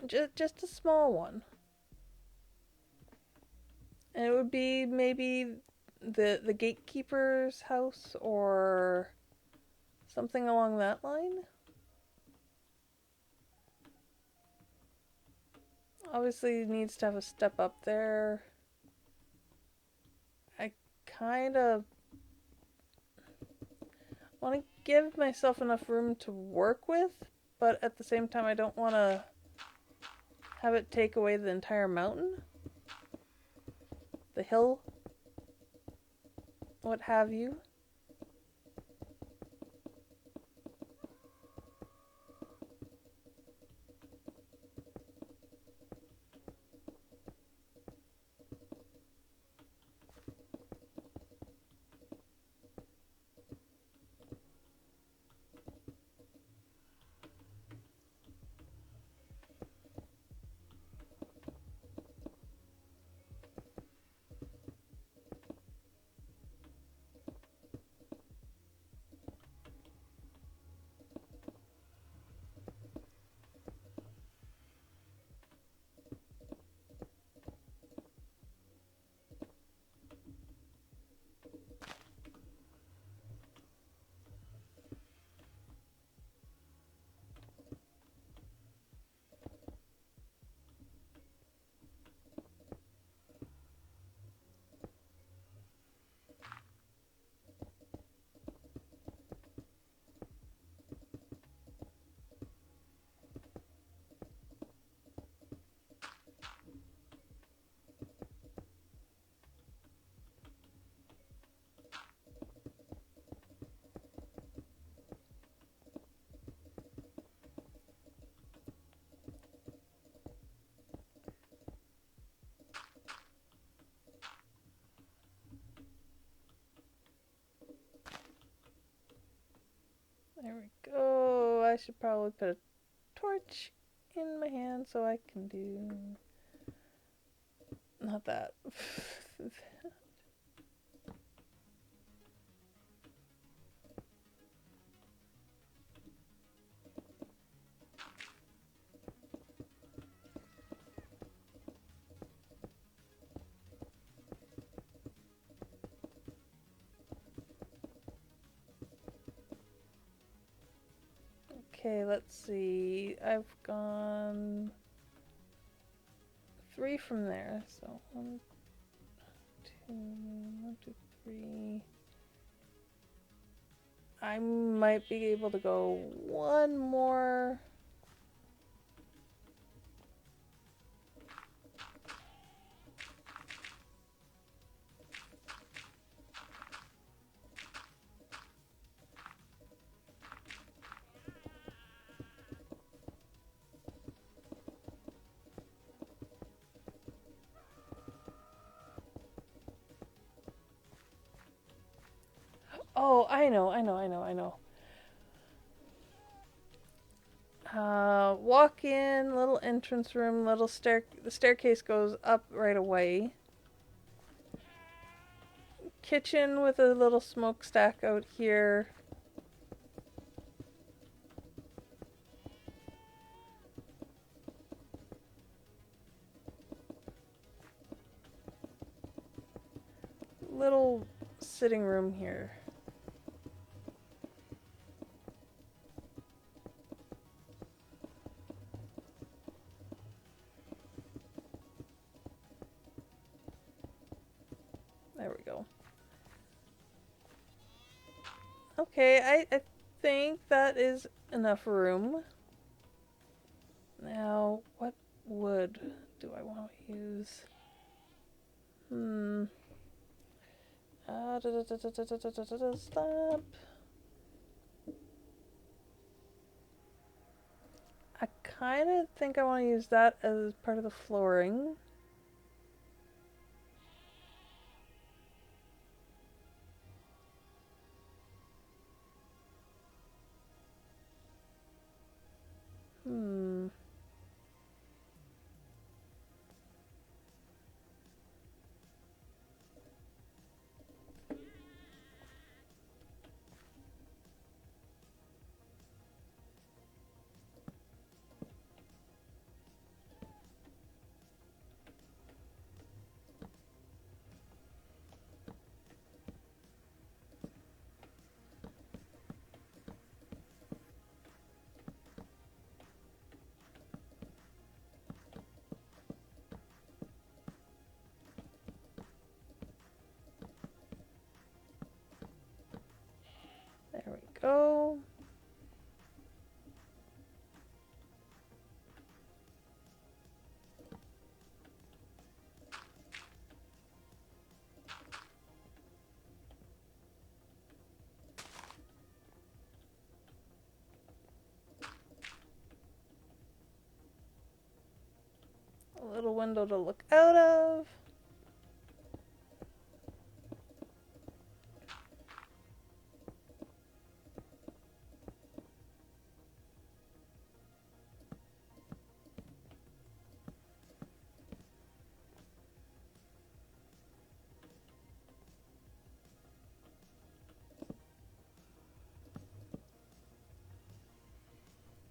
Just a small one. And it would be maybe the gatekeeper's house or something along that line. Obviously needs to have a step up there. I kind of want to give myself enough room to work with, but at the same time I don't want to have it take away the entire mountain, the hill, what have you. should probably put a torch in my hand so I can do... Not that. Okay, let's see. I've gone 3 from there. So 1, 2, 1, 2, 3. I might be able to go 1 more. Oh, I know. Walk in, little entrance room, the staircase goes up right away. Kitchen with a little smokestack out here. Little sitting room here. There we go. Okay, I think that is enough room. Now, what wood do I want to use? Stop. I kind of think I want to use that as part of the flooring. There we go. A little window to look out of.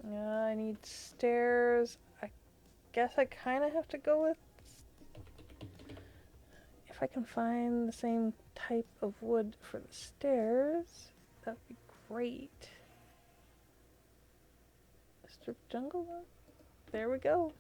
I need stairs. I guess I kind of have to go with... If I can find the same type of wood for the stairs, that'd be great. Strip jungle? There we go.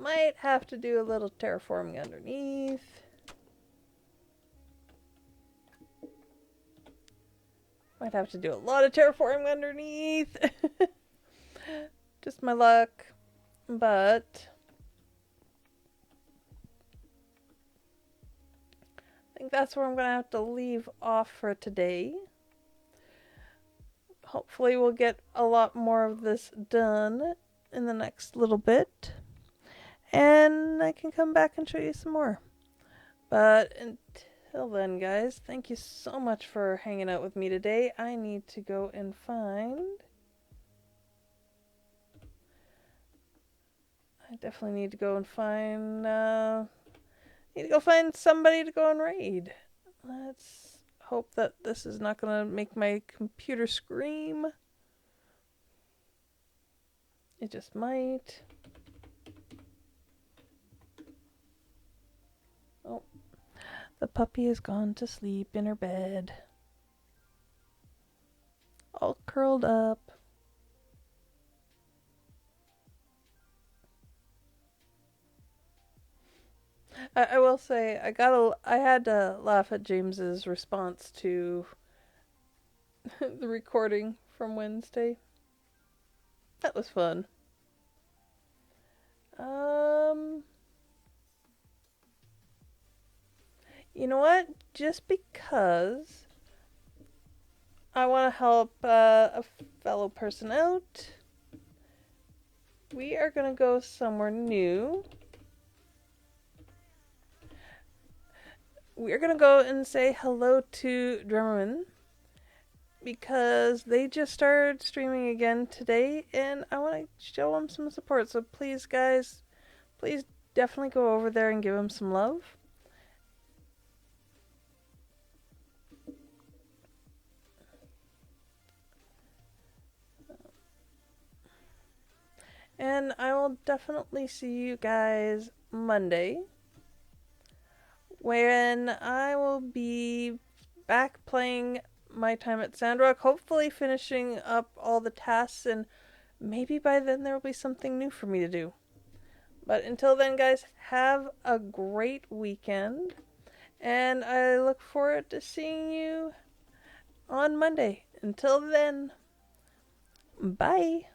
Might have to do a little terraforming underneath. Might have to do a lot of terraforming underneath. Just my luck. But I think that's where I'm going to have to leave off for today. Hopefully we'll get a lot more of this done in the next little bit. And I can come back and show you some more. But until then, guys, thank you so much for hanging out with me today. I need to go and find... I definitely need to go and find... need to go find somebody to go and raid. Let's hope that this is not going to make my computer scream. It just might. Oh, the puppy has gone to sleep in her bed. All curled up. I will say, I had to laugh at James's response to the recording from Wednesday. That was fun. You know what? Just because I want to help a fellow person out, we are going to go somewhere new. We're going to go and say hello to Drummerman because they just started streaming again today and I want to show them some support. So please, guys, please definitely go over there and give them some love. And I will definitely see you guys Monday, when I will be back playing my time at Sandrock, hopefully finishing up all the tasks, and maybe by then there will be something new for me to do. But until then, guys, have a great weekend, and I look forward to seeing you on Monday. Until then, bye!